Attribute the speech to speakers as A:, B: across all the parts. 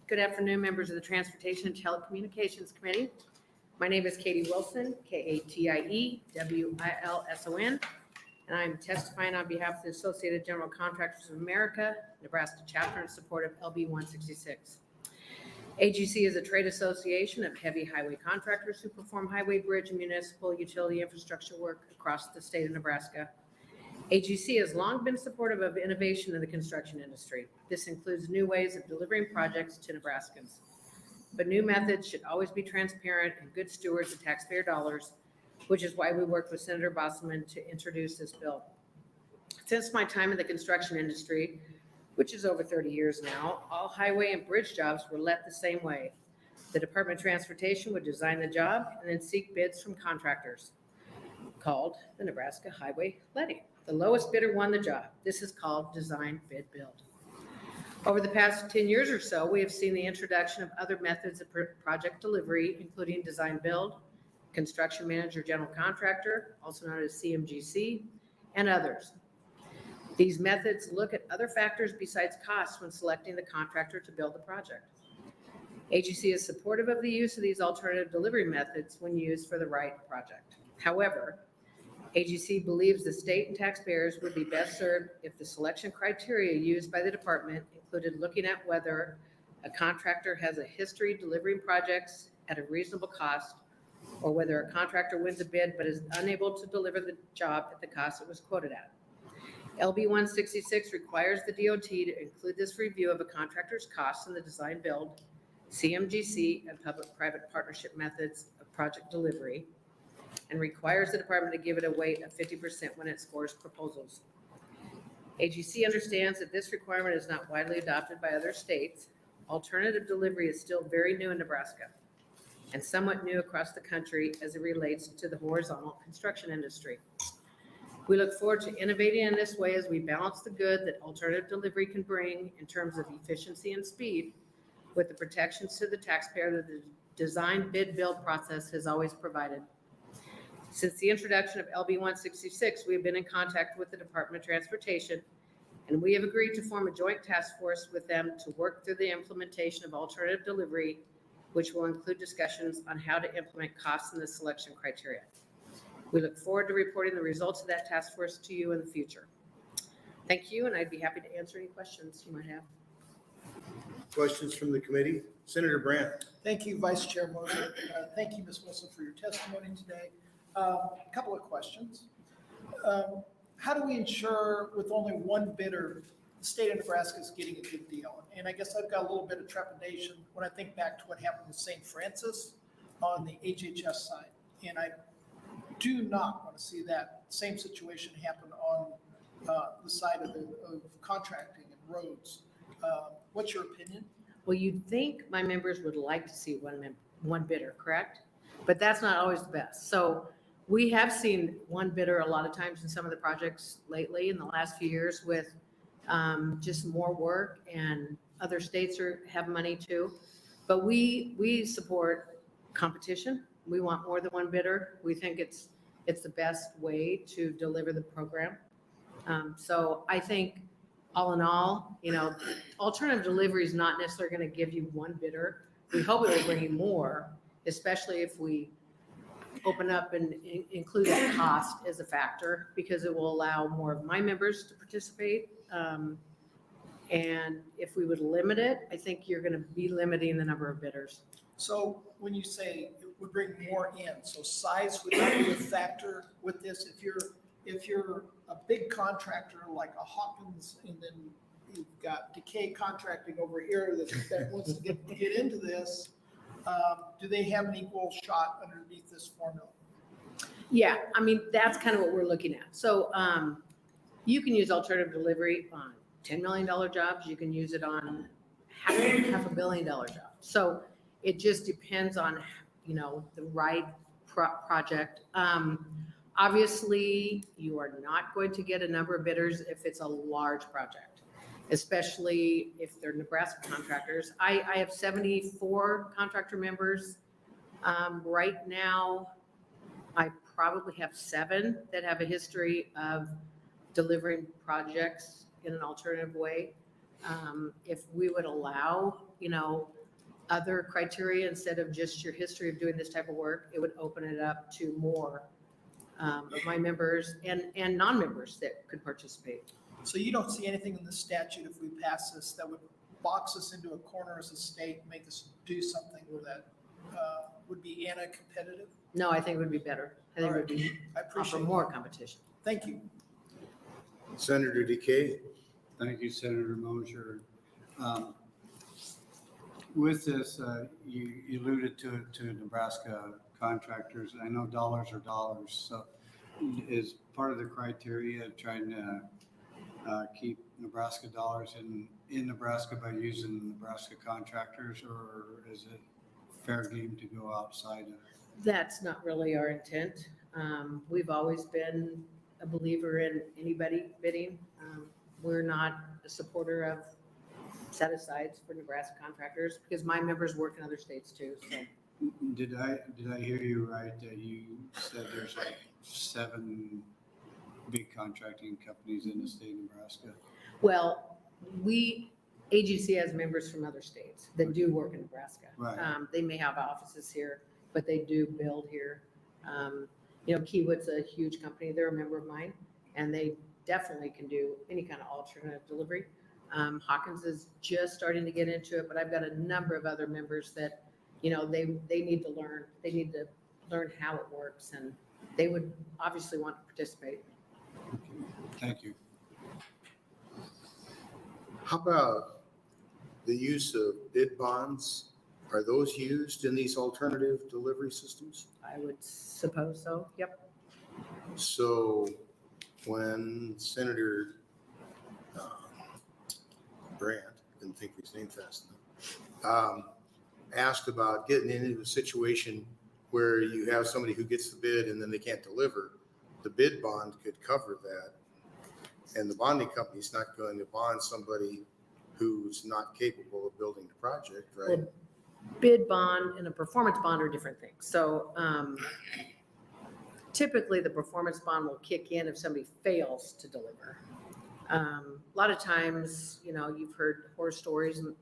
A: Good afternoon, members of the Transportation and Telecommunications Committee. My name is Katie Wilson, K-A-T-I-E-W-I-L-S-O-N, and I'm testifying on behalf of the Associated General Contractors of America, Nebraska chapter in support of LB 166. AGC is a trade association of heavy highway contractors who perform highway, bridge, and municipal utility infrastructure work across the state of Nebraska. AGC has long been supportive of innovation in the construction industry. This includes new ways of delivering projects to Nebraskans. But new methods should always be transparent and good stewards of taxpayer dollars, which is why we worked with Senator Bostelman to introduce this bill. Since my time in the construction industry, which is over 30 years now, all highway and bridge jobs were let the same way. The Department of Transportation would design the job and then seek bids from contractors, called the Nebraska Highway Letting. The lowest bidder won the job. This is called design, bid, build. Over the past 10 years or so, we have seen the introduction of other methods of project delivery, including design build, construction manager general contractor, also known as CMGC, and others. These methods look at other factors besides costs when selecting the contractor to build the project. AGC is supportive of the use of these alternative delivery methods when used for the right project. However, AGC believes the state and taxpayers would be best served if the selection criteria used by the department included looking at whether a contractor has a history delivering projects at a reasonable cost, or whether a contractor wins a bid but is unable to deliver the job at the cost it was quoted at. LB 166 requires the DOT to include this review of a contractor's costs in the design build, CMGC, and public-private partnership methods of project delivery, and requires the department to give it a weight of 50% when it scores proposals. AGC understands that this requirement is not widely adopted by other states. Alternative delivery is still very new in Nebraska and somewhat new across the country as it relates to the horizontal construction industry. We look forward to innovating in this way as we balance the good that alternative delivery can bring in terms of efficiency and speed with the protections to the taxpayer that the design, bid, build process has always provided. Since the introduction of LB 166, we have been in contact with the Department of Transportation, and we have agreed to form a joint task force with them to work through the implementation of alternative delivery, which will include discussions on how to implement costs in the selection criteria. We look forward to reporting the results of that task force to you in the future. Thank you, and I'd be happy to answer any questions you might have.
B: Questions from the committee? Senator Brandt.
C: Thank you, Vice Chair Moser. Thank you, Ms. Wilson, for your testimony today. A couple of questions. How do we ensure with only one bidder, the state of Nebraska is getting a good deal? And I guess I've got a little bit of trepidation when I think back to what happened with St. Francis on the HHS side. And I do not want to see that same situation happen on the side of contracting and roads. What's your opinion?
A: Well, you'd think my members would like to see one bidder, correct? But that's not always the best. So we have seen one bidder a lot of times in some of the projects lately in the last few years with just more work, and other states have money too. But we support competition. We want more than one bidder. We think it's the best way to deliver the program. So I think all in all, alternative delivery is not necessarily going to give you one bidder. We hope it will bring you more, especially if we open up and include that cost as a factor, because it will allow more of my members to participate. And if we would limit it, I think you're going to be limiting the number of bidders.
C: So when you say it would bring more in, so size would not be a factor with this. If you're a big contractor like a Hawkins, and then you've got Decay Contracting over here that wants to get into this, do they have an equal shot underneath this formula?
A: Yeah, I mean, that's kind of what we're looking at. So you can use alternative delivery on $10 million jobs. You can use it on half $1 billion jobs. So it just depends on, the right project. Obviously, you are not going to get a number of bidders if it's a large project, especially if they're Nebraska contractors. I have 74 contractor members. Right now, I probably have 7 that have a history of delivering projects in an alternative way. If we would allow, other criteria instead of just your history of doing this type of work, it would open it up to more of my members and non-members that could participate.
C: So you don't see anything in the statute if we pass this that would box us into a corner as a state, make us do something that would be anti-competitive?
A: No, I think it would be better. I think it would be
C: I
A: offer
C: appreciate it.
A: more competition.
C: Thank you.
B: Senator Decay.
D: Thank you, Senator Mosher. With this, you alluded to Nebraska contractors. I know dollars are dollars, so is part of the criteria trying to keep Nebraska dollars in Nebraska by using Nebraska contractors, or is it fair game to go outside of?
A: That's not really our intent. We've always been a believer in anybody bidding. We're not a supporter of set-asides for Nebraska contractors because my members work in other states too, so.
D: Did I hear you right that you said there's like 7 big contracting companies in the state of Nebraska?
A: Well, AGC has members from other states that do work in Nebraska.
D: Right.
A: They may have offices here, but they do build here. Keywood's a huge company. They're a member of mine, and they definitely can do any kind of alternative delivery. Hawkins is just starting to get into it, but I've got a number of other members that, they need to learn. They need to learn how it works, and they would obviously want to participate.
D: Thank you.
B: How about the use of bid bonds? Are those used in these alternative delivery systems?
A: I would suppose so. Yep.
B: So when Senator Brandt, didn't think of his name fast enough, asked about getting into a situation where you have somebody who gets the bid and then they can't deliver, the bid bond could cover that. And the bonding company's not going to bond somebody who's not capable of building the project, right?
A: Well, bid bond and a performance bond are different things. So typically the performance bond will kick in if somebody fails to deliver. A lot of times, you've heard horror stories and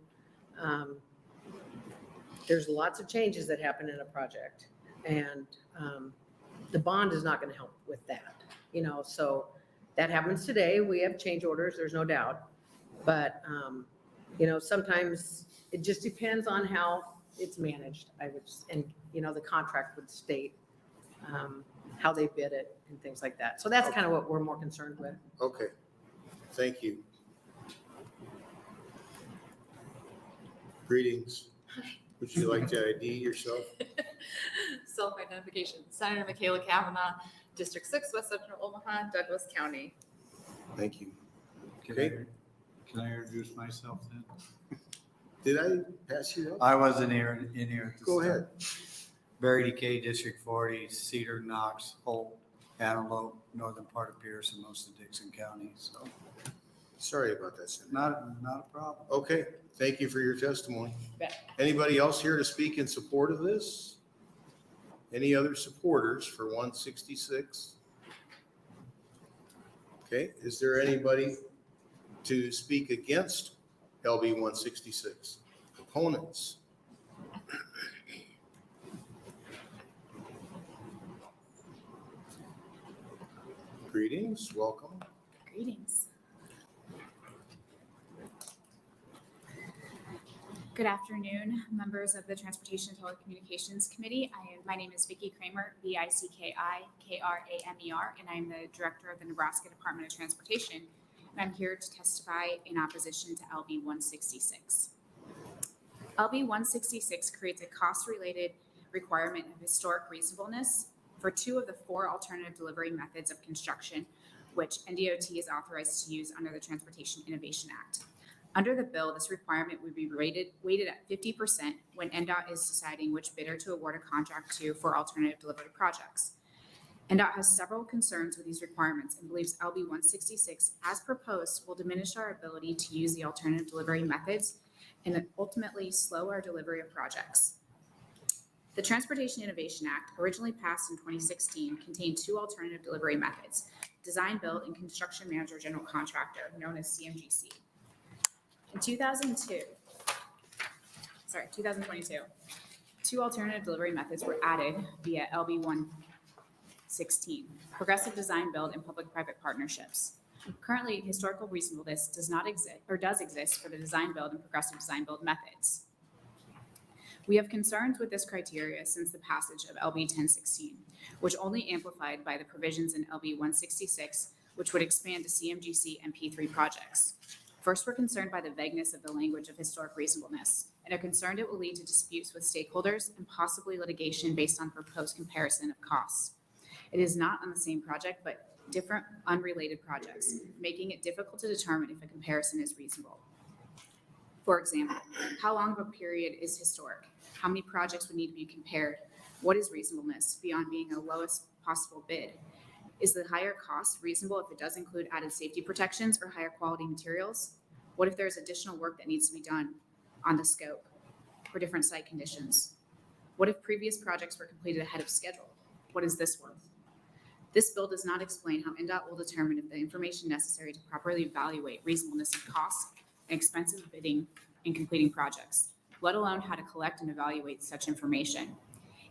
A: there's lots of changes that happen in a project, and the bond is not going to help with that. So that happens today. We have change orders, there's no doubt. But, sometimes it just depends on how it's managed, and the contract would state how they bid it and things like that. So that's kind of what we're more concerned with.
B: Okay, thank you. Greetings. Would you like to ID yourself?
E: Self-identification. Senator Michaela Kavanaugh, District 6, West Central Omaha, Douglas County.
B: Thank you.
D: Can I introduce myself then?
B: Did I pass you up?
D: I wasn't in here at the
B: Go
D: start.
B: ahead.
D: Barry Decay, District 40, Cedar, Knox, Holt, Antelope, northern part of Pierce, and most of Dixon County. So
B: Sorry about that, Senator.
D: not a problem.
B: Okay, thank you for your testimony.
A: Bet.
B: Anybody else here to speak in support of this? Any other supporters for 166? Okay, is there anybody to speak against LB 166? Opponents? Greetings, welcome.
F: Greetings. Good afternoon, members of the Transportation and Telecommunications Committee. My name is Vicki Kramer, VICKIKRAMER, and I'm the Director of the Nebraska Department of Transportation. And I'm here to testify in opposition to LB 166. LB 166 creates a cost-related requirement of historic reasonableness for 2 of the 4 alternative delivery methods of construction, which NDOT is authorized to use under the Transportation Innovation Act. Under the bill, this requirement would be weighted at 50% when NDOT is deciding which bidder to award a contract to for alternative delivery projects. NDOT has several concerns with these requirements and believes LB 166, as proposed, will diminish our ability to use the alternative delivery methods and ultimately slow our delivery of projects. The Transportation Innovation Act, originally passed in 2016, contained 2 alternative delivery methods: design, build, and construction manager general contractor, known as CMGC. In 2002, 2022. 2 alternative delivery methods were added via LB 116, progressive design build and public-private partnerships. Currently, historical reasonableness does not exist or does exist for the design build and progressive design build methods. We have concerns with this criteria since the passage of LB 1016, which only amplified by the provisions in LB 166, which would expand to CMGC and P3 projects. First, we're concerned by the vagueness of the language of historic reasonableness, and are concerned it will lead to disputes with stakeholders and possibly litigation based on proposed comparison of costs. It is not on the same project, but different unrelated projects, making it difficult to determine if a comparison is reasonable. For example, how long of a period is historic? How many projects would need to be compared? What is reasonableness beyond being a lowest possible bid? Is the higher cost reasonable if it does include added safety protections or higher quality materials? What if there's additional work that needs to be done on the scope for different site conditions? What if previous projects were completed ahead of schedule? What is this worth? This bill does not explain how NDOT will determine if the information necessary to properly evaluate reasonableness of costs and expenses of bidding and completing projects, let alone how to collect and evaluate such information.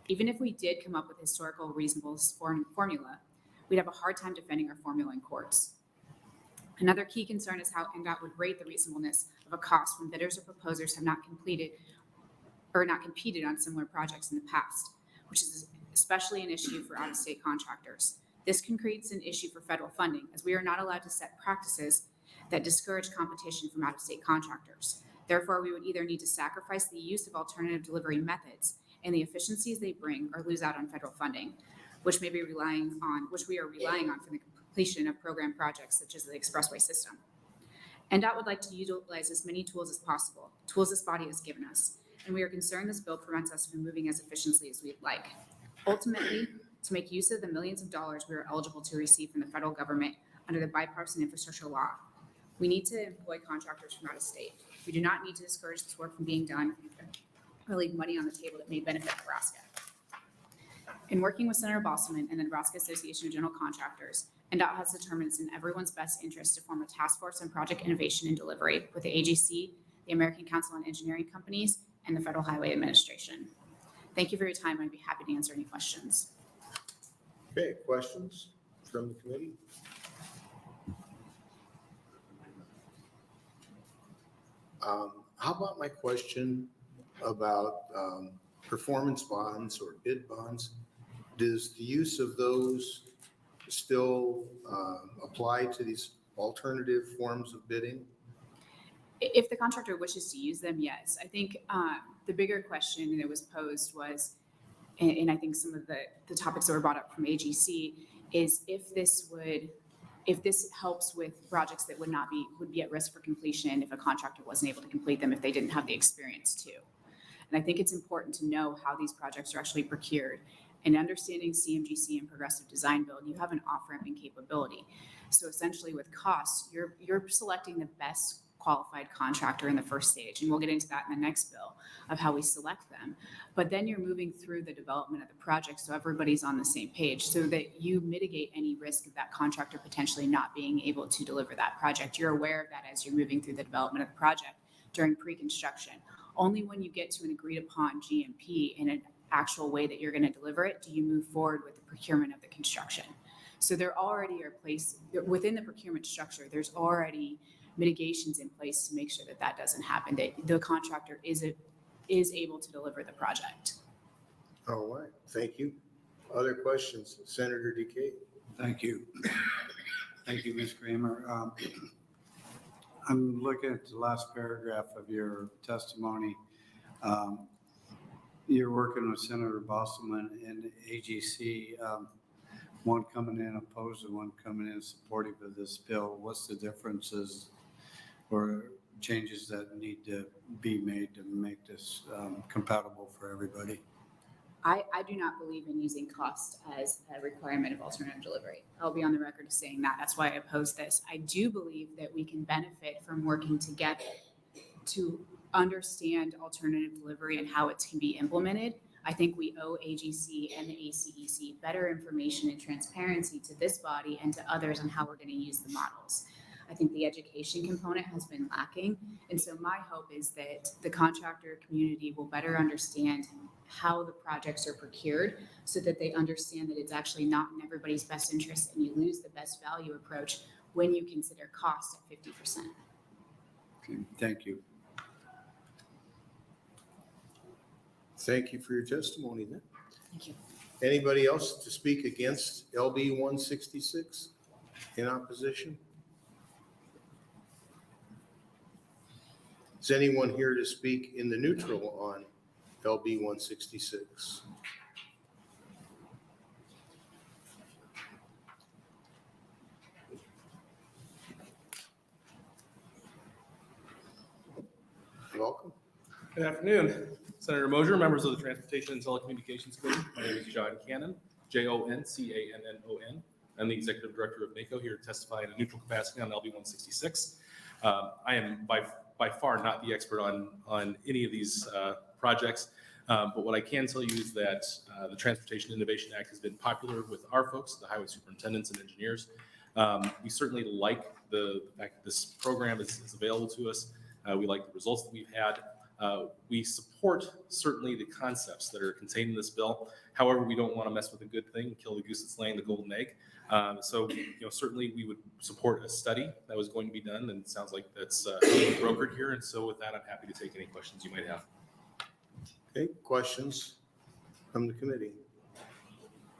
F: Even if we did come up with historical reasonableness formula, we'd have a hard time defending our formula in courts. Another key concern is how NDOT would rate the reasonableness of a cost when bidders or proposers have not completed or not competed on similar projects in the past, which is especially an issue for out-of-state contractors. This can create an issue for federal funding, as we are not allowed to set practices that discourage competition from out-of-state contractors. Therefore, we would either need to sacrifice the use of alternative delivery methods and the efficiencies they bring, or lose out on federal funding, which we are relying on for the completion of program projects such as the expressway system. NDOT would like to utilize as many tools as possible, tools this body has given us, and we are concerned this bill prevents us from moving as efficiently as we'd like. Ultimately, to make use of the millions of dollars we are eligible to receive from the federal government under the bipartisan infrastructure law, we need to employ contractors from out of state. We do not need to discourage this work from being done or leave money on the table that may benefit Nebraska. In working with Senator Bostelman and the Nebraska Association of General Contractors, NDOT has determined it's in everyone's best interest to form a task force on project innovation and delivery with the AGC, the American Council on Engineering Companies, and the Federal Highway Administration. Thank you for your time. I'd be happy to answer any questions.
B: Okay, questions from the committee? How about my question about performance bonds or bid bonds? Does the use of those still apply to these alternative forms of bidding?
F: If the contractor wishes to use them, yes. I think the bigger question that was posed was, and I think some of the topics that were brought up from AGC, is if this helps with projects that would be at risk for completion if a contractor wasn't able to complete them if they didn't have the experience to. And I think it's important to know how these projects are actually procured. And understanding CMGC and progressive design build, you have an off-ramping capability. So essentially with costs, you're selecting the best qualified contractor in the first stage. And we'll get into that in the next bill of how we select them. But then you're moving through the development of the project so everybody's on the same page so that you mitigate any risk of that contractor potentially not being able to deliver that project. You're aware of that as you're moving through the development of the project during pre-construction. Only when you get to an agreed upon GMP in an actual way that you're going to deliver it do you move forward with the procurement of the construction. So there already are places within the procurement structure, there's already mitigations in place to make sure that that doesn't happen, that the contractor is able to deliver the project.
B: All right, thank you. Other questions? Senator DeKay.
D: Thank you. Thank you, Ms. Kramer. I'm looking at the last paragraph of your testimony. You're working with Senator Bostelman and AGC, one coming in opposed and one coming in supportive of this bill. What's the differences or changes that need to be made to make this compatible for everybody?
F: I do not believe in using cost as a requirement of alternative delivery. I'll be on the record as saying that. That's why I oppose this. I do believe that we can benefit from working together to understand alternative delivery and how it can be implemented. I think we owe AGC and the ACEC better information and transparency to this body and to others on how we're going to use the models. I think the education component has been lacking. And so my hope is that the contractor community will better understand how the projects are procured so that they understand that it's actually not in everybody's best interest and you lose the best value approach when you consider cost at 50%.
D: Okay, thank you.
B: Thank you for your testimony then.
F: Thank you.
B: Anybody else to speak against LB 166 in opposition? Is anyone here to speak in the neutral on LB 166? Welcome.
G: Good afternoon, Senator Mosier, members of the Transportation and Telecommunications Committee. My name is John Cannon, Joncannon. I'm the Executive Director of NACO, here to testify in a neutral capacity on LB 166. I am by far not the expert on any of these projects, but what I can tell you is that the Transportation Innovation Act has been popular with our folks, the highway superintendents and engineers. We certainly like the fact that this program is available to us. We like the results that we've had. We support certainly the concepts that are contained in this bill. However, we don't want to mess with a good thing and kill the goose that's laying the golden egg. So, certainly we would support a study that was going to be done, and it sounds like that's being brokered here. And so with that, I'm happy to take any questions you might have.
B: Okay, questions from the committee?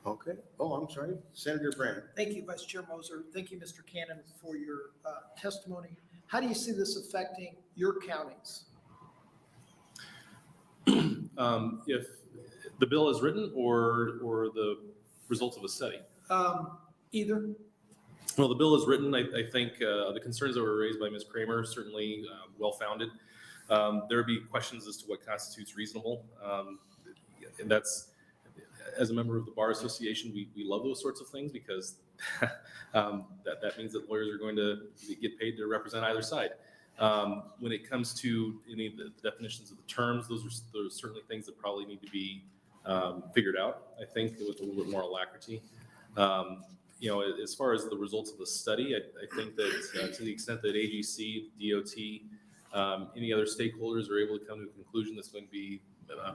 B: Okay. Oh, I'm sorry, Senator Brandt.
C: Thank you, Vice Chair Moser. Thank you, Mr. Cannon, for your testimony. How do you see this affecting your counties?
G: If the bill is written or the results of a study?
C: Either.
G: Well, the bill is written. I think the concerns that were raised by Ms. Kramer are certainly well-founded. There would be questions as to what constitutes reasonable. And that's, as a member of the Bar Association, we love those sorts of things because that means that lawyers are going to get paid to represent either side. When it comes to any of the definitions of the terms, those are certainly things that probably need to be figured out, I think, with a little bit more alacrity. As far as the results of the study, I think that to the extent that AGC, DOT, any other stakeholders are able to come to a conclusion that's going to be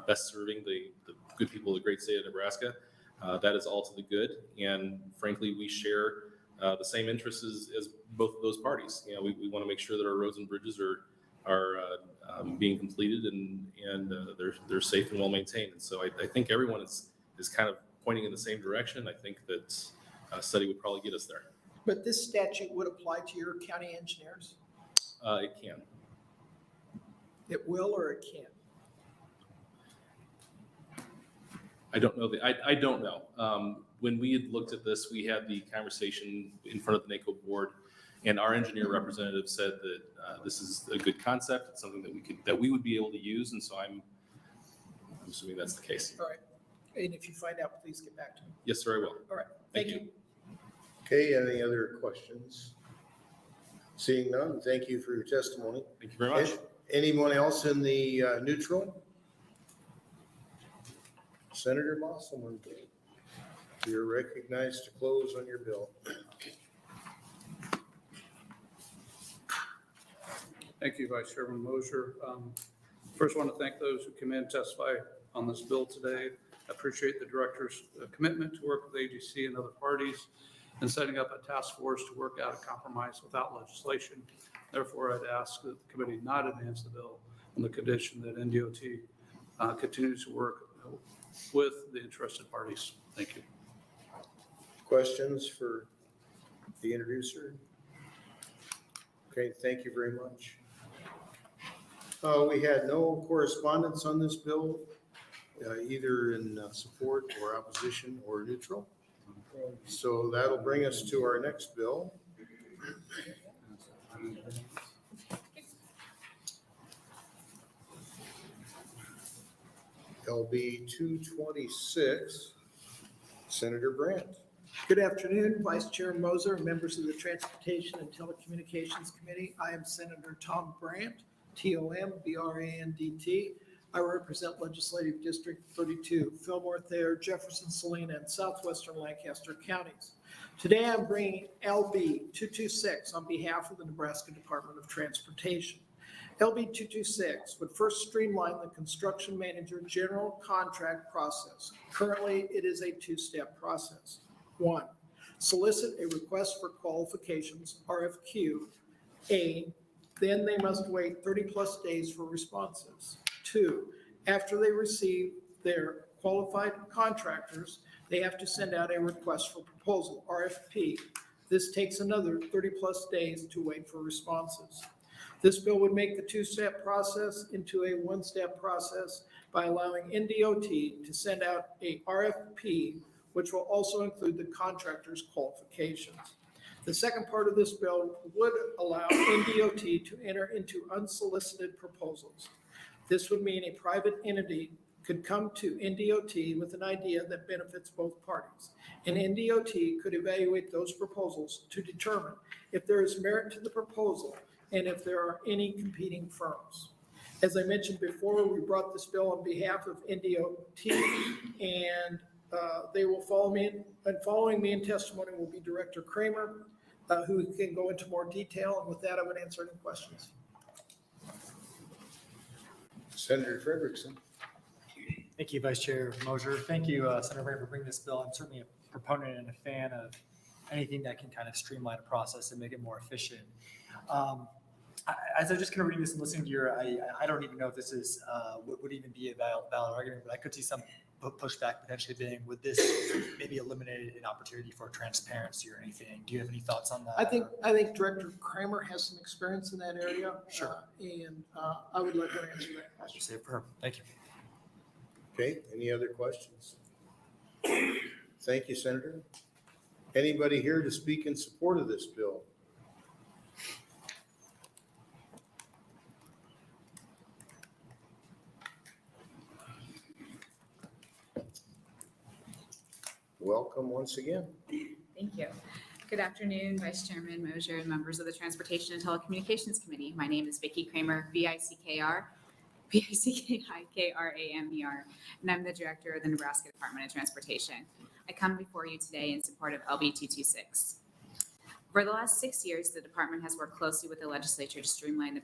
G: best serving the good people of the great state of Nebraska, that is all to the good. And frankly, we share the same interests as both of those parties. We want to make sure that our roads and bridges are being completed and they're safe and well maintained. And so I think everyone is kind of pointing in the same direction. I think that a study would probably get us there.
C: But this statute would apply to your county engineers?
G: It can.
C: It will or it can't?
G: I don't know. I don't know. When we had looked at this, we had the conversation in front of the NACO board, and our engineer representative said that this is a good concept. It's something that we would be able to use, and so I'm assuming that's the case.
C: All right. And if you find out, please get back to me.
G: Yes, sir, I will.
C: All right. Thank you.
B: Okay, any other questions? Seeing none, thank you for your testimony.
G: Thank you very much.
B: Anyone else in the neutral? Senator Bostelman, you're recognized to close on your bill.
H: Thank you, Vice Chairman Mosier. First, I want to thank those who came in and testify on this bill today. I appreciate the director's commitment to work with AGC and other parties in setting up a task force to work out a compromise without legislation. Therefore, I'd ask that the committee not advance the bill on the condition that NDOT continues to work with the interested parties. Thank you.
B: Questions for the introducer? Okay, thank you very much. We had no correspondence on this bill, either in support or opposition or neutral. So that'll bring us to our next bill. LB 226, Senator Brandt.
C: Good afternoon, Vice Chair Moser, and members of the Transportation and Telecommunications Committee. I am Senator Tom Brandt, T-O-M-B-R-A-N-D-T. I represent Legislative District 32, Fillmore, Thayer, Jefferson, Salina, and southwestern Lancaster counties. Today I'm bringing LB 226 on behalf of the Nebraska Department of Transportation. LB 226 would first streamline the construction manager general contract process. Currently, it is a two-step process. 1, solicit a request for qualifications, RFQ. Then they must wait 30-plus days for responses. 2, after they receive their qualified contractors, they have to send out a request for proposal, RFP. This takes another 30-plus days to wait for responses. This bill would make the two-step process into a one-step process by allowing NDOT to send out a RFP, which will also include the contractor's qualifications. The second part of this bill would allow NDOT to enter into unsolicited proposals. This would mean a private entity could come to NDOT with an idea that benefits both parties. And NDOT could evaluate those proposals to determine if there is merit to the proposal and if there are any competing firms. As I mentioned before, we brought this bill on behalf of NDOT, and they will follow me, and following me in testimony will be Director Kramer, who can go into more detail. And with that, I would answer any questions.
B: Senator Frederickson.
I: Thank you, Vice Chair Mosier. Thank you, Senator Brandt, for bringing this bill. I'm certainly a proponent and a fan of anything that can kind of streamline a process and make it more efficient. As I just kind of reading this and listening to your, I don't even know if this is would even be a valid argument, but I could see some pushback potentially being, would this maybe eliminate an opportunity for transparency or anything? Do you have any thoughts on that?
C: I think Director Kramer has some experience in that area.
I: Sure.
C: And I would let her answer that question.
I: Save for her. Thank you.
B: Okay, any other questions? Thank you, Senator. Anybody here to speak in support of this bill? Welcome once again.
F: Thank you. Good afternoon, Vice Chairman Mosier and members of the Transportation and Telecommunications Committee. My name is Vicki Kramer, V-I-C-K-I-K-R-A-M-E-R, and I'm the Director of the Nebraska Department of Transportation. I come before you today in support of LB 226. For the last 6 years, the department has worked closely with the legislature to streamline the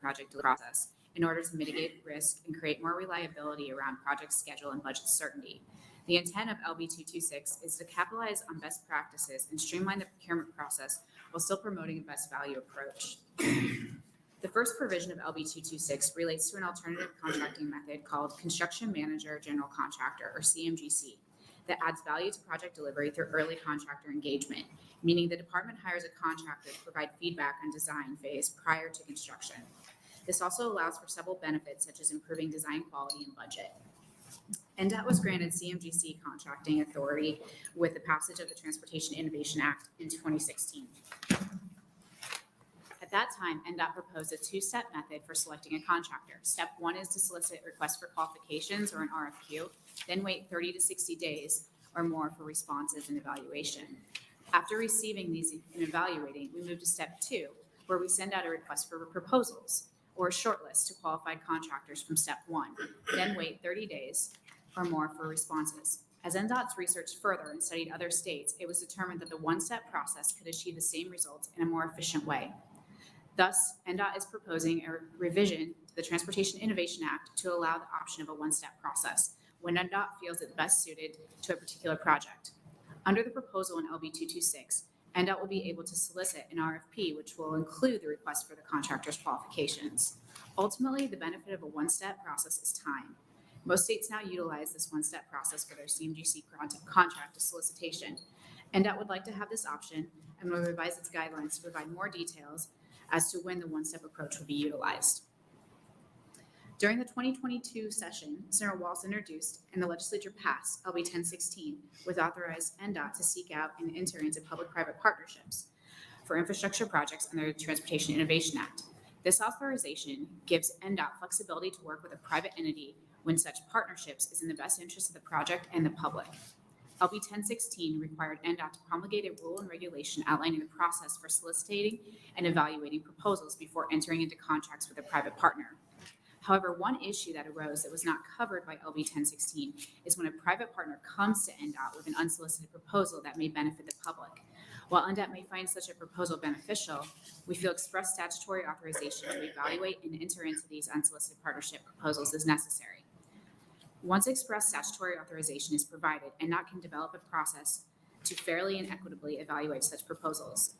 F: project process in order to mitigate risk and create more reliability around project schedule and budget certainty. The intent of LB 226 is to capitalize on best practices and streamline the procurement process while still promoting a best value approach. The first provision of LB 226 relates to an alternative contracting method called Construction Manager General Contractor, or CMGC, that adds value to project delivery through early contractor engagement, meaning the department hires a contractor to provide feedback on design phase prior to construction. This also allows for several benefits, such as improving design quality and budget. NDOT was granted CMGC contracting authority with the passage of the Transportation Innovation Act in 2016. At that time, NDOT proposed a two-step method for selecting a contractor. Step 1 is to solicit requests for qualifications or an RFQ, then wait 30 to 60 days or more for responses and evaluation. After receiving these and evaluating, we move to step 2, where we send out a request for proposals or a shortlist to qualified contractors from step 1, then wait 30 days or more for responses. As NDOT's researched further and studied other states, it was determined that the one-step process could achieve the same results in a more efficient way. Thus, NDOT is proposing a revision to the Transportation Innovation Act to allow the option of a one-step process when NDOT feels it best suited to a particular project. Under the proposal in LB 226, NDOT will be able to solicit an RFP, which will include the request for the contractor's qualifications. Ultimately, the benefit of a one-step process is time. Most states now utilize this one-step process for their CMGC contract to solicitation. NDOT would like to have this option and will revise its guidelines to provide more details as to when the one-step approach will be utilized. During the 2022 session, Senator Walz introduced and the legislature passed LB 1016, which authorized NDOT to seek out and enter into public-private partnerships for infrastructure projects under the Transportation Innovation Act. This authorization gives NDOT flexibility to work with a private entity when such partnerships is in the best interest of the project and the public. LB 1016 required NDOT to promulgate a rule and regulation outlining the process for soliciting and evaluating proposals before entering into contracts with a private partner. However, one issue that arose that was not covered by LB 1016 is when a private partner comes to NDOT with an unsolicited proposal that may benefit the public. While NDOT may find such a proposal beneficial, we feel express statutory authorization to evaluate and enter into these unsolicited partnership proposals is necessary. Once express statutory authorization is provided, NDOT can develop a process to fairly and equitably evaluate such proposals.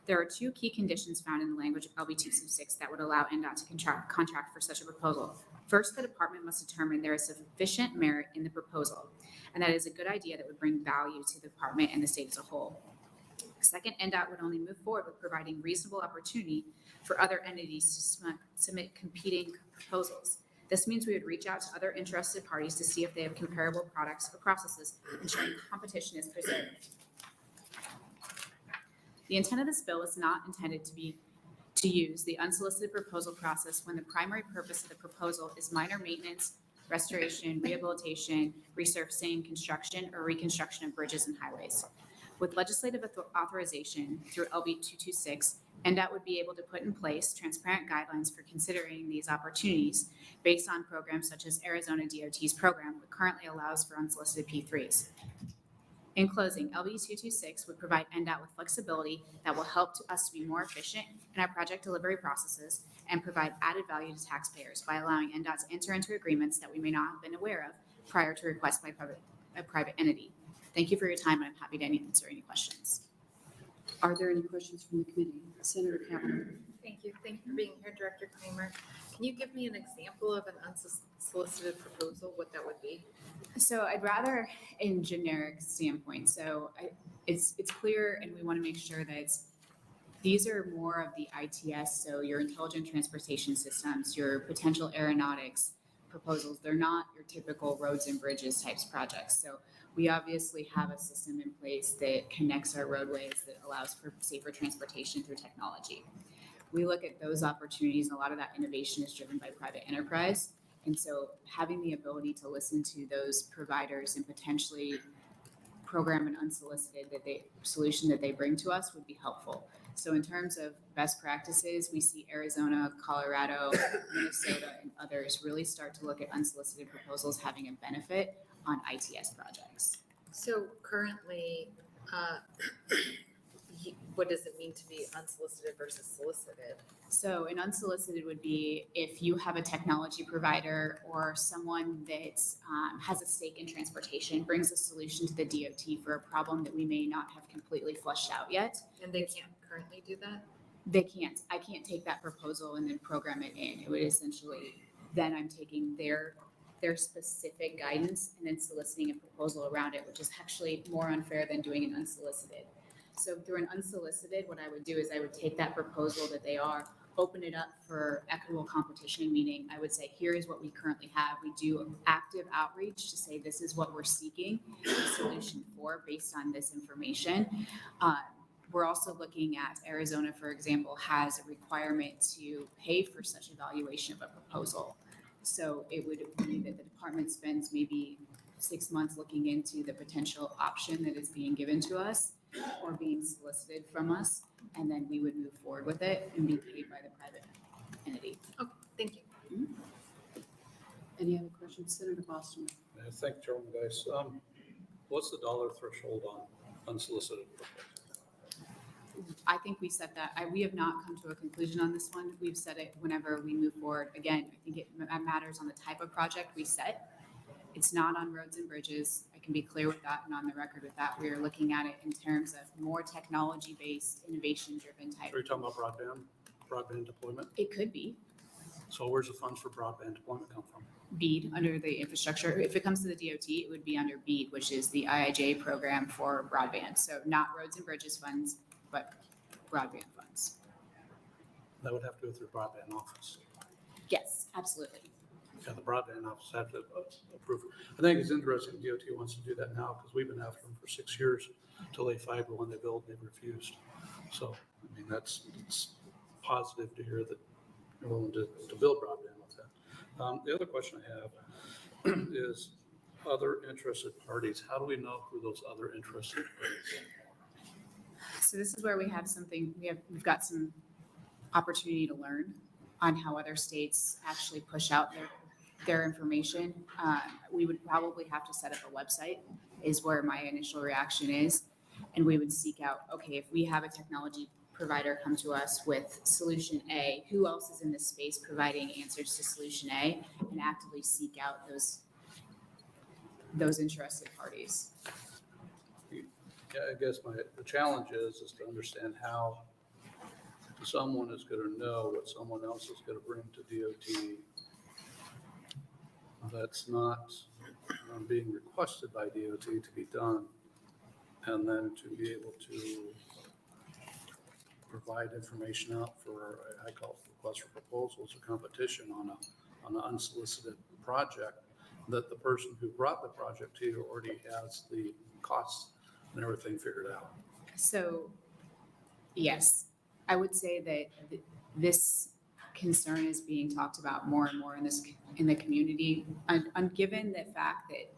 F: There are two key conditions found in the language of LB 226 that would allow NDOT to contract for such a proposal. First, the department must determine there is sufficient merit in the proposal, and that is a good idea that would bring value to the department and the state as a whole. Second, NDOT would only move forward with providing reasonable opportunity for other entities to submit competing proposals. This means we would reach out to other interested parties to see if they have comparable products or processes, ensuring competition is preserved. The intent of this bill is not intended to use the unsolicited proposal process when the primary purpose of the proposal is minor maintenance, restoration, rehabilitation, resurfacing, construction, or reconstruction of bridges and highways. With legislative authorization through LB 226, NDOT would be able to put in place transparent guidelines for considering these opportunities based on programs such as Arizona DOT's program, which currently allows for unsolicited P3s. In closing, LB 226 would provide NDOT with flexibility that will help us to be more efficient in our project delivery processes and provide added value to taxpayers by allowing NDOT to enter into agreements that we may not have been aware of prior to request by a private entity. Thank you for your time, and I'm happy to answer any questions.
A: Are there any questions from the committee? Senator Kavanaugh.
E: Thank you. Thank you for being here, Director Kramer. Can you give me an example of an unsolicited proposal, what that would be?
F: So I'd rather in generic standpoint. So it's clear, and we want to make sure that these are more of the ITS, so your intelligent transportation systems, your potential aeronautics proposals. They're not your typical roads and bridges types projects. So we obviously have a system in place that connects our roadways, that allows for safer transportation through technology. We look at those opportunities, and a lot of that innovation is driven by private enterprise. And so having the ability to listen to those providers and potentially program an unsolicited solution that they bring to us would be helpful. So in terms of best practices, we see Arizona, Colorado, Minnesota, and others really start to look at unsolicited proposals having a benefit on ITS projects.
E: So currently, what does it mean to be unsolicited versus solicited?
F: So an unsolicited would be if you have a technology provider or someone that has a stake in transportation, brings a solution to the DOT for a problem that we may not have completely fleshed out yet.
E: And they can't currently do that?
F: They can't. I can't take that proposal and then program it in. It would essentially, then I'm taking their specific guidance and then soliciting a proposal around it, which is actually more unfair than doing an unsolicited. So through an unsolicited, what I would do is I would take that proposal that they are, open it up for equitable competition, meaning I would say, here is what we currently have. We do active outreach to say, this is what we're seeking a solution for based on this information. We're also looking at Arizona, for example, has a requirement to pay for such evaluation of a proposal. So it would mean that the department spends maybe 6 months looking into the potential option that is being given to us or being solicited from us, and then we would move forward with it and be paid by the private entity.
E: Okay, thank you.
A: Any other questions? Senator Bostelman.
H: Thank you, Chairman Geis. What's the dollar threshold on unsolicited proposals?
F: I think we set that. We have not come to a conclusion on this one. We've set it whenever we move forward. Again, I think it matters on the type of project we set. It's not on roads and bridges. I can be clear with that and on the record with that. We are looking at it in terms of more technology-based, innovation-driven type.
H: Are you talking about broadband deployment?
F: It could be
H: So where's the funds for broadband deployment come from?
F: BEAD under the infrastructure. If it comes to the DOT, it would be under BEAD, which is the IIJ program for broadband. So not roads and bridges funds, but broadband funds.
H: That would have to go through broadband office.
F: Yes, absolutely.
H: Yeah, the broadband office have to approve. I think it's interesting DOT wants to do that now because we've been after them for 6 years until they fiber when they build, they've refused. So, I mean, it's positive to hear that they're willing to build broadband with that. The other question I have is other interested parties. How do we know who those other interested parties are?
F: So this is where we have something, we've got some opportunity to learn on how other states actually push out their information. We would probably have to set up a website is where my initial reaction is. and we would seek out, okay, if we have a technology provider come to us with solution A, who else is in this space providing answers to solution A, and actively seek out those interested parties.
H: Yeah, I guess the challenge is to understand how someone is going to know what someone else is going to bring to DOT. That's not being requested by DOT to be done, and then to be able to provide information out for, I call it request for proposals or competition on an unsolicited project, that the person who brought the project to you already has the costs and everything figured out.
F: So, yes, I would say that this concern is being talked about more and more in the community, and given the fact that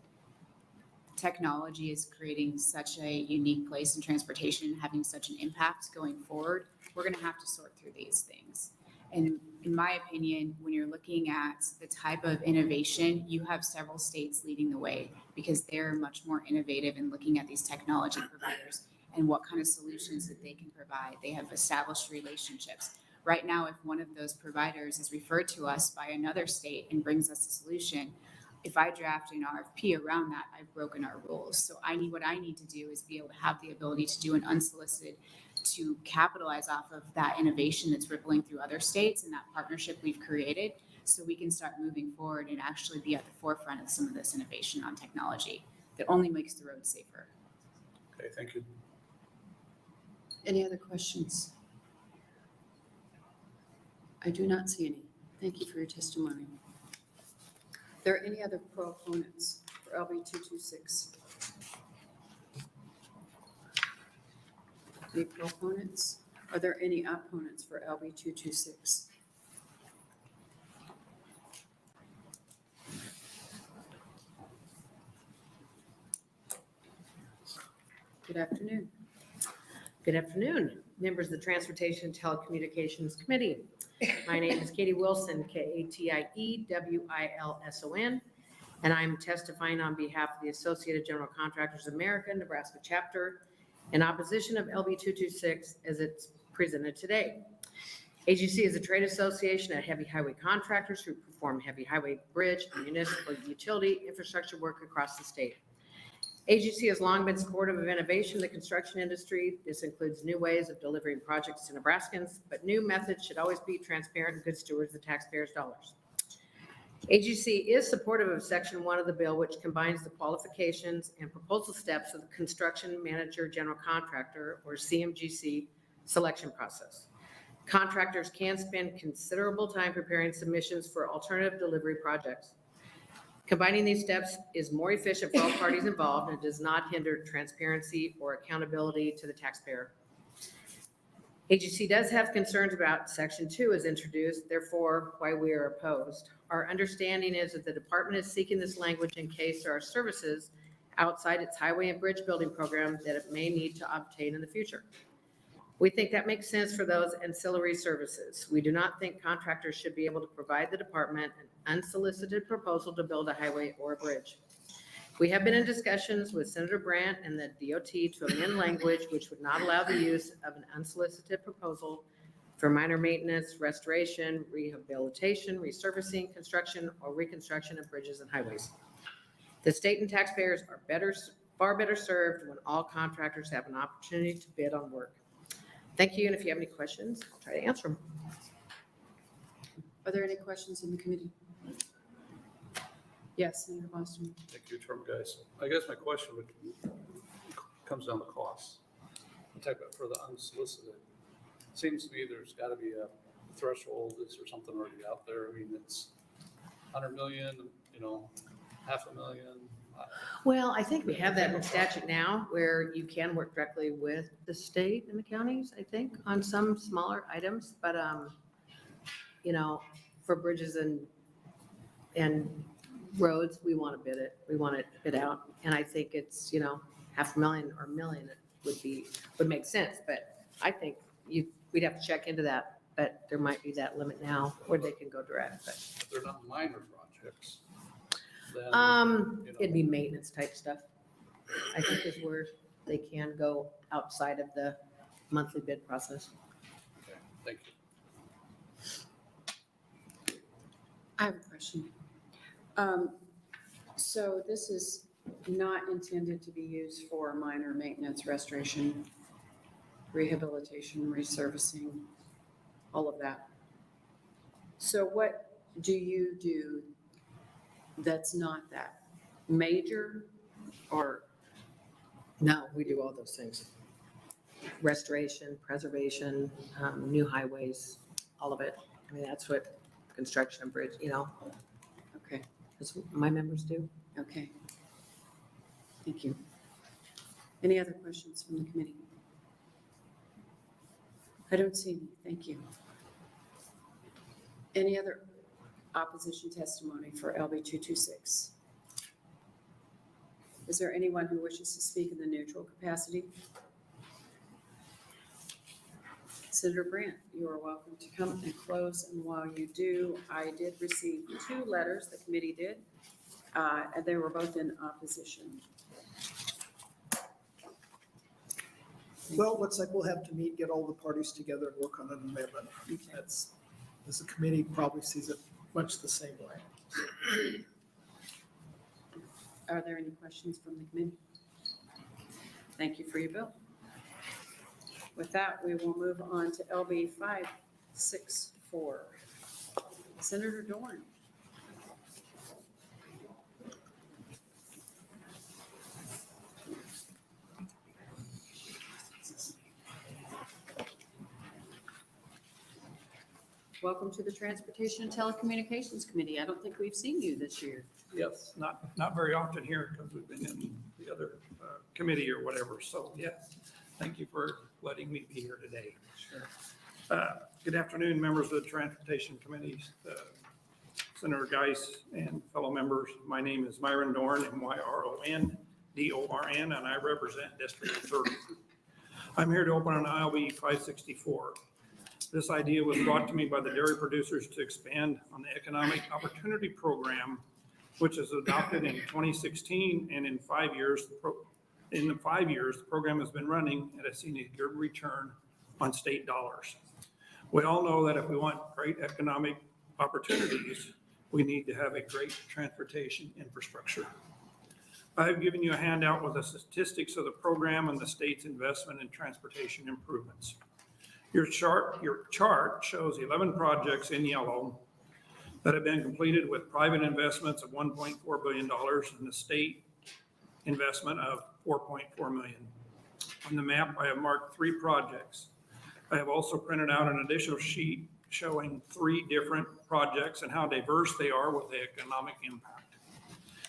F: technology is creating such a unique place in transportation, having such an impact going forward, we're going to have to sort through these things. And in my opinion, when you're looking at the type of innovation, you have several states leading the way because they're much more innovative in looking at these technology providers and what kind of solutions that they can provide. They have established relationships. Right now, if one of those providers is referred to us by another state and brings us a solution, if I draft an RFP around that, I've broken our rules. So what I need to do is be able to have the ability to do an unsolicited, to capitalize off of that innovation that's rippling through other states and that partnership we've created, so we can start moving forward and actually be at the forefront of some of this innovation on technology that only makes the road safer.
H: Okay, thank you.
J: Any other questions? I do not see any. Thank you for your testimony. Are there any other proponents for LB 226? Any proponents? Are there any opponents for LB 226? Good afternoon.
A: Good afternoon, members of the Transportation and Telecommunications Committee. My name is Katie Wilson, Katiewilson, and I'm testifying on behalf of the Associated General Contractors of America, Nebraska chapter, in opposition of LB 226 as it's presented today. AGC is a trade association of heavy highway contractors who perform heavy highway, bridge, and municipal utility infrastructure work across the state. AGC has long been supportive of innovation in the construction industry. This includes new ways of delivering projects to Nebraskans, but new methods should always be transparent and good stewards of the taxpayers' dollars. AGC is supportive of Section 1 of the bill, which combines the qualifications and proposal steps of the Construction Manager General Contractor, or CMGC, selection process. Contractors can spend considerable time preparing submissions for alternative delivery projects. Combining these steps is more efficient for all parties involved and does not hinder transparency or accountability to the taxpayer. AGC does have concerns about Section 2 as introduced, therefore why we are opposed. Our understanding is that the department is seeking this language in case there are services outside its highway and bridge building program that it may need to obtain in the future. We think that makes sense for those ancillary services. We do not think contractors should be able to provide the department an unsolicited proposal to build a highway or a bridge. We have been in discussions with Senator Brandt and the DOT to amend language which would not allow the use of an unsolicited proposal for minor maintenance, restoration, rehabilitation, resurfacing, construction, or reconstruction of bridges and highways. The state and taxpayers are far better served when all contractors have an opportunity to bid on work. Thank you, and if you have any questions, I'll try to answer them.
J: Are there any questions in the committee? Yes, Senator Bostelman.
H: Thank you, term guys. I guess my question comes down to costs. For the unsolicited, it seems to me there's got to be a threshold. Is there something already out there? I mean, it's 100 million, $500,000.
A: Well, I think we have that in statute now where you can work directly with the state and the counties, I think, on some smaller items, but, for bridges and roads, we want to bid it. We want it bid out. And I think it's, $500,000 or $1 million would make sense. But I think we'd have to check into that, but there might be that limit now where they can go direct. But
H: They're not minor projects. Then,
A: it'd be maintenance type stuff, I think is where they can go outside of the monthly bid process.
H: Okay, thank you.
J: I have a question. So this is not intended to be used for minor maintenance, restoration, rehabilitation, resurfacing, all of that. So what do you do that's not that? Major or?
A: No, we do all those things. Restoration, preservation, new highways, all of it. I mean, that's what construction and bridge,
J: Okay,
A: that's what my members do.
J: okay. Thank you. Any other questions from the committee? I don't see any. Thank you. Any other opposition testimony for LB 226? Is there anyone who wishes to speak in the neutral capacity? Senator Brandt, you are welcome to come and close, and while you do, I did receive 2 letters, the committee did, and they were both in opposition.
C: Well, it looks like we'll have to meet, get all the parties together and work on an amendment. That's, as the committee probably sees it much the same way.
J: Are there any questions from the committee? Thank you for your bill. With that, we will move on to LB 564. Senator Dorn. Welcome to the Transportation and Telecommunications Committee. I don't think we've seen you this year.
H: Yes, not very often here because we've been in the other committee or whatever. So, yes, thank you for letting me be here today. Sure. Good afternoon, members of the Transportation Committee, Senator Geis, and fellow members. My name is Myron Dorn, MYRON, DORN, and I represent District 30. I'm here to open an ILB 564. This idea was brought to me by the dairy producers to expand on the Economic Opportunity Program, which was adopted in 2016, and in 5 years, the 5 years, the program has been running and has seen a good return on state dollars. We all know that if we want great economic opportunities, we need to have a great transportation infrastructure. I've given you a handout with the statistics of the program and the state's investment in transportation improvements. Your chart shows 11 projects in yellow that have been completed with private investments of $1.4 billion and the state investment of $4.4 million. On the map, I have marked 3 projects. I have also printed out an additional sheet showing 3 different projects and how diverse they are with the economic impact.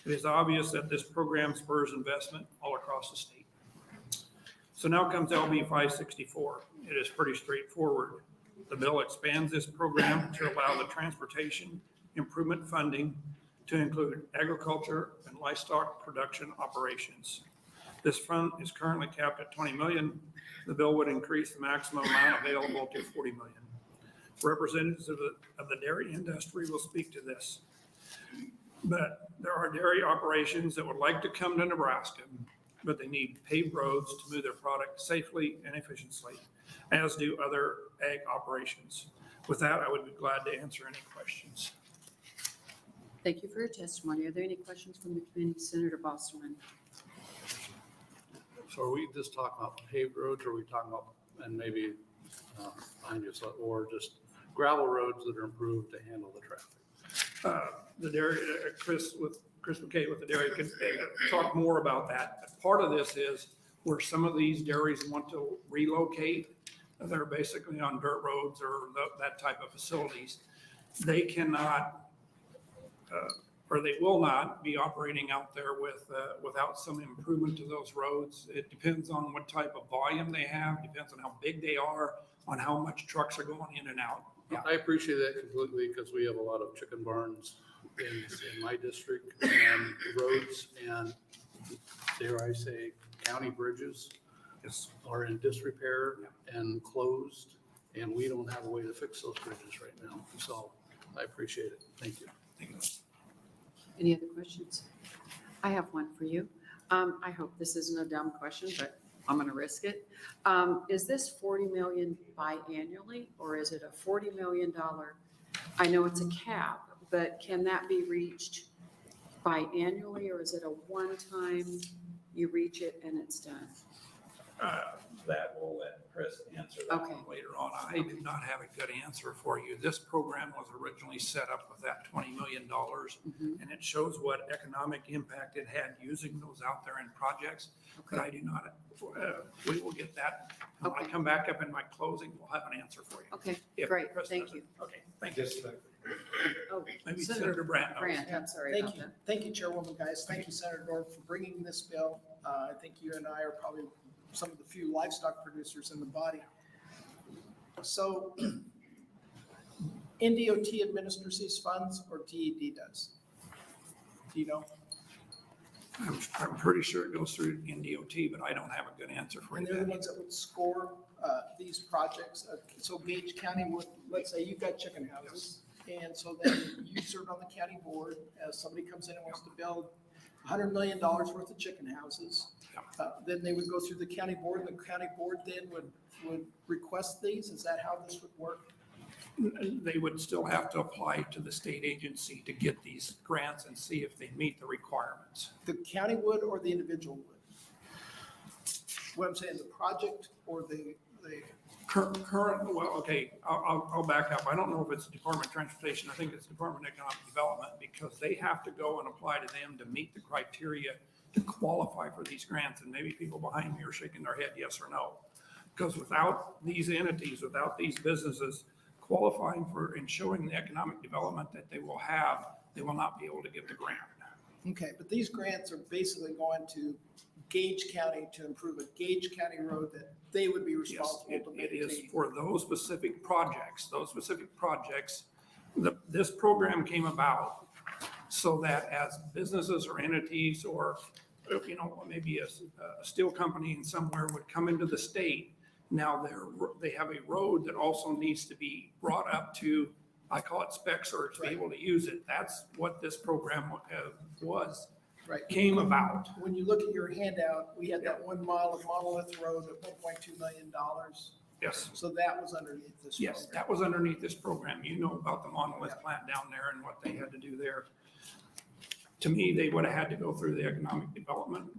H: It is obvious that this program spurs investment all across the state. So now comes LB 564. It is pretty straightforward. The bill expands this program to allow the transportation improvement funding to include agriculture and livestock production operations. This fund is currently capped at $20 million. The bill would increase the maximum amount available to $40 million. Representatives of the dairy industry will speak to this. But there are dairy operations that would like to come to Nebraska, but they need paved roads to move their product safely and efficiently, as do other ag operations. With that, I would be glad to answer any questions.
J: Thank you for your testimony. Are there any questions from the committee? Senator Bostelman.
H: So are we just talking about paved roads, or are we talking about, and maybe or just gravel roads that are improved to handle the traffic? The dairy, Chris McKay with the dairy can talk more about that. Part of this is where some of these dairies want to relocate. They're basically on dirt roads or that type of facilities. They cannot, or they will not be operating out there without some improvement to those roads. It depends on what type of volume they have, depends on how big they are, on how much trucks are going in and out. Yeah.
K: I appreciate that completely because we have a lot of chicken barns in my district and roads and, dare I say, county bridges are in disrepair and closed, and we don't have a way to fix those bridges right now. So I appreciate it. Thank you.
J: Any other questions? I have one for you. I hope this isn't a dumb question, but I'm going to risk it. Is this 40 million biannually, or is it a $40 million? I know it's a cap, but can that be reached biannually, or is it a one-time, you reach it and it's done?
L: That will let Chris answer that
J: Okay.
L: one later on. I do not have a good answer for you. This program was originally set up with that $20 million, and it shows what economic impact it had using those out there in projects. But I do not, we will get that. When I
J: Okay.
L: come back up in my closing, we'll have an answer for you.
J: Okay,
L: If
J: great,
L: Chris
J: thank
L: doesn't.
J: you.
L: Okay, thank you.
J: Oh,
L: Maybe Senator Brandt knows.
J: Grant, I'm sorry
C: Thank
J: about
C: you.
J: that.
C: Thank you, Chairwoman, guys. Thank you, Senator Dorn, for bringing this bill. I think you and I are probably some of the few livestock producers in the body. So NDOT administers these funds or DED does? Do you know?
L: I'm pretty sure it goes through NDOT, but I don't have a good answer for
C: And
L: you.
C: they're the ones that would score these projects. So Gage County would, let's say you've got chicken houses. And so then you serve on the county board as somebody comes in and wants to build $100 million worth of chicken houses. Then they would go through the county board, and the county board then would request these. Is that how this would work?
L: They would still have to apply to the state agency to get these grants and see if they meet the requirements.
C: The county would or the individual would? What I'm saying, the project or the
L: Current, well, okay, I'll back up. I don't know if it's Department of Transportation. I think it's Department of Economic Development, because they have to go and apply to them to meet the criteria to qualify for these grants. And maybe people behind me are shaking their head yes or no. Because without these entities, without these businesses qualifying for and showing the economic development that they will have, they will not be able to get the grant.
C: Okay, but these grants are basically going to Gage County to improve a Gage County road that they would be
L: Yes,
C: responsible to
L: it is
C: maintain.
L: for those specific projects. This program came about so that as businesses or entities or, you know, maybe a steel company in somewhere would come into the state. Now they have a road that also needs to be brought up to, I call it specs, or to be able to use it. That's what this program
C: Right.
L: came about.
C: When you look at your handout, we had that 1 mile of monolith road at $1.2 million.
L: Yes.
C: So that was underneath this
L: Yes,
C: program.
L: that was underneath this program. You know about the monolith plant down there and what they had to do there. To me, they would have had to go through the economic development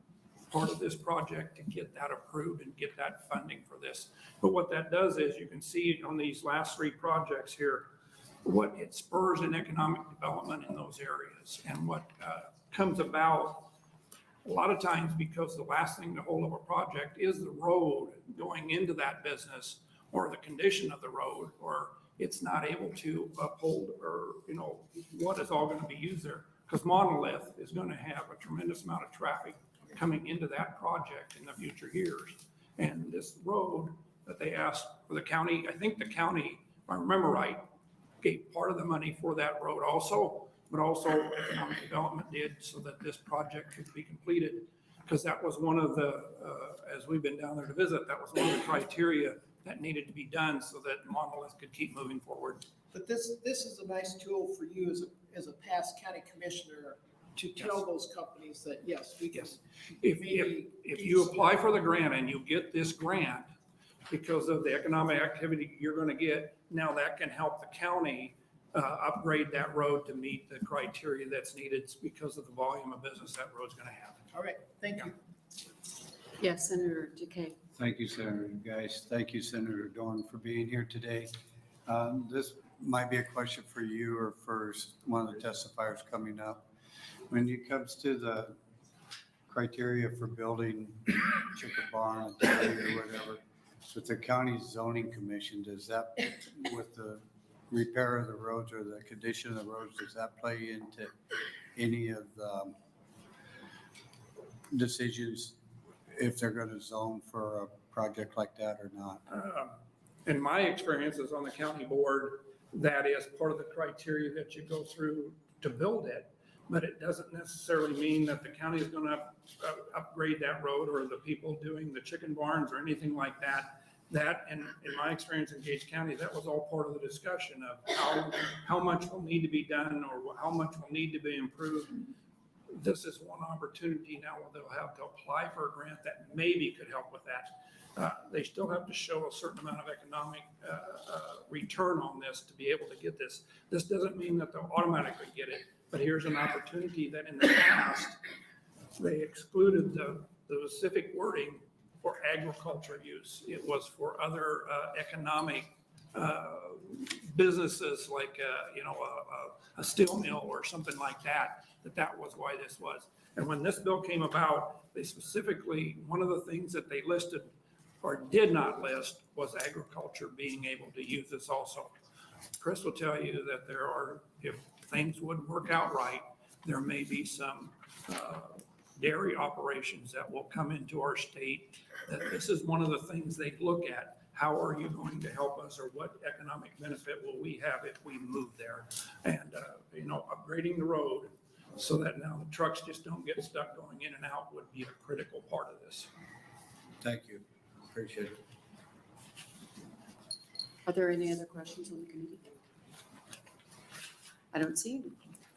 L: part of this project to get that approved and get that funding for this. But what that does is you can see on these last 3 projects here, what it spurs in economic development in those areas and what comes about a lot of times, because the last thing to hold up a project is the road going into that business or the condition of the road, or it's not able to uphold, or, you know, what is all going to be used there. Because Monolith is going to have a tremendous amount of traffic coming into that project in the future years. And this road that they asked for the county, I think the county, if I remember right, gave part of the money for that road also, but also economic development did so that this project could be completed. Because that was one of the, as we've been down there to visit, that was one of the criteria that needed to be done so that Monolith could keep moving forward.
C: But this is a nice tool for you as a past county commissioner to tell those companies that, yes, we can.
L: Yes. If you apply for the grant and you get this grant because of the economic activity you're going to get, now that can help the county upgrade that road to meet the criteria that's needed because of the volume of business that road's going to have.
C: All right, thank you.
J: Yes, Senator Decay.
D: Thank you, Senator Geist. Thank you, Senator Dorn, for being here today. This might be a question for you or for one of the testifiers coming up. When it comes to the criteria for building chicken barn or whatever, with the county zoning commission, does that, with the repair of the roads or the condition of the roads, does that play into any of the decisions if they're going to zone for a project like that or not?
L: In my experiences on the county board, that is part of the criteria that you go through to build it. But it doesn't necessarily mean that the county is going to upgrade that road, or the people doing the chicken barns or anything like that. That, and in my experience in Gage County, that was all part of the discussion of how much will need to be done or how much will need to be improved. this is one opportunity now where they'll have to apply for a grant that maybe could help with that. They still have to show a certain amount of economic return on this to be able to get this. This doesn't mean that they'll automatically get it, but here's an opportunity that in the past, they excluded the specific wording for agriculture use. It was for other economic businesses like, a steel mill or something like that, that was why this was. And when this bill came about, they specifically, one of the things that they listed or did not list was agriculture being able to use this also. Chris will tell you that there are, if things wouldn't work out right, there may be some dairy operations that will come into our state, that this is one of the things they look at. How are you going to help us, or what economic benefit will we have if we move there? And, upgrading the road so that now the trucks just don't get stuck going in and out would be a critical part of this.
D: Thank you. Appreciate it.
J: Are there any other questions on the committee? I don't see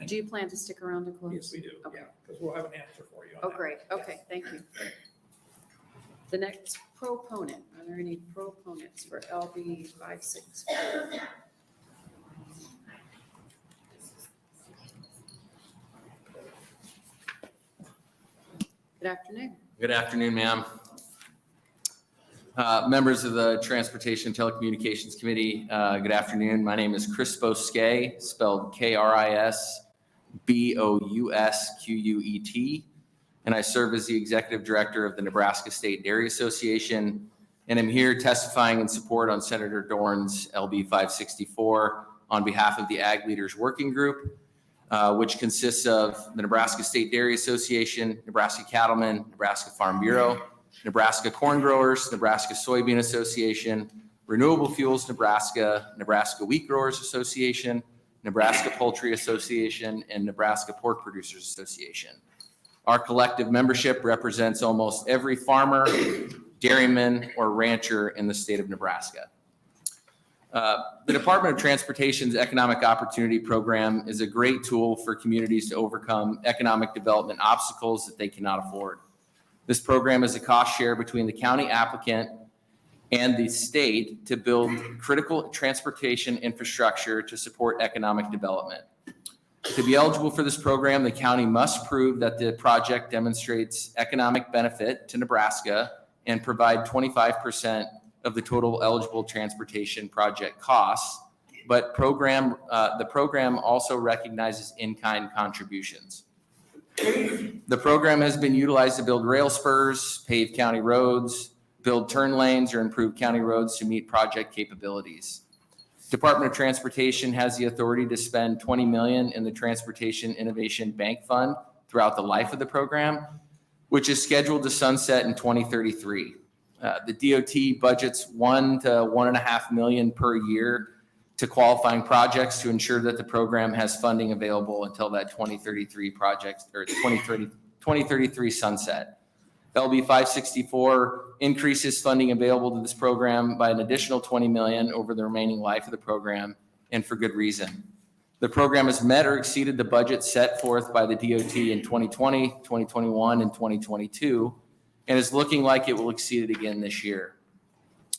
J: any. Do you plan to stick around to close?
L: Yes, we do,
J: Okay.
L: because we'll have an answer for you on
J: Oh,
L: that.
J: great. Okay, thank you. The next proponent, are there any proponents for LB 564? Good afternoon.
M: Good afternoon, ma'am. Members of the Transportation Telecommunications Committee, good afternoon. My name is Chris Bosquet, spelled KRISBOUSQUET, and I serve as the Executive Director of the Nebraska State Dairy Association, and I'm here testifying in support on Senator Dorn's LB 564 on behalf of the Ag Leaders Working Group, which consists of the Nebraska State Dairy Association, Nebraska Cattlemen, Nebraska Farm Bureau, Nebraska Corn Growers, Nebraska Soybean Association, Renewable Fuels Nebraska, Nebraska Wheat Growers Association, Nebraska Poultry Association, and Nebraska Pork Producers Association. Our collective membership represents almost every farmer, dairyman, or rancher in the state of Nebraska. The Department of Transportation's Economic Opportunity Program is a great tool for communities to overcome economic development obstacles that they cannot afford. This program is a cost share between the county applicant and the state to build critical transportation infrastructure to support economic development. To be eligible for this program, the county must prove that the project demonstrates economic benefit to Nebraska and provide 25% of the total eligible transportation project costs, but the program also recognizes in-kind contributions. The program has been utilized to build rail spurs, pave county roads, build turn lanes, or improve county roads to meet project capabilities. Department of Transportation has the authority to spend $20 million in the Transportation Innovation Bank Fund throughout the life of the program, which is scheduled to sunset in 2033. The DOT budgets $1 to $1.5 million per year to qualifying projects to ensure that the program has funding available until that 2033 project or 2033 sunset. LB 564 increases funding available to this program by an additional $20 million over the remaining life of the program, and for good reason. The program has met or exceeded the budget set forth by the DOT in 2020, 2021, and 2022, and is looking like it will exceed it again this year.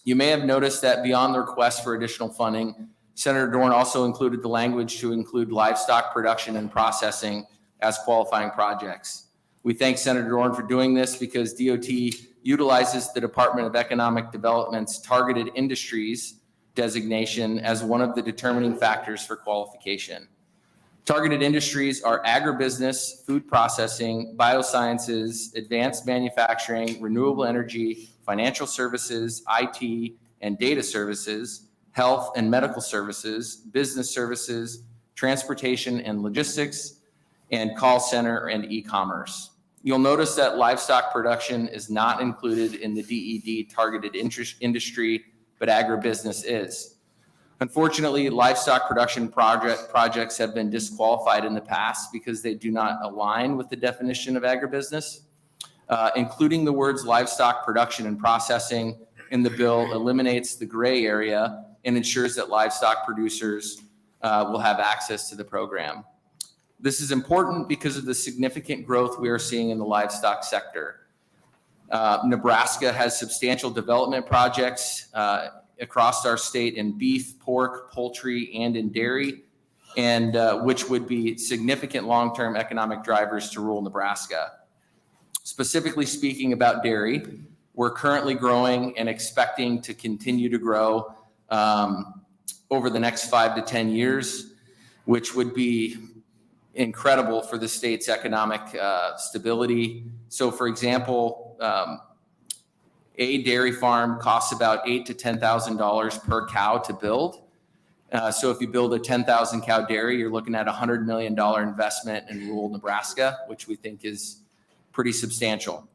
M: You may have noticed that beyond the request for additional funding, Senator Dorn also included the language to include livestock production and processing as qualifying projects. We thank Senator Dorn for doing this because DOT utilizes the Department of Economic Development's targeted industries designation as one of the determining factors for qualification. Targeted industries are agribusiness, food processing, biosciences, advanced manufacturing, renewable energy, financial services, IT and data services, health and medical services, business services, transportation and logistics, and call center and e-commerce. You'll notice that livestock production is not included in the DED targeted industry, but agribusiness is. Unfortunately, livestock production projects have been disqualified in the past because they do not align with the definition of agribusiness. Including the words livestock production and processing in the bill eliminates the gray area and ensures that livestock producers will have access to the program. This is important because of the significant growth we are seeing in the livestock sector. Nebraska has substantial development projects across our state in beef, pork, poultry, and in dairy, and which would be significant long-term economic drivers to rural Nebraska. Specifically speaking about dairy, we're currently growing and expecting to continue to grow over the next 5 to 10 years, which would be incredible for the state's economic stability. So for example, a dairy farm costs about $8,000 to $10,000 per cow to build. So if you build a 10,000 cow dairy, you're looking at a $100 million investment in rural Nebraska, which we think is pretty substantial.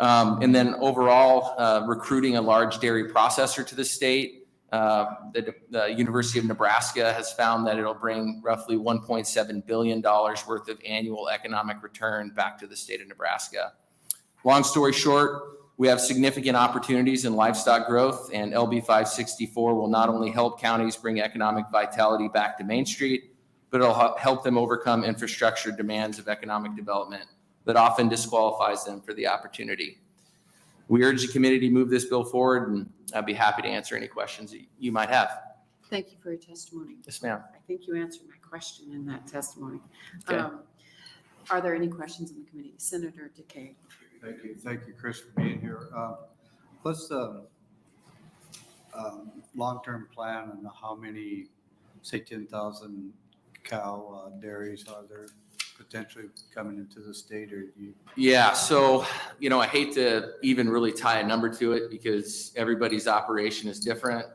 M: And then overall, recruiting a large dairy processor to the state, the University of Nebraska has found that it'll bring roughly $1.7 billion worth of annual economic return back to the state of Nebraska. Long story short, we have significant opportunities in livestock growth, and LB 564 will not only help counties bring economic vitality back to Main Street, but it'll help them overcome infrastructure demands of economic development that often disqualifies them for the opportunity. We urge the committee to move this bill forward, and I'd be happy to answer any questions that you might have.
J: Thank you for your testimony.
M: Yes, ma'am.
J: I think you answered my question in that testimony.
M: Okay.
J: Are there any questions in the committee? Senator Decay.
D: Thank you, Chris, for being here. What's the long-term plan and how many, say, 10,000 cow dairies are there potentially coming into the state, or do you?
M: Yeah, so, I hate to even really tie a number to it because everybody's operation is different.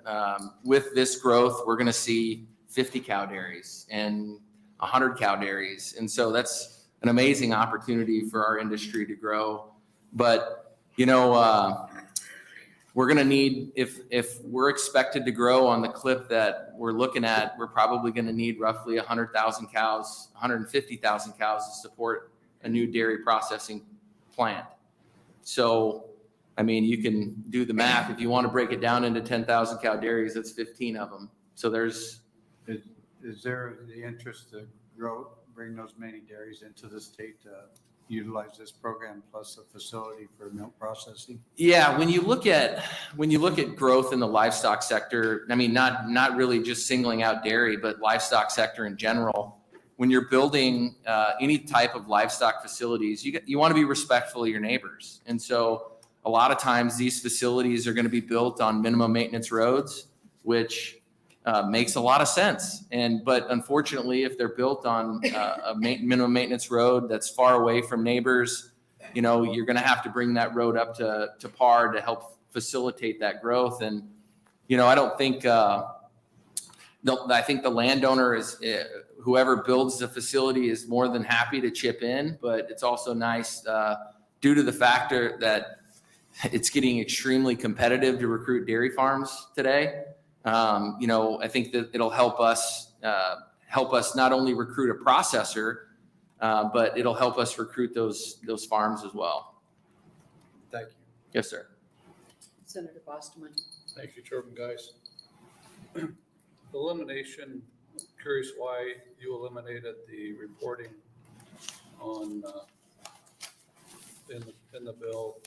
M: With this growth, we're going to see 50 cow dairies and 100 cow dairies. And so that's an amazing opportunity for our industry to grow. But, we're going to need, if we're expected to grow on the clip that we're looking at, we're probably going to need roughly 100,000 cows, 150,000 cows to support a new dairy processing plant. So, you can do the math. If you want to break it down into 10,000 cow dairies, that's 15 of them. So there's.
D: Is there the interest to bring those many dairies into the state to utilize this program plus a facility for milk processing?
M: Yeah, when you look at growth in the livestock sector, not really just singling out dairy, but livestock sector in general. When you're building any type of livestock facilities, you want to be respectful of your neighbors, and so a lot of times these facilities are going to be built on minimum maintenance roads, which makes a lot of sense. But unfortunately, if they're built on a minimum maintenance road that's far away from neighbors, you're going to have to bring that road up to par to help facilitate that growth. And, I don't think, I think the landowner is, whoever builds the facility is more than happy to chip in, but it's also nice due to the factor that it's getting extremely competitive to recruit dairy farms today. I think that it'll help us not only recruit a processor, but it'll help us recruit those farms as well.
D: Thank you.
M: Yes, sir.
J: Senator Bostelman.
K: Thank you, Chairman Geis. Elimination, curious why you eliminated the reporting on, in the bill,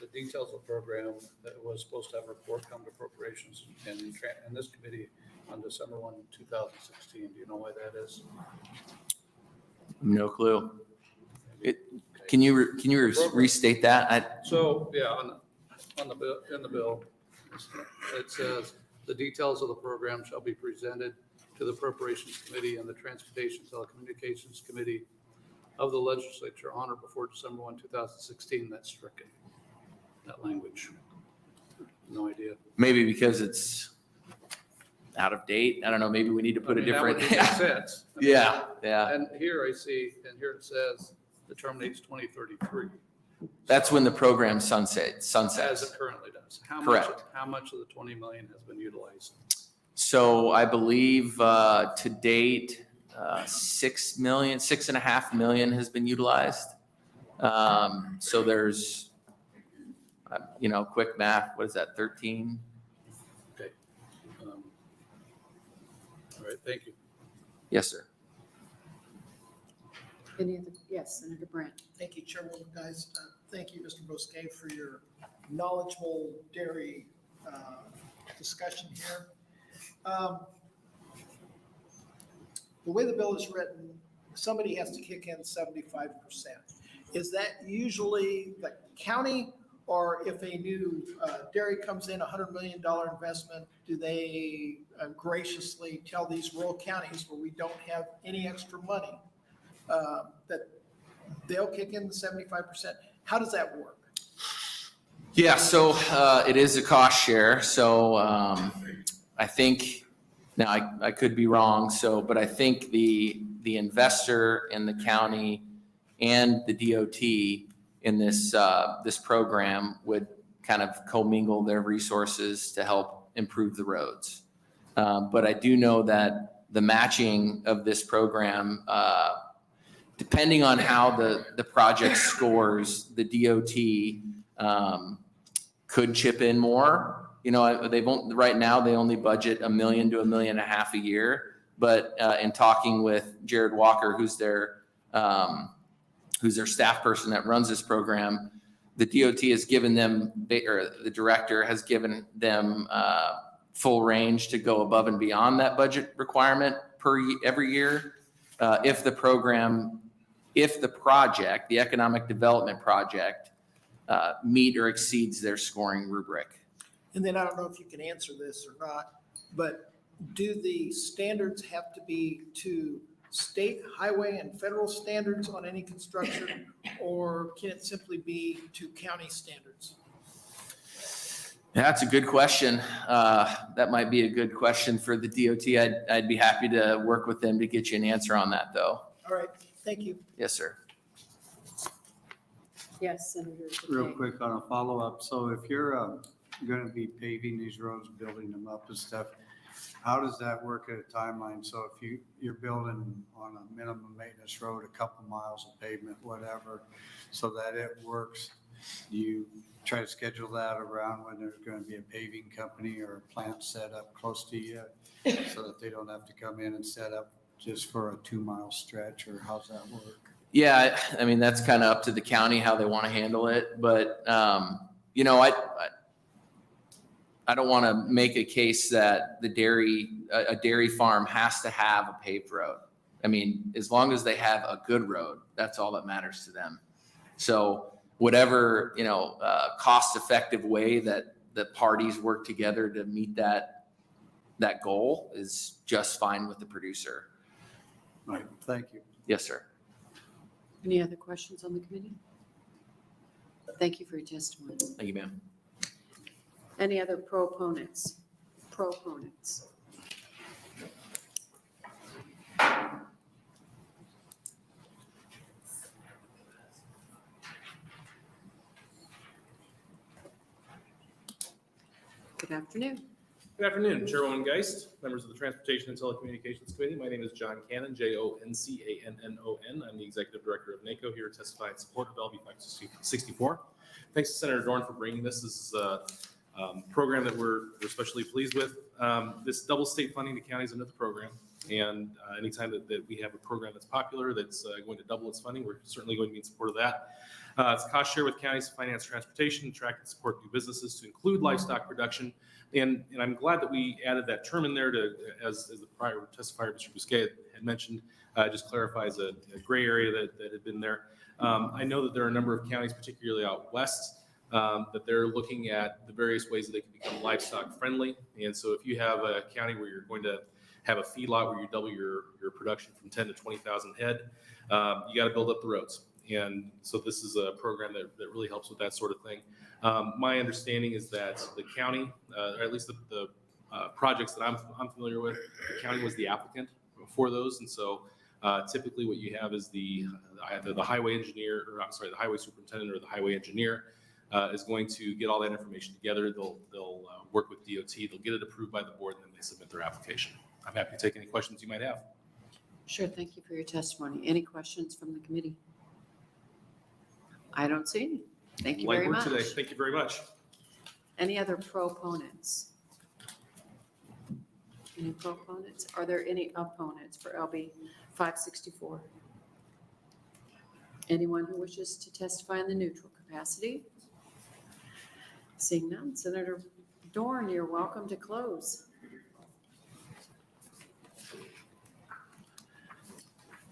K: the details of the program that was supposed to have a report come to appropriations in this committee on December 1, 2016. Do you know why that is?
M: No clue. Can you restate that?
K: So, yeah, on the bill, in the bill, it says the details of the program shall be presented to the Appropriations Committee and the Transportation Telecommunications Committee of the Legislature on or before December 1, 2016. That's stricken. That language. No idea. Maybe
M: because it's out of date. I don't know. Maybe we need to put a different.
K: That would make sense.
M: Yeah.
K: And here I see, and here it says it terminates 2033.
M: That's when the program sunsets.
K: As it currently does.
M: Correct.
K: How much of the 20 million has been utilized?
M: So I believe to date, 6.5 million has been utilized. So there's, quick math, what is that, 13?
K: Okay. All right, thank you.
M: Yes, sir.
J: Yes, Senator Brandt.
C: Thank you, Chairwoman, guys. Thank you, Mr. Bosque, for your knowledgeable dairy discussion here. The way the bill is written, somebody has to kick in 75%. Is that usually the county, or if a new dairy comes in, $100 million investment, do they graciously tell these rural counties where we don't have any extra money that they'll kick in the 75%? How does that work?
M: Yeah, so it is a cost share. So I think, now I could be wrong, but I think the investor in the county and the DOT in this program would kind of commingle their resources to help improve the roads. But I do know that the matching of this program, depending on how the project scores, the DOT could chip in more. You know, right now they only budget $1 million to $1.5 million a year. But in talking with Jared Walker, who's their staff person that runs this program, the DOT has given them, or the director has given them full range to go above and beyond that budget requirement every year. If the project, the economic development project, meet or exceeds their scoring rubric.
C: And then I don't know if you can answer this or not, but do the standards have to be to state highway and federal standards on any construction, or can it simply be to county standards?
M: That's a good question. That might be a good question for the DOT. I'd be happy to work with them to get you an answer on that, though.
C: All right, thank you.
M: Yes, sir.
J: Yes, Senator.
D: Real
J: Day.
D: quick on a follow-up. So if you're going to be paving these roads, building them up and stuff, how does that work at a timeline? So if you're building on a minimum maintenance road, a couple miles of pavement, whatever, so that it works, you try to schedule that around when there's going to be a paving company or a plant set up close to you so that they don't have to come in and set up just for a 2-mile stretch, or how's that work?
M: Yeah, I mean, that's kind of up to the county how they want to handle it. But, you know, I don't want to make a case that a dairy farm has to have a paved road. I mean, as long as they have a good road, that's all that matters to them. So whatever, cost-effective way that the parties work together to meet that goal is just fine with the producer.
D: Right, thank you.
M: Yes, sir.
J: Any other questions on the committee? Thank you for your testimony.
M: Thank you, ma'am.
J: Any other proponents? Proponents? Good afternoon.
G: Good afternoon, Chairwoman Geist, members of the Transportation and Telecommunications Committee. My name is John Cannon, Joncannon. I'm the Executive Director of NACO, here to testify in support of LB 564. Thanks to Senator Dorn for bringing this. This is a program that we're especially pleased with. This double state funding to counties under the program. And anytime that we have a program that's popular, that's going to double its funding, we're certainly going to be in support of that. It's a cost share with counties to finance transportation, attract and support new businesses to include livestock production. And I'm glad that we added that term in there to, as the prior testifier, Mr. Bousquet, had mentioned, just clarifies a gray area that had been there. I know that there are a number of counties, particularly out west, that they're looking at the various ways that they can become livestock friendly. And so if you have a county where you're going to have a feedlot where you double your production from 10 to 20,000 head, you got to build up the roads. And so this is a program that really helps with that sort of thing. My understanding is that the county, or at least the projects that I'm familiar with, the county was the applicant for those. And so typically what you have is either the highway engineer, or I'm sorry, the highway superintendent or the highway engineer is going to get all that information together. They'll work with DOT, they'll get it approved by the board, and then they submit their application. I'm happy to take any questions you might have.
J: Sure, thank you for your testimony. Any questions from the committee? I don't see any. Thank you very much.
G: Today. Thank you very much.
J: Any other proponents? Any proponents? Are there any opponents for LB 564? Anyone who wishes to testify in the neutral capacity? Seeing none, Senator Dorn, you're welcome to close.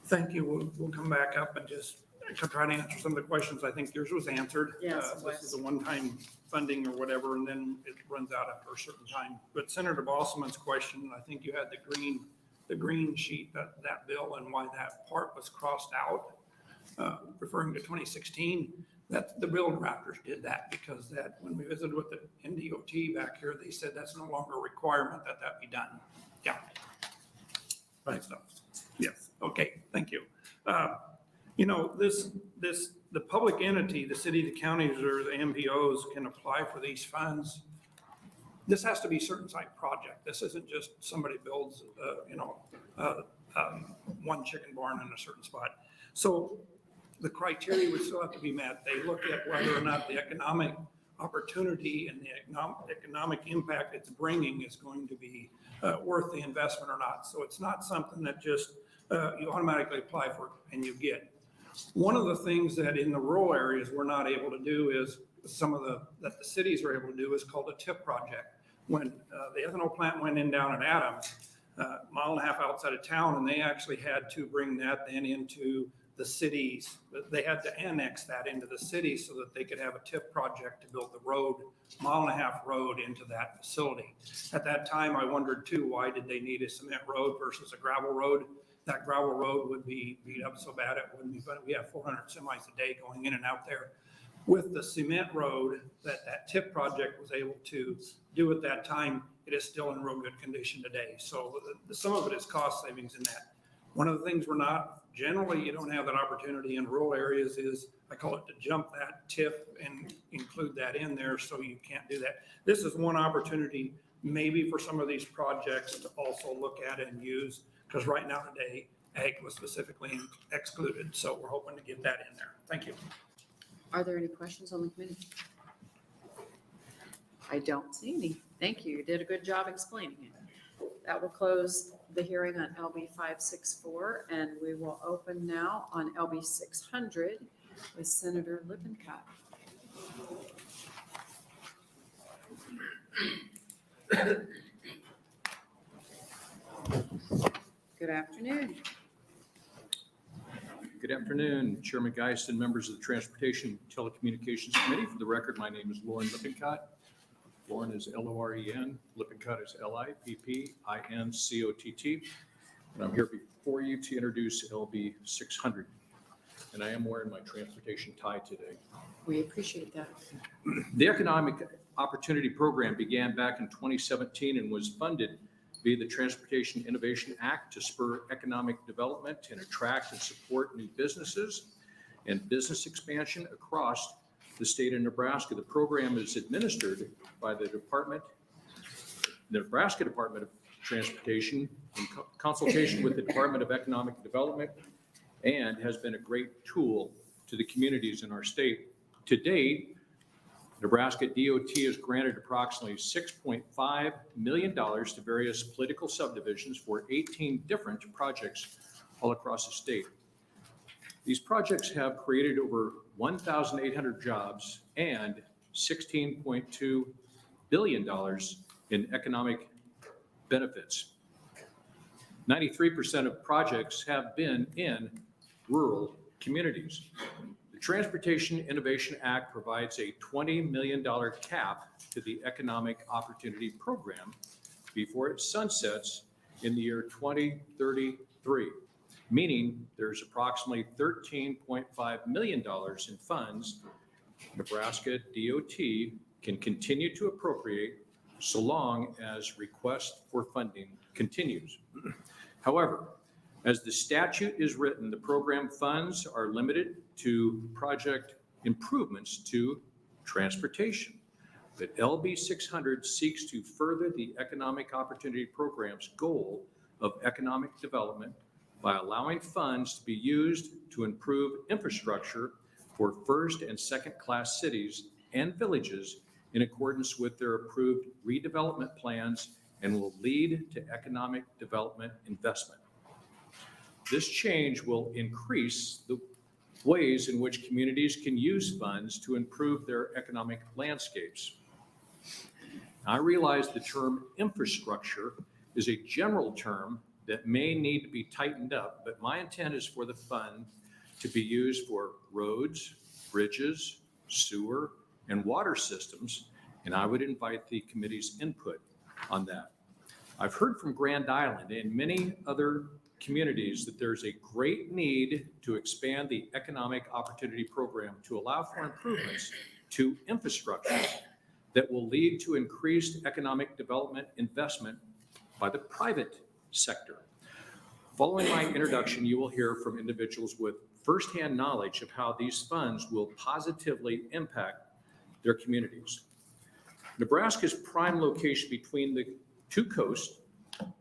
L: Thank you. We'll come back up and just try to answer some of the questions. I think yours was answered.
J: Yes, it
L: This
J: was.
L: is a one-time funding or whatever, and then it runs out after a certain time. But Senator Bostelman's question, I think you had the green sheet, that bill and why that part was crossed out, referring to 2016. That the bill drafters did that because that when we visited with the NDOT back here, they said that's no longer a requirement that be done. Yeah. Right. So, yes. Okay. Thank you. You know, the public entity, the city, the counties, or the MPOs can apply for these funds. This has to be a certain type project. This isn't just somebody builds, one chicken barn in a certain spot. So the criteria would still have to be met. They look at whether or not the economic opportunity and the economic impact it's bringing is going to be worth the investment or not. So it's not something that just you automatically apply for and you get. One of the things that in the rural areas we're not able to do is that the cities are able to do is called a TIP project. When the ethanol plant went in down at Adams, a mile and a half outside of town, and they actually had to bring that then into the cities. They had to annex that into the city so that they could have a TIP project to build the road, mile and a half road into that facility. At that time, I wondered too, why did they need a cement road versus a gravel road? That gravel road would be beat up so bad it wouldn't be fun. We have 400 semis a day going in and out there. With the cement road that TIP project was able to do at that time, it is still in real good condition today. So some of it is cost savings in that. One of the things generally you don't have that opportunity in rural areas is, I call it to jump that TIP and include that in there, so you can't do that. This is one opportunity maybe for some of these projects to also look at and use, because right now today, ag was specifically excluded. So we're hoping to get that in there. Thank you.
J: Are there any questions on the committee? I don't see any. Thank you. You did a good job explaining it. That will close the hearing on LB 564, and we will open now on LB 600 with Senator Lippincott. Good afternoon.
N: Good afternoon, Chairman Geist and members of the Transportation Telecommunications Committee. For the record, my name is Lauren Lippincott. Lauren is L-O-R-E-N, Lippincott is L-I-P-P-I-N-C-O-T-T. And I'm here before you to introduce LB 600. And I am wearing my transportation tie today.
J: We appreciate that.
N: The Economic Opportunity Program began back in 2017 and was funded via the Transportation Innovation Act to spur economic development and attract and support new businesses and business expansion across the state of Nebraska. The program is administered by the Nebraska Department of Transportation in consultation with the Department of Economic Development, and has been a great tool to the communities in our state. To date, Nebraska DOT has granted approximately $6.5 million to various political subdivisions for 18 different projects all across the state. These projects have created over 1,800 jobs and $16.2 billion in economic benefits. 93% of projects have been in rural communities. The Transportation Innovation Act provides a $20 million cap to the Economic Opportunity Program before it sunsets in the year 2033, meaning there's approximately $13.5 million in funds Nebraska DOT can continue to appropriate so long as request for funding continues. However, as the statute is written, the program funds are limited to project improvements to transportation. But LB 600 seeks to further the Economic Opportunity Program's goal of economic development by allowing funds to be used to improve infrastructure for first and second class cities and villages in accordance with their approved redevelopment plans, and will lead to economic development investment. This change will increase the ways in which communities can use funds to improve their economic landscapes. I realize the term infrastructure is a general term that may need to be tightened up, but my intent is for the fund to be used for roads, bridges, sewer, and water systems, and I would invite the committee's input on that. I've heard from Grand Island and many other communities that there's a great need to expand the Economic Opportunity Program to allow for improvements to infrastructure that will lead to increased economic development investment by the private sector. Following my introduction, you will hear from individuals with firsthand knowledge of how these funds will positively impact their communities. Nebraska's prime location between the two coasts,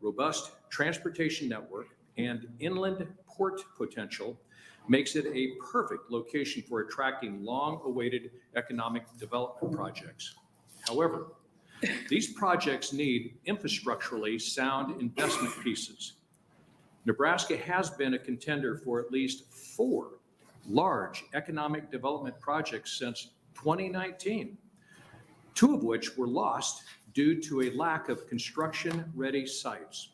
N: robust transportation network, and inland port potential makes it a perfect location for attracting long-awaited economic development projects. However, these projects need infrastructurally sound investment pieces. Nebraska has been a contender for at least 4 large economic development projects since 2019, 2 of which were lost due to a lack of construction-ready sites.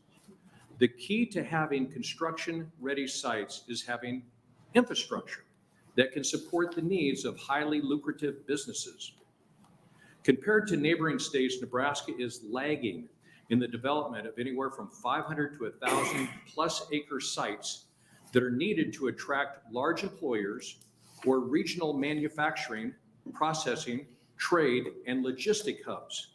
N: The key to having construction-ready sites is having infrastructure that can support the needs of highly lucrative businesses. Compared to neighboring states, Nebraska is lagging in the development of anywhere from 500 to 1,000 plus acre sites that are needed to attract large employers or regional manufacturing, processing, trade, and logistic hubs.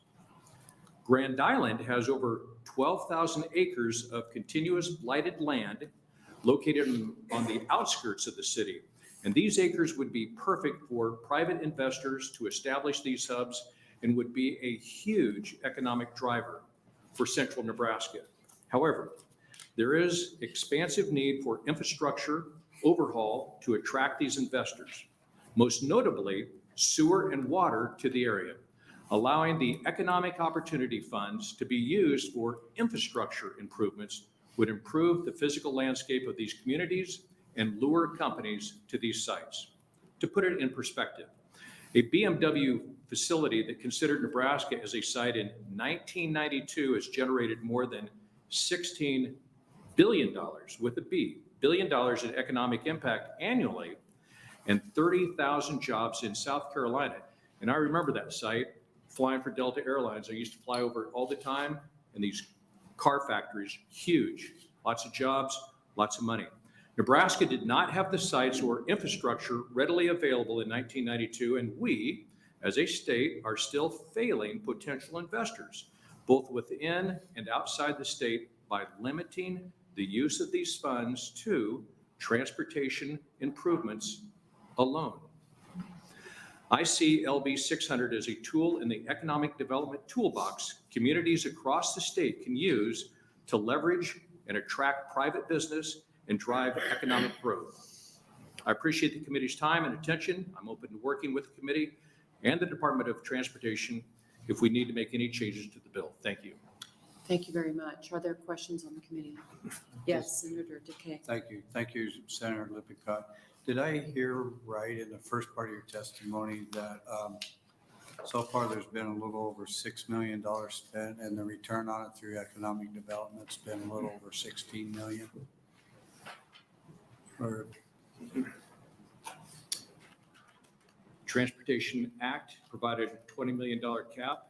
N: Grand Island has over 12,000 acres of continuous blighted land located on the outskirts of the city. And these acres would be perfect for private investors to establish these hubs and would be a huge economic driver for central Nebraska. However, there is expansive need for infrastructure overhaul to attract these investors, most notably sewer and water to the area. Allowing the Economic Opportunity Funds to be used for infrastructure improvements would improve the physical landscape of these communities and lure companies to these sites. To put it in perspective, a BMW facility that considered Nebraska as a site in 1992 has generated more than $16 billion, with a B, billion dollars in economic impact annually, and 30,000 jobs in South Carolina. And I remember that site, flying for Delta Airlines. I used to fly over it all the time, and these car factories, huge, lots of jobs, lots of money. Nebraska did not have the sites or infrastructure readily available in 1992, and we, as a state, are still failing potential investors, both within and outside the state, by limiting the use of these funds to transportation improvements alone. I see LB 600 as a tool in the economic development toolbox communities across the state can use to leverage and attract private business and drive economic growth. I appreciate the committee's time and attention. I'm open to working with the committee and the Department of Transportation if we need to make any changes to the bill. Thank you.
J: Thank you very much. Are there questions on the committee? Yes, Senator Decay.
D: Thank you. Thank you, Senator Lippincott. Did I hear right in the first part of your testimony that so far there's been a little over $6 million spent and the return on it through economic development's been a little over 16 million? Or
N: Transportation Act provided a $20 million cap.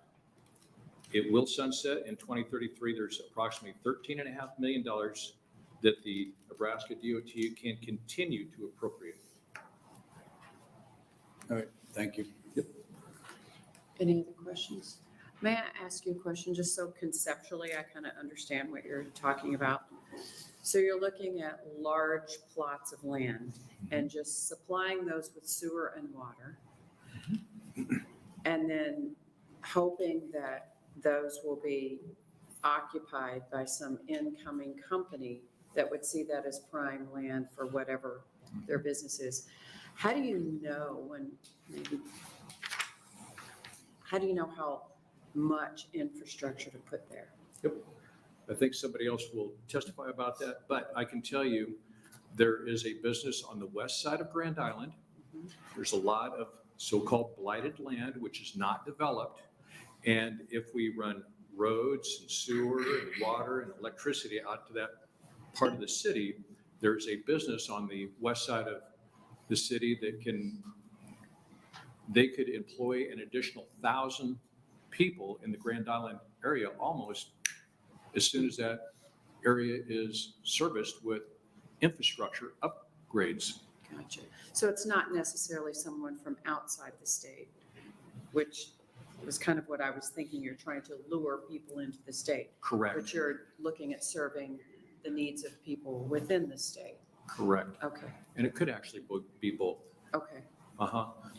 N: It will sunset in 2033. There's approximately $13.5 million that the Nebraska DOT can continue to appropriate.
D: all right, thank you.
J: Any other questions? May I ask you a question, just so conceptually I kind of understand what you're talking about? So you're looking at large plots of land and just supplying those with sewer and water, and then hoping that those will be occupied by some incoming company that would see that as prime land for whatever their business is. How do you know when maybe, how do you know how much infrastructure to put there?
N: Yep. I think somebody else will testify about that, but I can tell you There is a business on the west side of Grand Island. There's a lot of so-called blighted land, which is not developed. And if we run roads and sewer and water and electricity out to that part of the city, there's a business on the west side of the city that they could employ an additional 1,000 people in the Grand Island area almost as soon as that area is serviced with infrastructure upgrades.
J: Gotcha. So it's not necessarily someone from outside the state, which was kind of what I was thinking. You're trying to lure people into the state.
N: Correct.
J: But you're looking at serving the needs of people within the state.
N: Correct.
J: Okay,
N: And it could actually be both.
J: okay.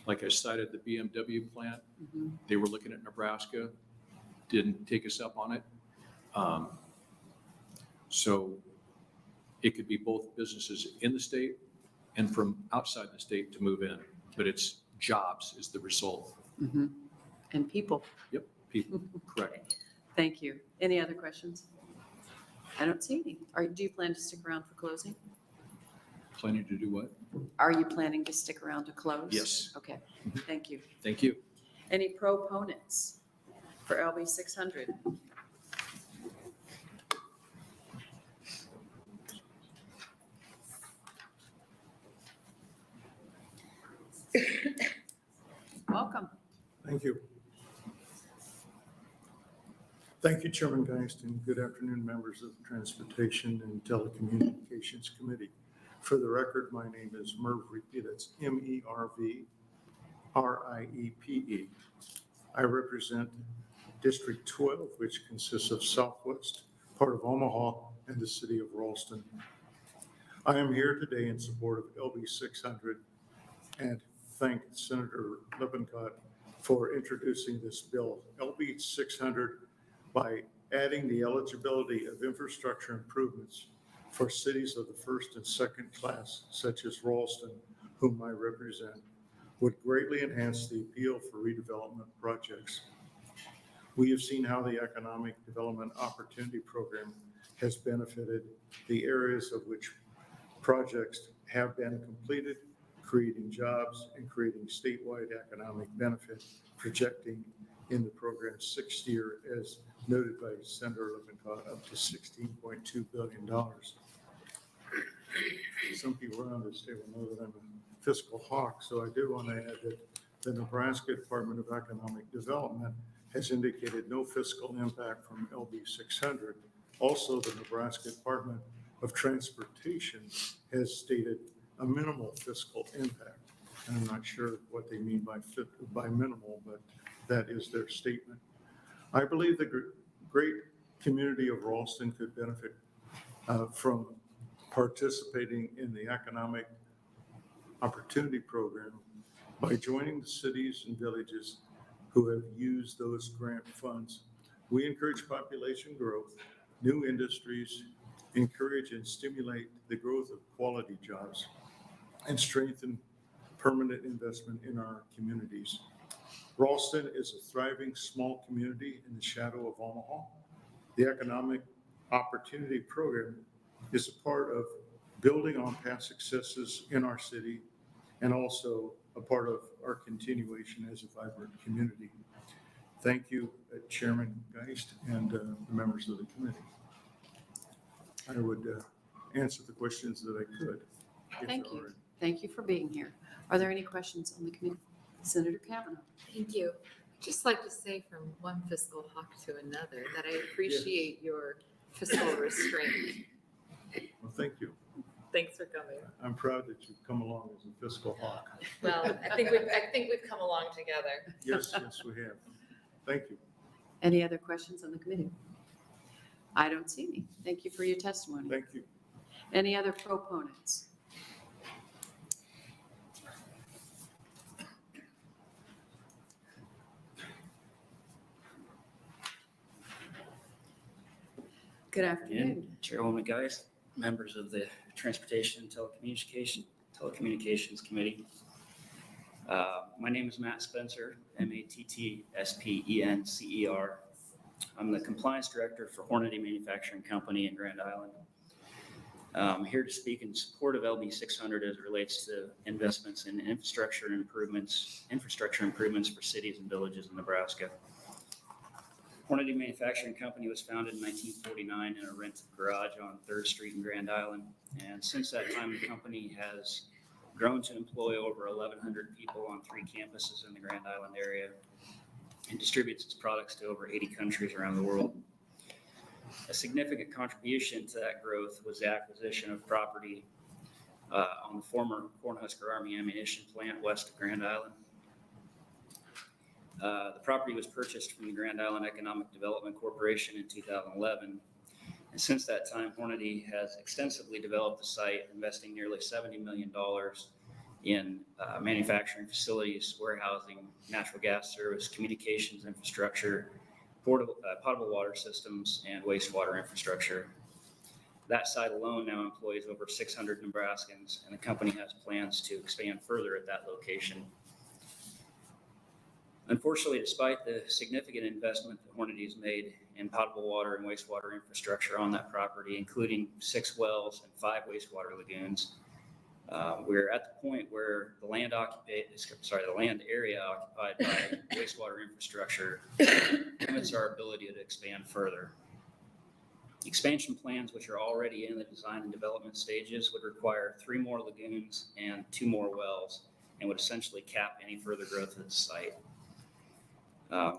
N: Like I cited the BMW plant,
J: Mhm.
N: they were looking at Nebraska, didn't take us up on it. So it could be both businesses in the state and from outside the state to move in, but it's jobs is the result.
J: Mhm. And people.
N: Yep, people, correct.
J: Thank you. Any other questions? I don't see any. Do you plan to stick around for closing?
N: Planning to do what?
J: Are you planning to stick around to close?
N: Yes.
J: Okay, thank you.
N: Thank you.
J: Any proponents for LB 600? Welcome.
O: Thank you. Thank you, Chairman Geist, and good afternoon, members of the Transportation and Telecommunications Committee. For the record, my name is Merv Riepe, that's M-E-R-V-R-I-E-P-E. I represent District 12, which consists of Southwest, part of Omaha, and the city of Ralston. I am here today in support of LB 600 and thank Senator Lippincott for introducing this bill. LB 600, by adding the eligibility of infrastructure improvements for cities of the first and second class, such as Ralston, whom I represent, would greatly enhance the appeal for redevelopment projects. We have seen how the Economic Development Opportunity Program has benefited the areas of which projects have been completed, creating jobs and creating statewide economic benefit, projecting in the program's sixth year, as noted by Senator Lippincott, up to $16.2 billion. Some people around this table know that I'm a fiscal hawk, so I do want to add that the Nebraska Department of Economic Development has indicated no fiscal impact from LB 600. Also, the Nebraska Department of Transportation has stated a minimal fiscal impact. And I'm not sure what they mean by minimal, but that is their statement. I believe the great community of Ralston could benefit from participating in the Economic Opportunity Program by joining the cities and villages who have used those grant funds. We encourage population growth, new industries, encourage and stimulate the growth of quality jobs, and strengthen permanent investment in our communities. Ralston is a thriving small community in the shadow of Omaha. The Economic Opportunity Program is a part of building on past successes in our city and also a part of our continuation as a vibrant community. Thank you, Chairman Geist and the members of the committee. I would answer the questions that I could.
J: Thank you. Thank you for being here. Are there any questions on the committee? Senator Kavanaugh.
E: Thank you. I'd just like to say from one fiscal hawk to another that I appreciate your fiscal restraint.
O: Well, thank you.
E: Thanks for coming.
O: I'm proud that you've come along as a fiscal hawk.
E: Well, I think we've come along together.
O: Yes, yes, we have. Thank you.
J: Any other questions on the committee? I don't see any. Thank you for your testimony.
O: Thank you.
J: Any other proponents? Good afternoon.
P: Chairwoman Geist, members of the Transportation and Telecommunications Committee. My name is Matt Spencer, M-A-T-T-S-P-E-N-C-E-R. I'm the Compliance Director for Hornady Manufacturing Company in Grand Island. Here to speak in support of LB 600 as it relates to investments in infrastructure improvements for cities and villages in Nebraska. Hornady Manufacturing Company was founded in 1949 in a rented garage on 3rd Street in Grand Island. And since that time, the company has grown to employ over 1,100 people on 3 campuses in the Grand Island area and distributes its products to over 80 countries around the world. A significant contribution to that growth was the acquisition of property on the former Cornhusker Army ammunition plant west of Grand Island. The property was purchased from the Grand Island Economic Development Corporation in 2011. And since that time, Hornady has extensively developed the site, investing nearly $70 million in manufacturing facilities, warehousing, natural gas service, communications infrastructure, potable water systems, and wastewater infrastructure. That site alone now employs over 600 Nebraskans, and the company has plans to expand further at that location. Unfortunately, despite the significant investment that Hornady has made in potable water and wastewater infrastructure on that property, including 6 wells and 5 wastewater lagoons, we're at the point where the land area occupied by wastewater infrastructure limits our ability to expand further. Expansion plans, which are already in the design and development stages, would require 3 more lagoons and 2 more wells, and would essentially cap any further growth of the site.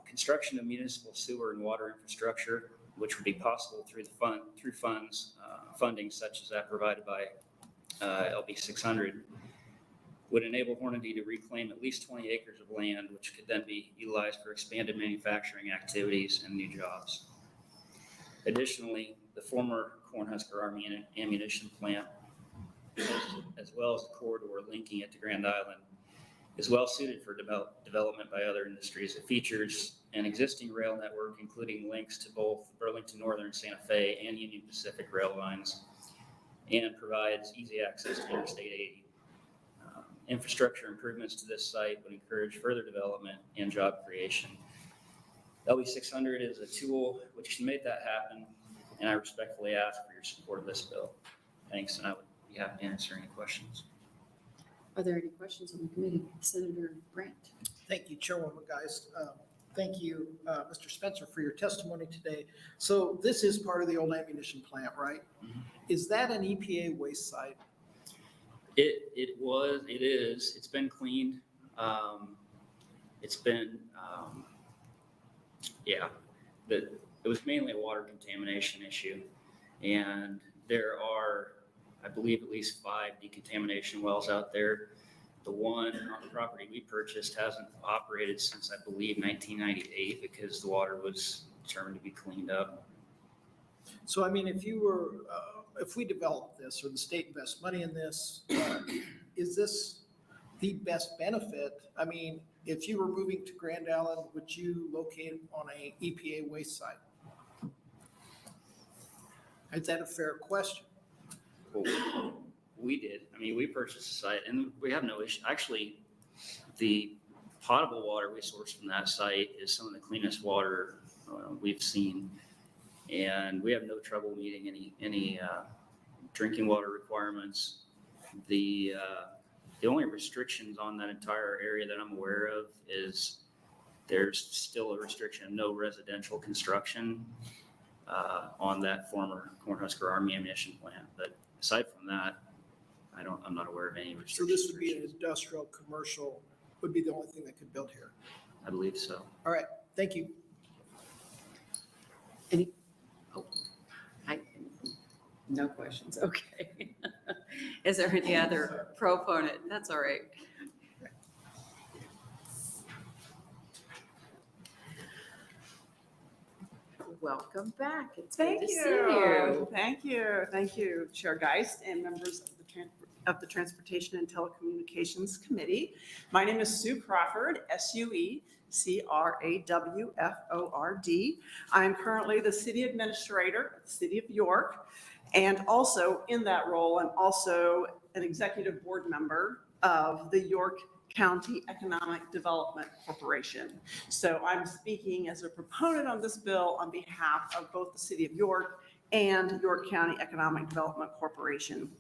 P: Construction of municipal sewer and water infrastructure, which would be possible through funding such as that provided by LB 600, would enable Hornady to reclaim at least 20 acres of land, which could then be utilized for expanded manufacturing activities and new jobs. Additionally, the former Cornhusker Army ammunition plant, as well as the corridor linking it to Grand Island, is well suited for development by other industries. It features an existing rail network, including links to both Burlington Northern, Santa Fe, and Union Pacific rail lines, and provides easy access to Interstate 80. Infrastructure improvements to this site would encourage further development and job creation. LB 600 is a tool which can make that happen, and I respectfully ask for your support of this bill. Thanks, and I would be happy to answer any questions.
J: Are there any questions on the committee? Senator Brandt.
C: Thank you, Chairwoman Geist. Thank you, Mr. Spencer, for your testimony today. So this is part of the old ammunition plant, right?
P: Mm-hmm.
C: Is that an EPA waste site?
P: It is. It's been cleaned. It was mainly a water contamination issue. And there are, I believe, at least 5 decontamination wells out there. The one on the property we purchased hasn't operated since, I believe, 1998 because the water was determined to be cleaned up.
C: So, I mean, if we develop this or the state invests money in this, is this the best benefit? I mean, if you were moving to Grand Island, would you locate on a EPA waste site? Is that a fair question?
P: Well, we did. I mean, we purchased the site and we have no issue. Actually, the potable water we source from that site is some of the cleanest water we've seen. And we have no trouble meeting any drinking water requirements. The only restrictions on that entire area that I'm aware of is there's still a restriction of no residential construction on that former Cornhusker Army ammunition plant. But aside from that, I'm not aware of any restrictions.
C: So this would be an industrial, commercial, would be the only thing that could build here.
P: I believe so.
C: All right, thank you.
J: No questions, okay. Is there any other proponent? That's all right. Welcome back. It's good to see you.
Q: Thank you, Chair Geist and members of the Transportation and Telecommunications Committee. My name is Sue Crawford, SUE-CRAWFORD. I'm currently the City Administrator of the City of York, and also in that role, I'm also an Executive Board member of the York County Economic Development Corporation. So I'm speaking as a proponent on this bill on behalf of both the City of York and York County Economic Development Corporation.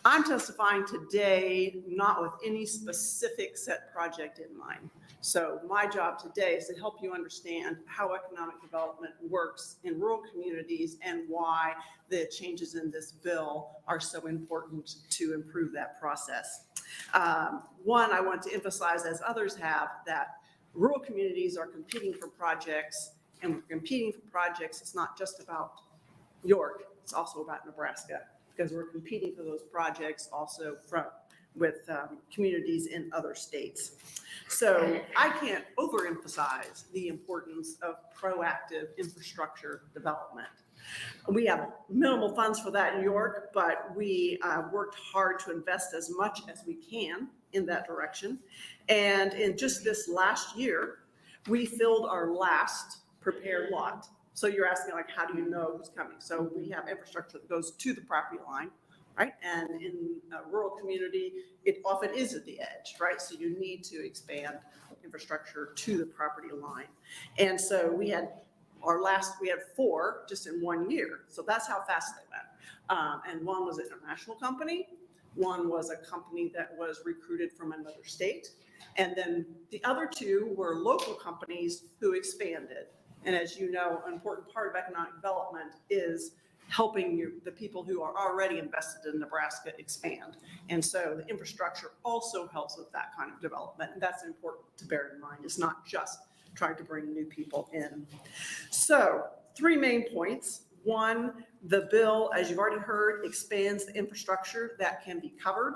Q: I'm testifying today not with any specific set project in mind. So my job today is to help you understand how economic development works in rural communities and why the changes in this bill are so important to improve that process. One, I want to emphasize, as others have, that rural communities are competing for projects, and we're competing for projects. It's not just about York, it's also about Nebraska, because we're competing for those projects also with communities in other states. So I can't overemphasize the importance of proactive infrastructure development. We have minimal funds for that in York, but we worked hard to invest as much as we can in that direction. And in just this last year, we filled our last prepared lot. So you're asking, like, how do you know who's coming? So we have infrastructure that goes to the property line, right? And in a rural community, it often is at the edge, right? So you need to expand infrastructure to the property line. And so we had 4 just in 1 year. So that's how fast they went. And one was an international company. One was a company that was recruited from another state. And then the other 2 were local companies who expanded. And as you know, an important part of economic development is helping the people who are already invested in Nebraska expand. And so the infrastructure also helps with that kind of development. And that's important to bear in mind. It's not just trying to bring new people in. So 3 main points. 1, the bill, as you've already heard, expands the infrastructure that can be covered.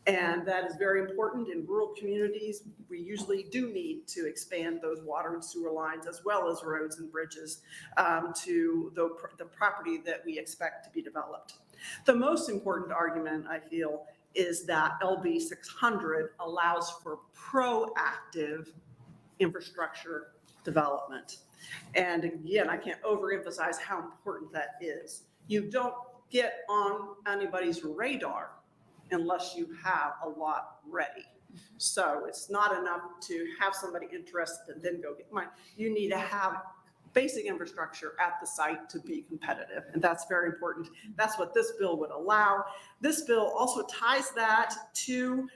Q: And that is very important in rural communities. We usually do need to expand those water and sewer lines as well as roads and bridges to the property that we expect to be developed. The most important argument, I feel, is that LB 600 allows for proactive infrastructure development. And again, I can't overemphasize how important that is. You don't get on anybody's radar unless you have a lot ready. So it's not enough to have somebody interested and then go get mine. You need to have basic infrastructure at the site to be competitive, and that's very important. That's what this bill would allow. This bill also ties that to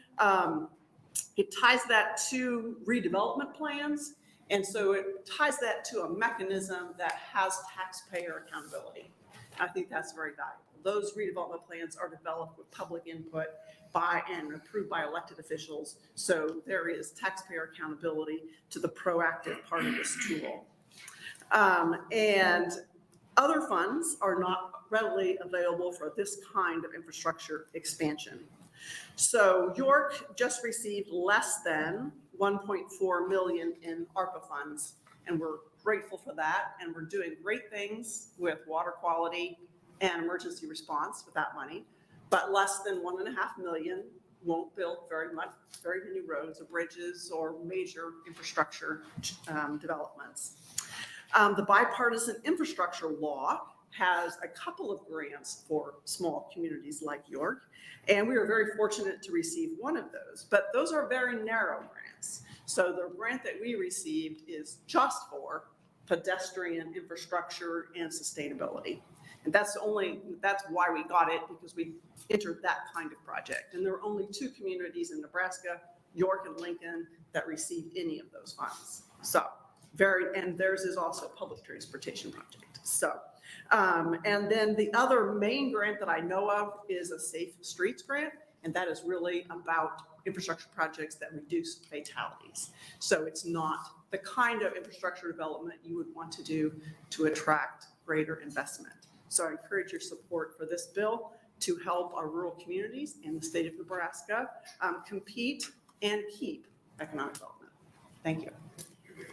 Q: redevelopment plans, and so it ties that to a mechanism that has taxpayer accountability. I think that's very valuable. Those redevelopment plans are developed with public input by and approved by elected officials. So there is taxpayer accountability to the proactive part of this tool. And other funds are not readily available for this kind of infrastructure expansion. So York just received less than 1.4 million in ARPA funds, and we're grateful for that. And we're doing great things with water quality and emergency response with that money, but less than 1.5 million won't build very many roads or bridges or major infrastructure developments. The bipartisan infrastructure law has a couple of grants for small communities like York, and we are very fortunate to receive one of those, but those are very narrow grants. So the grant that we received is just for pedestrian infrastructure and sustainability. And that's why we got it, because we entered that kind of project. And there are only 2 communities in Nebraska, York and Lincoln, that received any of those funds. So and theirs is also a public transportation project. So, and then the other main grant that I know of is a Safe Streets grant. And that is really about infrastructure projects that reduce fatalities. So it's not the kind of infrastructure development you would want to do to attract greater investment. So I encourage your support for this bill to help our rural communities in the state of Nebraska compete and keep economic development. Thank you.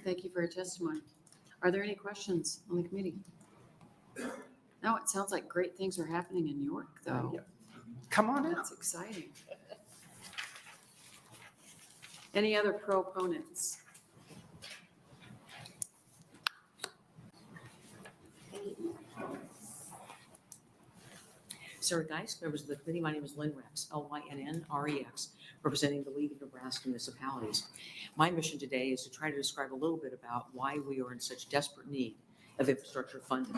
J: Thank you for your testimony. Are there any questions on the committee? No, it sounds like great things are happening in York, though.
Q: Come on
J: That's exciting. Any other proponents?
A: Sarah Geis, members of the committee. My name is Lynn Rex, Lynnrex, representing the League of Nebraska Municipalities. My mission today is to try to describe a little bit about why we are in such desperate need of infrastructure funding.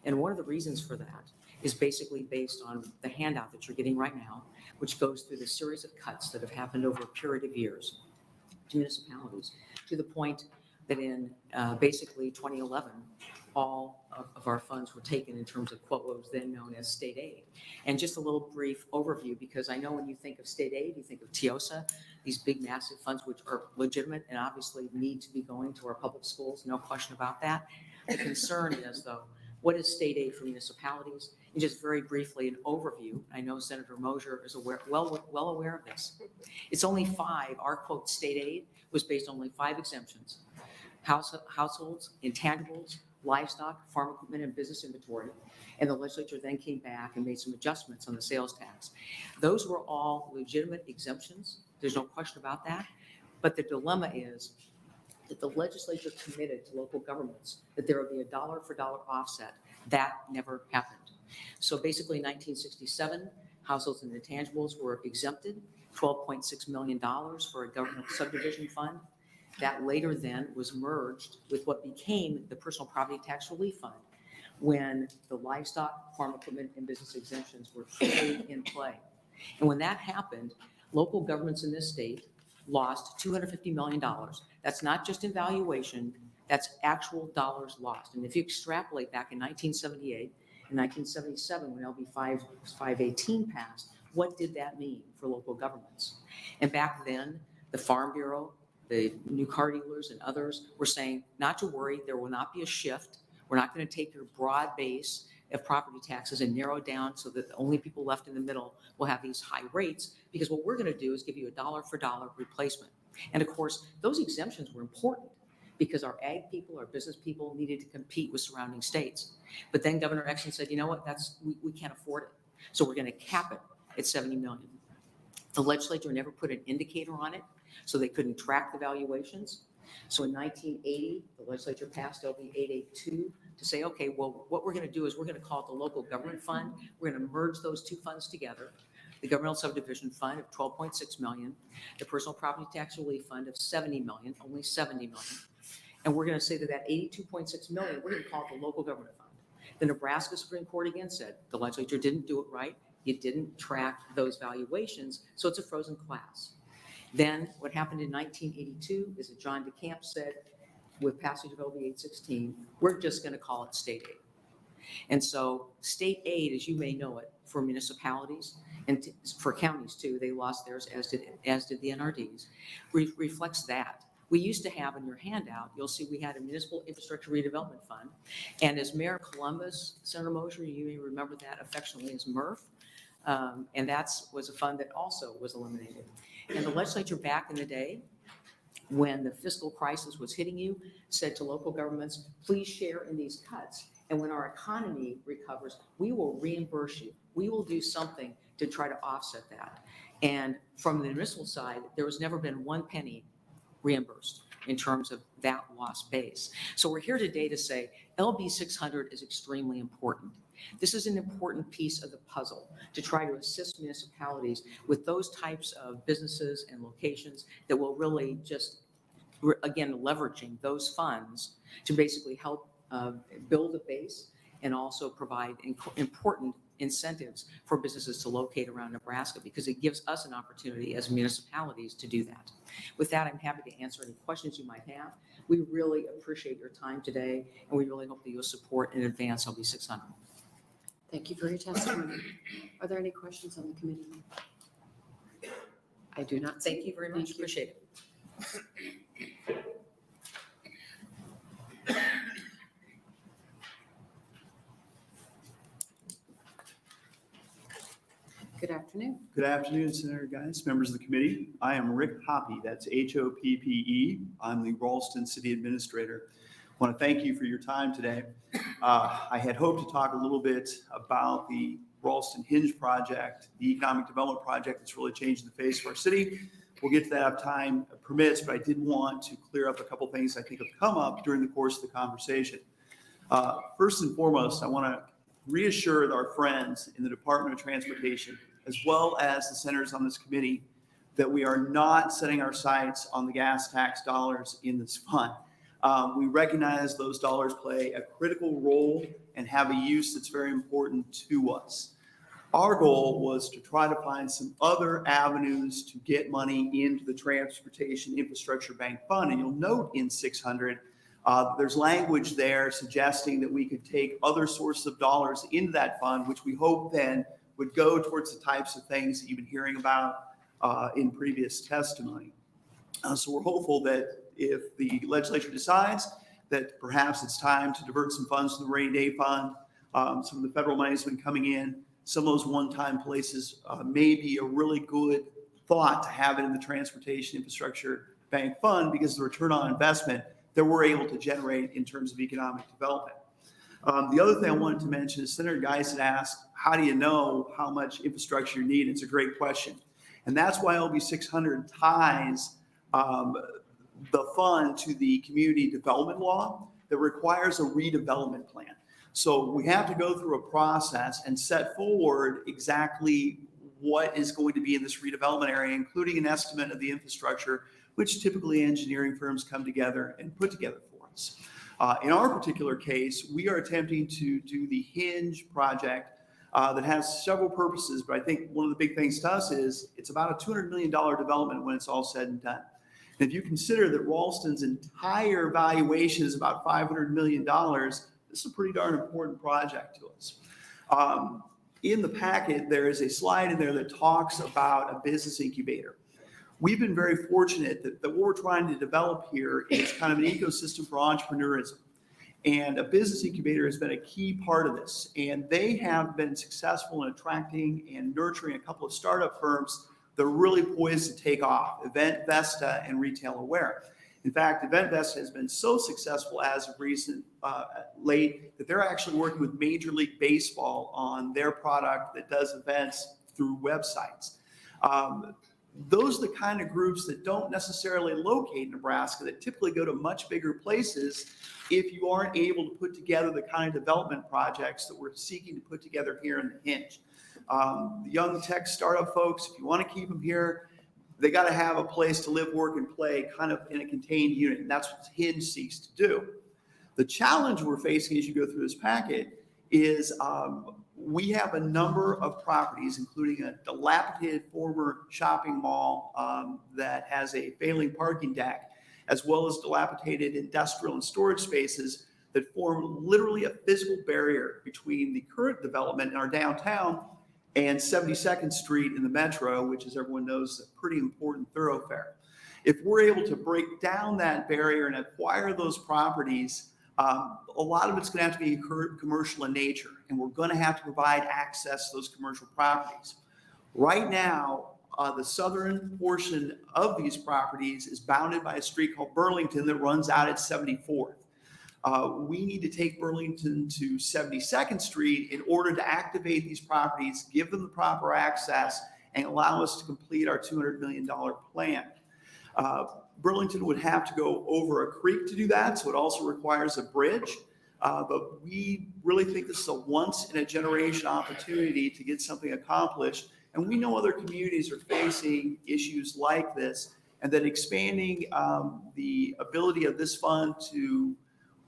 R: And one of the reasons for that is basically based on the handout that you're getting right now, which goes through the series of cuts that have happened over a period of years to municipalities, to the point that in basically 2011, all of our funds were taken in terms of what was then known as state aid. And just a little brief overview, because I know when you think of state aid, you think of TIOSA, these big massive funds which are legitimate and obviously need to be going to our public schools, no question about that. The concern is though, what is state aid for municipalities? And just very briefly, an overview. I know Senator Mosier is well aware of this. It's only 5, our quote state aid was based on only 5 exemptions. Households, intangibles, livestock, farm equipment, and business inventory. And the legislature then came back and made some adjustments on the sales tax. Those were all legitimate exemptions. There's no question about that. But the dilemma is that the legislature committed to local governments that there would be a dollar for dollar offset. That never happened. So basically in 1967, households and intangibles were exempted, $12.6 million for a government subdivision fund. That later then was merged with what became the personal property tax relief fund when the livestock, farm equipment, and business exemptions were fully in play. And when that happened, local governments in this state lost $250 million. That's not just in valuation, that's actual dollars lost. And if you extrapolate back in 1978 and 1977 when LB 518 passed, what did that mean for local governments? And back then, the Farm Bureau, the new car dealers and others were saying, not to worry, there will not be a shift. We're not going to take your broad base of property taxes and narrow down so that the only people left in the middle will have these high rates, because what we're going to do is give you a dollar for dollar replacement. And of course, those exemptions were important because our ag people, our business people needed to compete with surrounding states. But then Governor Exton said, you know what, we can't afford it. So we're going to cap it at 70 million. The legislature never put an indicator on it, so they couldn't track the valuations. So in 1980, the legislature passed LB 882 to say, okay, well, what we're going to do is we're going to call it the local government fund. We're going to merge those 2 funds together. The governmental subdivision fund of 12.6 million, the personal property tax relief fund of 70 million, only 70 million. And we're going to say that 82.6 million, we're going to call it the local government fund. The Nebraska Supreme Court again said the legislature didn't do it right. You didn't track those valuations, so it's a frozen class. Then what happened in 1982 is that John DeCamp said, with passage of LB 816, we're just going to call it state aid. And so state aid, as you may know it, for municipalities and for counties too, they lost theirs, as did the NRDs, reflects that. We used to have in your handout, you'll see we had a municipal infrastructure redevelopment fund. And as Mayor of Columbus, Senator Mosier, you may remember that affectionately as MRF. And that was a fund that also was eliminated. And the legislature back in the day, when the fiscal crisis was hitting you, said to local governments, please share in these cuts. And when our economy recovers, we will reimburse you. We will do something to try to offset that. And from the municipal side, there has never been 1 penny reimbursed in terms of that lost base. So we're here today to say LB 600 is extremely important. This is an important piece of the puzzle to try to assist municipalities with those types of businesses and locations that will really just, again, leveraging those funds to basically help build a base and also provide important incentives for businesses to locate around Nebraska, because it gives us an opportunity as municipalities to do that. With that, I'm happy to answer any questions you might have. We really appreciate your time today, and we really hope that you'll support in advance LB 600.
J: Thank you for your testimony. Are there any questions on the committee? I do not.
R: Thank you very much. Appreciate it.
J: Good afternoon.
S: Good afternoon, Senator Geis, members of the committee. I am Rick Hoppe, that's Hoppe. I'm the Ralston City Administrator. I want to thank you for your time today. I had hoped to talk a little bit about the Ralston Hinge project, the economic development project that's really changed the face of our city. We'll get to that if time permits, but I did want to clear up a couple things I think have come up during the course of the conversation. First and foremost, I want to reassure our friends in the Department of Transportation, as well as the senators on this committee, that we are not setting our sights on the gas tax dollars in this fund. We recognize those dollars play a critical role and have a use that's very important to us. Our goal was to try to find some other avenues to get money into the Transportation Infrastructure Bank Fund. And you'll note in 600, there's language there suggesting that we could take other sources of dollars into that fund, which we hope then would go towards the types of things that you've been hearing about in previous testimony. So we're hopeful that if the legislature decides that perhaps it's time to divert some funds to the rainy day fund, some of the federal money has been coming in, some of those one-time places may be a really good thought to have it in the Transportation Infrastructure Bank Fund because the return on investment that we're able to generate in terms of economic development. The other thing I wanted to mention is Senator Geis had asked, how do you know how much infrastructure you need? It's a great question. And that's why LB 600 ties the fund to the community development law that requires a redevelopment plan. So we have to go through a process and set forward exactly what is going to be in this redevelopment area, including an estimate of the infrastructure, which typically engineering firms come together and put together for us. In our particular case, we are attempting to do the Hinge project that has several purposes, but I think one of the big things to us is it's about a $200 million development when it's all said and done. And if you consider that Ralston's entire valuation is about $500 million, this is a pretty darn important project to us. In the packet, there is a slide in there that talks about a business incubator. We've been very fortunate that what we're trying to develop here is kind of an ecosystem for entrepreneurism. And a business incubator has been a key part of this. And they have been successful in attracting and nurturing a couple of startup firms that are really poised to take off, Event Vesta and Retail Aware. In fact, Event Vesta has been so successful as of recent late that they're actually working with Major League Baseball on their product that does events through websites. Those are the kind of groups that don't necessarily locate in Nebraska, that typically go to much bigger places if you aren't able to put together the kind of development projects that we're seeking to put together here in the Hinge. The young tech startup folks, if you want to keep them here, they got to have a place to live, work, and play kind of in a contained unit. And that's what Hinge seeks to do. The challenge we're facing as you go through this packet is we have a number of properties, including a dilapidated former shopping mall that has a failing parking deck, as well as dilapidated industrial and storage spaces that form literally a physical barrier between the current development in our downtown and 72nd Street in the metro, which, as everyone knows, is a pretty important thoroughfare. If we're able to break down that barrier and acquire those properties, a lot of it's going to have to be commercial in nature, and we're going to have to provide access to those commercial properties. Right now, the southern portion of these properties is bounded by a street called Burlington that runs out at 74th. We need to take Burlington to 72nd Street in order to activate these properties, give them the proper access, and allow us to complete our $200 million plan. Burlington would have to go over a creek to do that, so it also requires a bridge. But we really think this is a once-in-a-generation opportunity to get something accomplished. And we know other communities are facing issues like this, and that expanding the ability of this fund to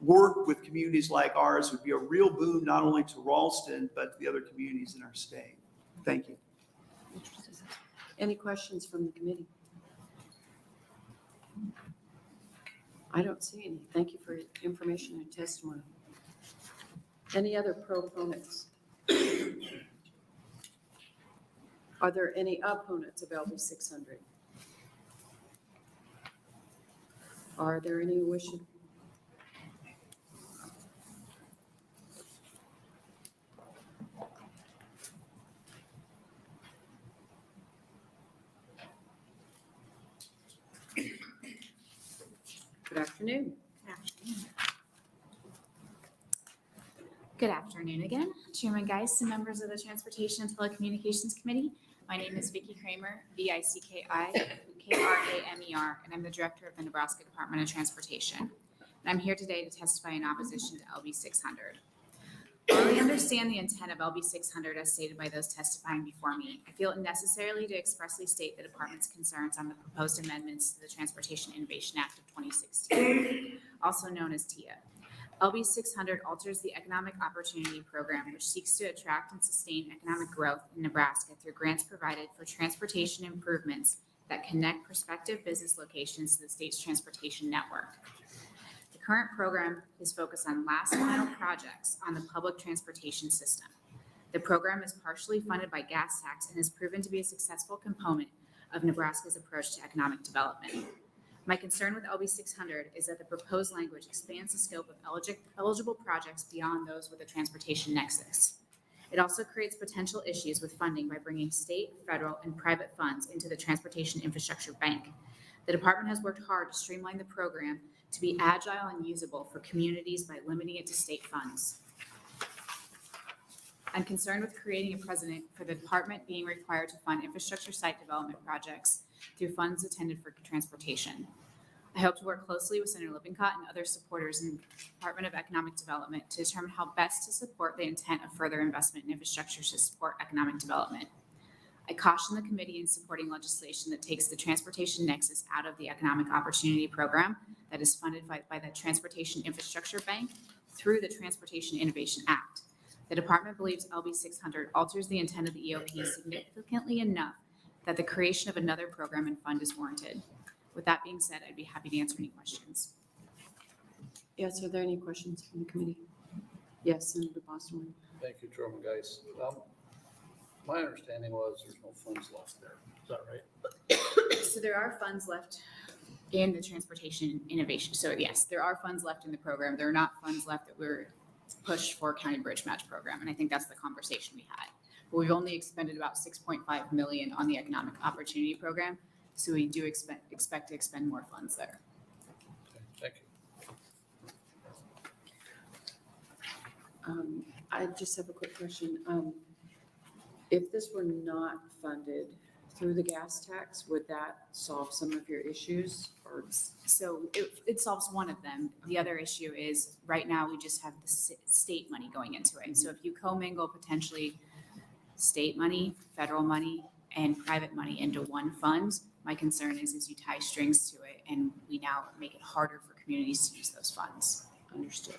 S: work with communities like ours would be a real boon, not only to Ralston, but to the other communities in our state. Thank you.
J: Any questions from the committee? I don't see any. Thank you for your information and testimony. Any other proponents? Are there any opponents of LB 600? Are there any wishing? Good afternoon.
F: Good afternoon again, Chairman Geis and members of the Transportation and Telecommunications Committee. My name is Vicki Kramer, V-I-C-K-I-K-R-A-M-E-R, and I'm the Director of the Nebraska Department of Transportation. And I'm here today to testify in opposition to LB 600. While I understand the intent of LB 600 as stated by those testifying before me, I feel it necessary to expressly state the department's concerns on the proposed amendments to the Transportation Innovation Act of 2016, also known as TIA. LB 600 alters the Economic Opportunity Program, which seeks to attract and sustain economic growth in Nebraska through grants provided for transportation improvements that connect prospective business locations to the state's transportation network. The current program is focused on last mile projects on the public transportation system. The program is partially funded by gas tax and has proven to be a successful component of Nebraska's approach to economic development. My concern with LB 600 is that the proposed language expands the scope of eligible projects beyond those with a transportation nexus. It also creates potential issues with funding by bringing state, federal, and private funds into the Transportation Infrastructure Bank. The department has worked hard to streamline the program to be agile and usable for communities by limiting it to state funds. I'm concerned with creating a precedent for the department being required to fund infrastructure site development projects through funds intended for transportation. I hope to work closely with Senator Lippincott and other supporters in the Department of Economic Development to determine how best to support the intent of further investment in infrastructure to support economic development. I caution the committee in supporting legislation that takes the transportation nexus out of the Economic Opportunity Program that is funded by the Transportation Infrastructure Bank through the Transportation Innovation Act. The department believes LB 600 alters the intent of the EOP significantly enough that the creation of another program and fund is warranted. With that being said, I'd be happy to answer any questions.
J: Yes, are there any questions from the committee? Yes, Senator Bostelman.
K: Thank you, Chairman Geis. My understanding was there's no funds left there. Is that right?
F: So there are funds left in the transportation innovation. So yes, there are funds left in the program. There are not funds left that we're pushed for county bridge match program. And I think that's the conversation we had. But we've only expended about 6.5 million on the economic opportunity program. So we do expect to expend more funds there.
K: Okay, thank you.
J: I just have a quick question. If this were not funded through the gas tax, would that solve some of your issues? Or
F: So it solves one of them. The other issue is right now we just have the state money going into it. So if you commingle potentially state money, federal money, and private money into one fund, my concern is you tie strings to it and we now make it harder for communities to use those funds.
J: Understood.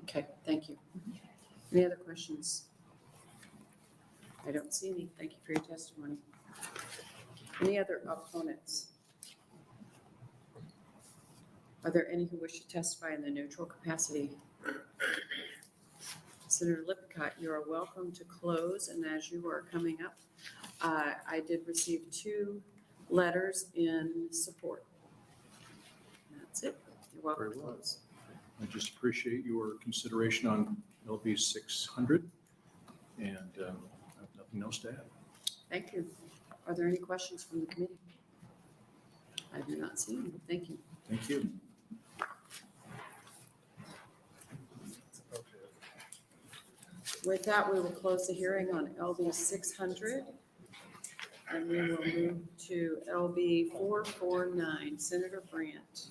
J: Okay, thank you. Any other questions? I don't see any. Thank you for your testimony. Any other opponents? Are there any who wish to testify in the neutral capacity? Senator Lippincott, you are welcome to close, and as you are coming up, I did receive 2 letters in support. That's it. You're welcome to close.
N: I just appreciate your consideration on LB 600, and I have nothing else to add.
J: Thank you. Are there any questions from the committee? I do not see any. Thank you.
N: Thank you.
J: With that, we will close the hearing on LB 600. And we will move to LB 449, Senator Brandt.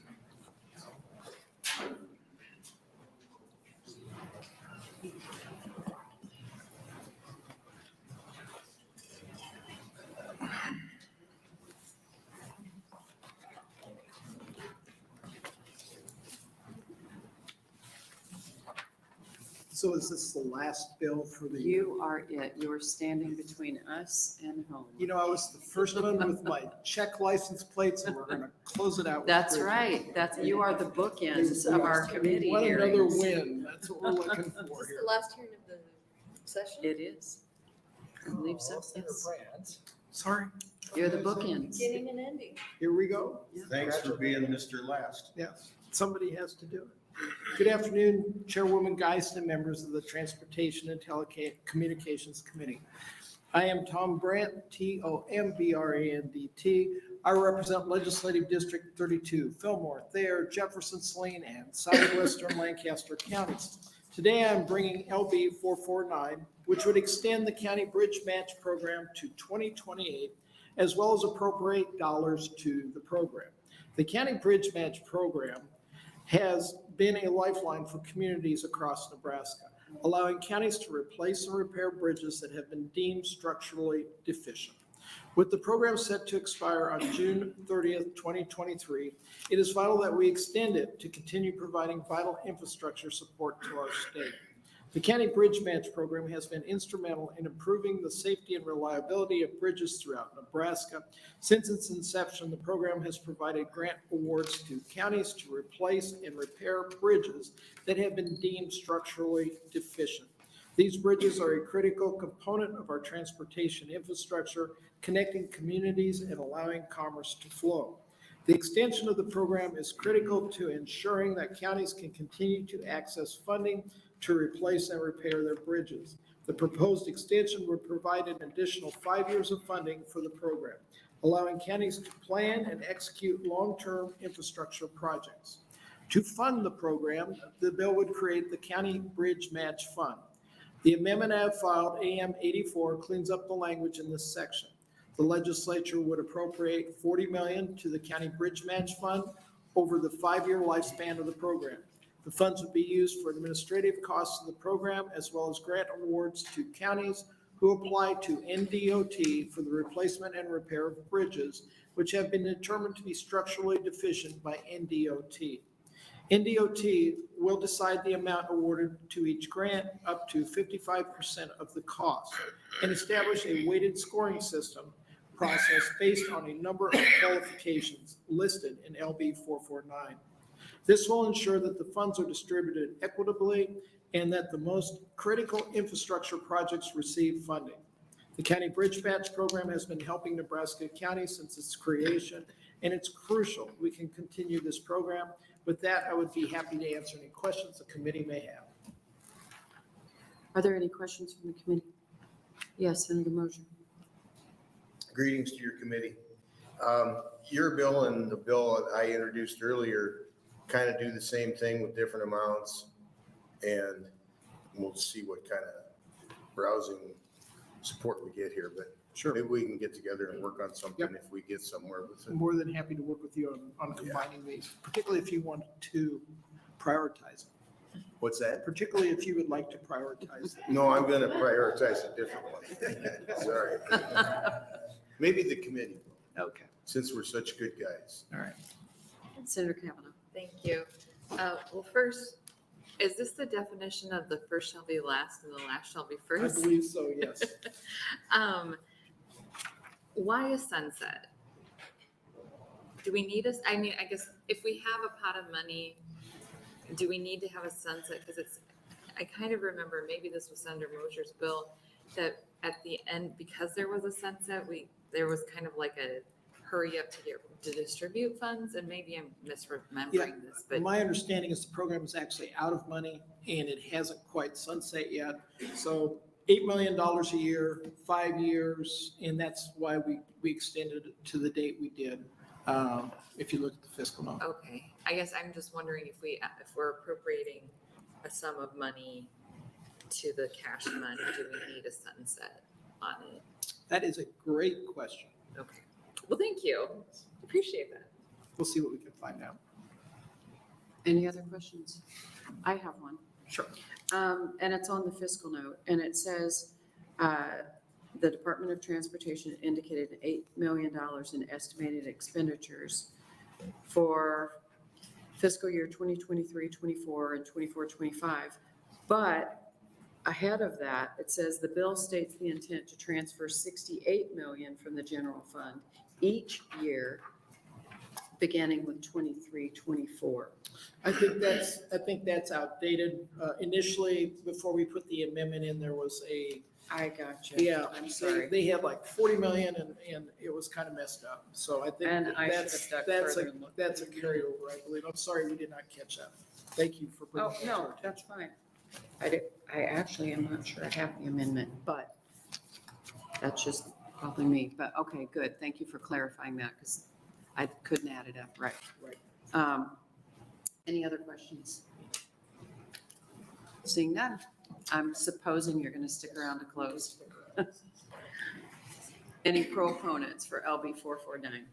C: So is this the last bill for the?
J: You are it. You are standing between us and home.
C: You know, I was the first one with my check license plates, and we're going to close it out. with
J: That's
C: bridges.
J: right. You are the bookends of our committee
C: One another
J: hearings.
C: win. That's what we're looking for here.
E: last hearing of the session?
J: It is. I believe so. Yes.
C: Sorry.
J: You're the bookends.
E: Beginning and ending.
C: Here we go.
B: Thanks for being Mr. Last.
C: Yes, somebody has to do it. Good afternoon, Chairwoman Geist and members of the Transportation and Telecommunications Committee. I am Tom Brandt, Tombrandt. I represent Legislative District 32, Fillmore, Thayer, Jefferson, Saline, and southwestern Lancaster counties. Today, I'm bringing LB 449, which would extend the county bridge match program to 2028, as well as appropriate dollars to the program. The county bridge match program has been a lifeline for communities across Nebraska, allowing counties to replace and repair bridges that have been deemed structurally deficient. With the program set to expire on June 30th, 2023, it is vital that we extend it to continue providing vital infrastructure support to our state. The County Bridge Match Program has been instrumental in improving the safety and reliability of bridges throughout Nebraska. Since its inception, the program has provided grant awards to counties to replace and repair bridges that have been deemed structurally deficient. These bridges are a critical component of our transportation infrastructure, connecting communities and allowing commerce to flow. The extension of the program is critical to ensuring that counties can continue to access funding to replace and repair their bridges. The proposed extension would provide an additional 5 years of funding for the program, allowing counties to plan and execute long-term infrastructure projects. To fund the program, the bill would create the County Bridge Match Fund. The amendment I have filed, AM 84, cleans up the language in this section. The legislature would appropriate $40 million to the County Bridge Match Fund over the 5-year lifespan of the program. The funds would be used for administrative costs of the program, as well as grant awards to counties who apply to NDOT for the replacement and repair of bridges, which have been determined to be structurally deficient by NDOT. NDOT will decide the amount awarded to each grant up to 55% of the cost and establish a weighted scoring system process based on a number of qualifications listed in LB 449. This will ensure that the funds are distributed equitably and that the most critical infrastructure projects receive funding. The County Bridge Match Program has been helping Nebraska County since its creation, and it's crucial we can continue this program. With that, I would be happy to answer any questions the committee may have.
J: Are there any questions from the committee? Yes, Senator Moser.
B: Greetings to your committee. Your bill and the bill I introduced earlier kind of do the same thing with different amounts, and we'll see what kind of browsing support we get here, but sure, maybe we can get together and work on something if we get somewhere with it.
C: I'm more than happy to work with you on combining these, particularly if you want to prioritize it.
B: What's that?
C: Particularly if you would like to prioritize it.
B: No, I'm going to prioritize a different one. Sorry. Maybe the committee.
C: Okay.
B: Since we're such good guys.
C: All right.
J: Senator Kavanaugh.
E: Thank you. Well, first, is this the definition of the first shall be last and the last shall be first?
C: I believe so, yes.
E: Why a sunset? Do we need us? I mean, I guess if we have a pot of money, do we need to have a sunset? Because I kind of remember, maybe this was under Moser's bill, that at the end, because there was a sunset, there was kind of like a hurry up to distribute funds, and maybe I'm misremembering this, but
C: My understanding is the program is actually out of money and it hasn't quite sunset yet. So $8 million a year, 5 years, and that's why we extended it to the date we did. If you look at the fiscal note.
E: okay. I guess I'm just wondering if we're appropriating a sum of money to the cash fund, do we need a sunset on it?
C: That is a great question.
E: Okay. Well, thank you. Appreciate that.
C: We'll see what we can find out.
J: Any other questions? I have one.
C: Sure.
J: And it's on the fiscal note, and it says, the Department of Transportation indicated $8 million in estimated expenditures for fiscal year 2023, 24, and 24, 25. But ahead of that, it says the bill states the intent to transfer $68 million from the general fund each year, beginning with 23, 24.
C: I think that's outdated. Initially, before we put the amendment in, there was
J: I got you.
C: yeah,
J: I'm sorry.
C: They had like 40 million and it was kind of messed up. So I think
J: And I should have dug further and looked.
C: that's a carryover, I believe. I'm sorry we did not catch that. Thank you for bringing
J: Oh,
C: that to
J: no,
C: our attention.
J: that's fine. I actually am not sure I have the amendment, but that's just probably me. But okay, good. Thank you for clarifying that because I couldn't add it up. Right.
C: Right.
J: Any other questions? Seeing none, I'm supposing you're going to stick around to close. Any proponents for LB 449?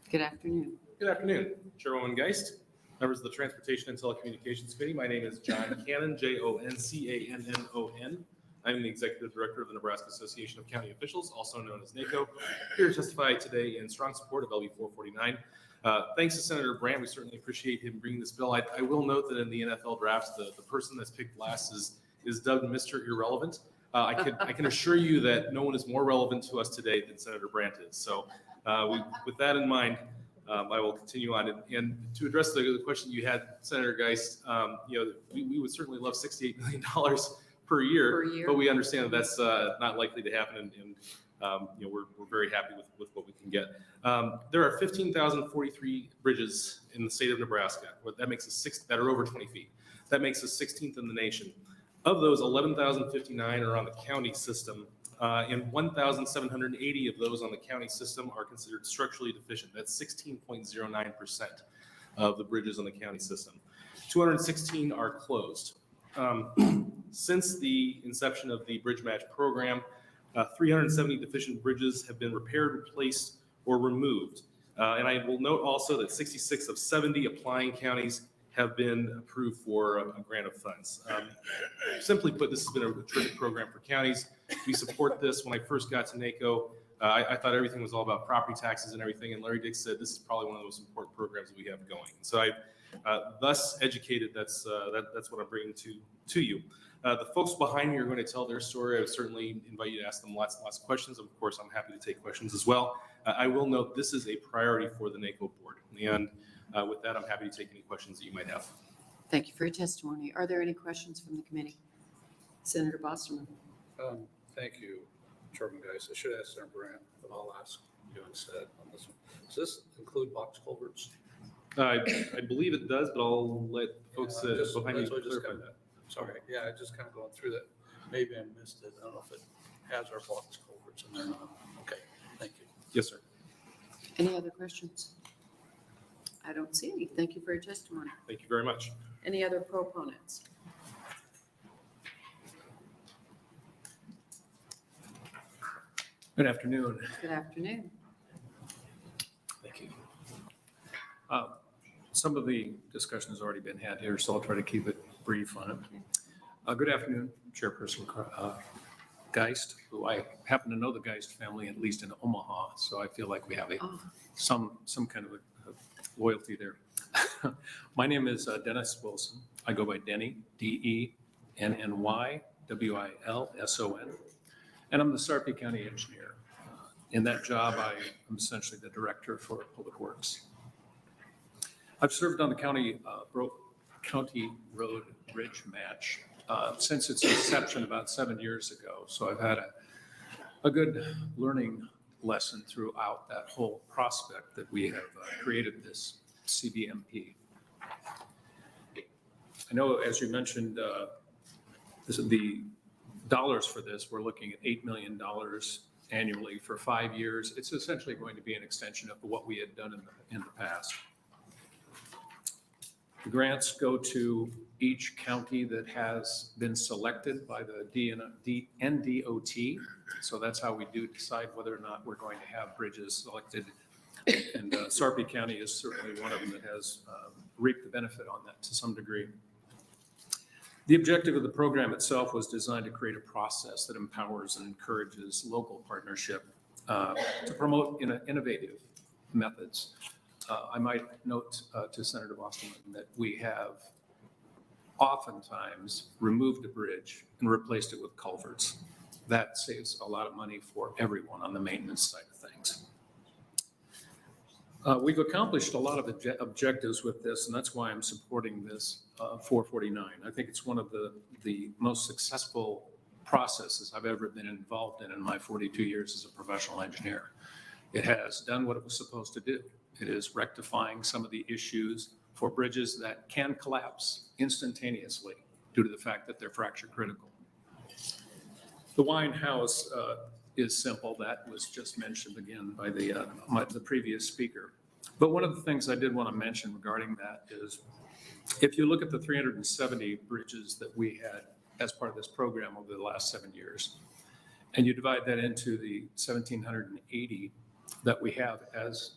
J: Good afternoon.
G: Good afternoon, Chairwoman Geist, members of the Transportation and Telecommunications Committee. My name is John Cannon, Joncannon. I'm the Executive Director of the Nebraska Association of County Officials, also known as NACO, here to testify today in strong support of LB 449. Thanks to Senator Brandt. We certainly appreciate him bringing this bill. I will note that in the NFL drafts, the person that's picked last is dubbed Mr. Irrelevant. I can assure you that no one is more relevant to us today than Senator Brandt is. So with that in mind, I will continue on. And to address the question you had, Senator Geist, we would certainly love $68 million per year, but we understand that that's not likely to happen, and we're very happy with what we can get. There are 15,043 bridges in the state of Nebraska. That makes us that are over 20 feet. That makes us 16th in the nation. Of those, 11,059 are on the county system, and 1,780 of those on the county system are considered structurally deficient. That's 16.09% of the bridges on the county system. 216 are closed. Since the inception of the Bridge Match program, 370 deficient bridges have been repaired, replaced, or removed. And I will note also that 66 of 70 applying counties have been approved for a grant of funds. Simply put, this has been a terrific program for counties. We support this. When I first got to NACO, I thought everything was all about property taxes and everything, and Larry Dick said this is probably one of the most important programs that we have going. So I, thus educated, that's what I'm bringing to you. The folks behind me are going to tell their story. I would certainly invite you to ask them lots of questions. Of course, I'm happy to take questions as well. I will note this is a priority for the NACO board. And with that, I'm happy to take any questions that you might have.
J: Thank you for your testimony. Are there any questions from the committee? Senator Bostelman.
H: Thank you, Chairman Geist. I should ask Senator Brandt, but I'll ask you instead on this one. Does this include box culverts?
G: I believe it does, but I'll let folks behind me clarify that.
H: Sorry, yeah, I just kind of going through that. Maybe I missed it. I don't know if it has our box culverts in there or not. Okay, thank you.
G: Yes, sir.
J: Any other questions? I don't see any. Thank you for your testimony.
G: Thank you very much.
J: Any other proponents?
N: Good afternoon.
J: Good afternoon.
N: Thank you. Some of the discussion has already been had here, so I'll try to keep it brief on it. Good afternoon, Chairperson Geist, who I happen to know the Geist family, at least in Omaha, so I feel like we have some kind of a loyalty there. My name is Dennis Wilson. I go by Denny, D-E-N-N-Y, W-I-L-S-O-N, and I'm the Sarpy County Engineer. In that job, I am essentially the Director for Public Works. I've served on the County Road Bridge Match since its inception about 7 years ago, so I've had a good learning lesson throughout that whole prospect that we have created this CBMP. I know, as you mentioned, the dollars for this, we're looking at $8 million annually for 5 years. It's essentially going to be an extension of what we had done in the past. The grants go to each county that has been selected by the NDOT. So that's how we do decide whether or not we're going to have bridges selected. And Sarpy County is certainly one of them that has reaped the benefit on that to some degree. The objective of the program itself was designed to create a process that empowers and encourages local partnership to promote innovative methods. I might note to Senator Bostelman that we have oftentimes removed a bridge and replaced it with culverts. That saves a lot of money for everyone on the maintenance side of things. We've accomplished a lot of objectives with this, and that's why I'm supporting this 449. I think it's one of the most successful processes I've ever been involved in my 42 years as a professional engineer. It has done what it was supposed to do. It is rectifying some of the issues for bridges that can collapse instantaneously due to the fact that they're fracture critical. The Wine House is simple. That was just mentioned again by the previous speaker. But one of the things I did want to mention regarding that is if you look at the 370 bridges that we had as part of this program over the last 7 years, and you divide that into the 1,780 that we have as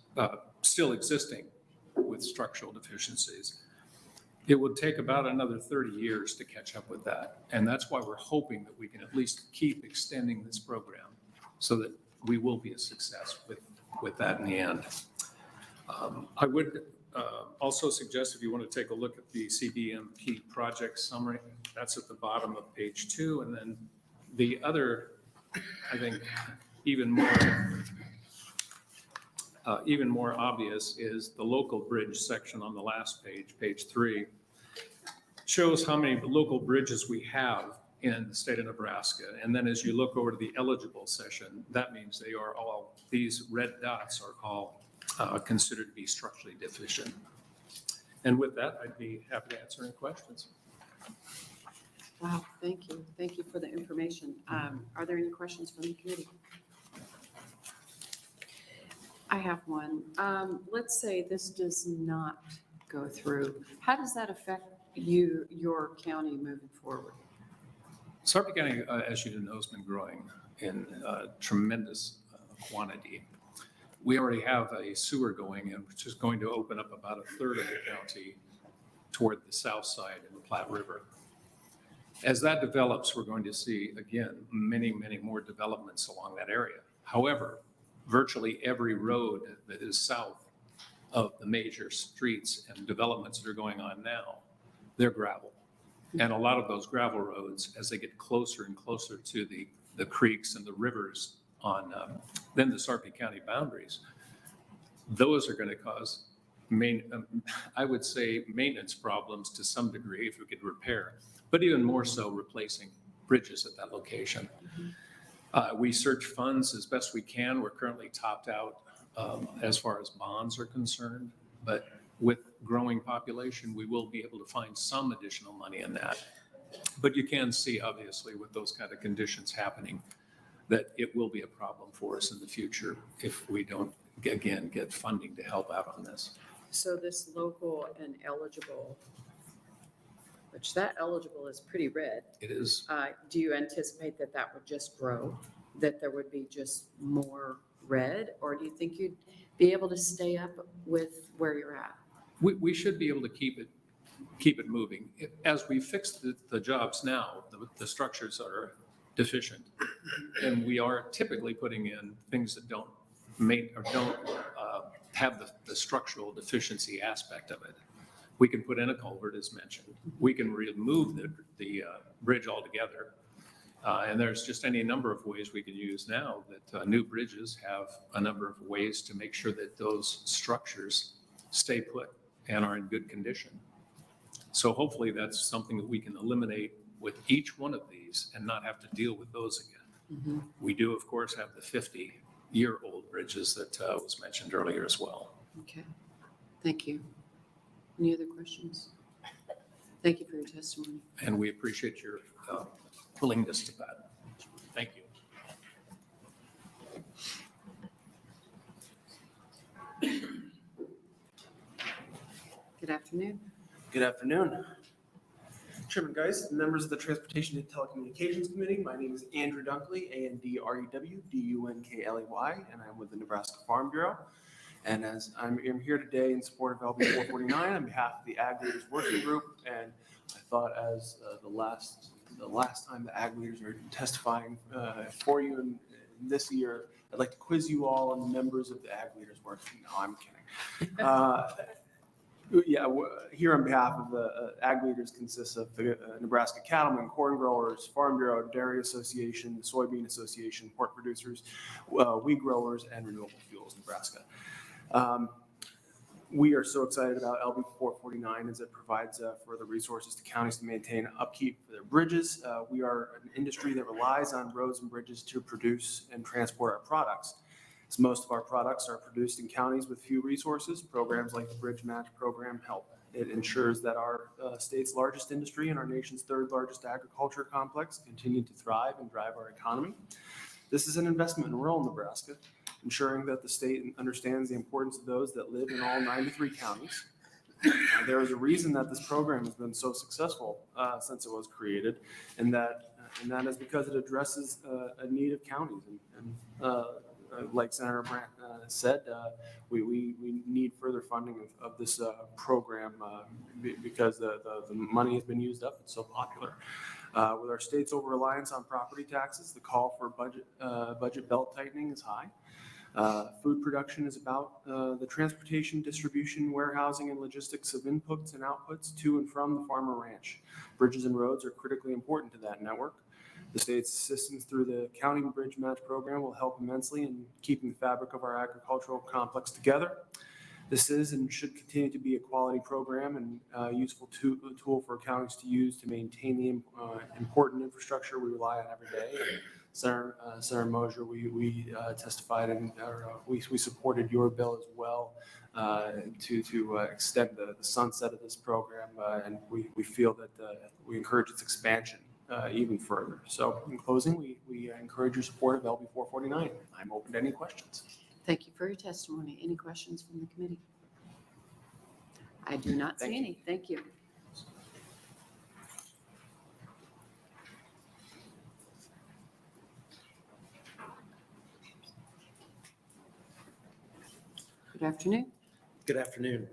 N: still existing with structural deficiencies. It would take about another 30 years to catch up with that. And that's why we're hoping that we can at least keep extending this program so that we will be a success with that in the end. I would also suggest if you want to take a look at the CBMP project summary, that's at the bottom of page 2. And then the other, I think, even more obvious is the local bridge section on the last page, page 3, shows how many local bridges we have in the state of Nebraska. And then as you look over to the eligible section, that means they are all, these red dots are all considered to be structurally deficient. And with that, I'd be happy to answer any questions.
J: Wow, thank you. Thank you for the information. Are there any questions from the committee? I have one. Let's say this does not go through. How does that affect your county moving forward?
N: Sarpy County, as you know, has been growing in tremendous quantity. We already have a sewer going in, which is going to open up about a third of the county toward the south side in the Platte River. As that develops, we're going to see, again, many, many more developments along that area. However, virtually every road that is south of the major streets and developments that are going on now, they're gravel. And a lot of those gravel roads, as they get closer and closer to the creeks and the rivers on then the Sarpy County boundaries, those are going to cause, I would say, maintenance problems to some degree if we could repair, but even more so replacing bridges at that location. We search funds as best we can. We're currently topped out as far as bonds are concerned, but with growing population, we will be able to find some additional money in that. But you can see, obviously, with those kind of conditions happening, that it will be a problem for us in the future if we don't, again, get funding to help out on this.
J: So this local and eligible, which that eligible is pretty red.
N: It is.
J: Do you anticipate that that would just grow, that there would be just more red? Or do you think you'd be able to stay up with where you're at?
N: We should be able to keep it moving. As we fix the jobs now, the structures are deficient. And we are typically putting in things that don't have the structural deficiency aspect of it. We can put in a culvert, as mentioned. We can remove the bridge altogether. And there's just any number of ways we can use now that new bridges have a number of ways to make sure that those structures stay put and are in good condition. So hopefully that's something that we can eliminate with each one of these and not have to deal with those again.
J: Mm-hmm.
N: We do, of course, have the 50-year-old bridges that was mentioned earlier as well.
J: Okay, thank you. Any other questions? Thank you for your testimony.
N: And we appreciate your willingness to that. Thank you.
J: Good afternoon.
T: Good afternoon. Chairman Geis, members of the Transportation and Telecommunications Committee, my name is Andrew Dunkley, ANDREW, and I'm with the Nebraska Farm Bureau. And as I'm here today in support of LB 449 on behalf of the Ag Leaders Working Group, and I thought as the last time the Ag Leaders are testifying for you in this year, I'd like to quiz you all on the members of the Ag Leaders Working. No, I'm kidding. Here on behalf of the Ag Leaders consists of the Nebraska Cattlemen, Corn Growers, Farm Bureau, Dairy Association, Soybean Association, Pork Producers, Wheat Growers, and Renewable Fuels Nebraska. We are so excited about LB 449 as it provides further resources to counties to maintain upkeep for their bridges. We are an industry that relies on roads and bridges to produce and transport our products. As most of our products are produced in counties with few resources, programs like the Bridge Match program help. It ensures that our state's largest industry and our nation's third largest agriculture complex continue to thrive and drive our economy. This is an investment in rural Nebraska, ensuring that the state understands the importance of those that live in all 93 counties. There is a reason that this program has been so successful since it was created, and that is because it addresses a need of counties. And like Senator Brandt said, we need further funding of this program because the money has been used up. It's so popular. With our state's over-reliance on property taxes, the call for budget belt tightening is high. Food production is about the transportation, distribution, warehousing, and logistics of inputs and outputs to and from the farm or ranch. Bridges and roads are critically important to that network. The state's assistance through the County Bridge Match Program will help immensely in keeping the fabric of our agricultural complex together. This is and should continue to be a quality program and useful tool for counties to use to maintain the important infrastructure we rely on every day. And Senator Mosier, we testified and we supported your bill as well to extend the sunset of this program, and we feel that we encourage its expansion even further. So in closing, we encourage your support of LB 449. I'm open to any questions.
J: Thank you for your testimony. Any questions from the committee? I do not see any. Thank you. Good afternoon.
U: Good afternoon.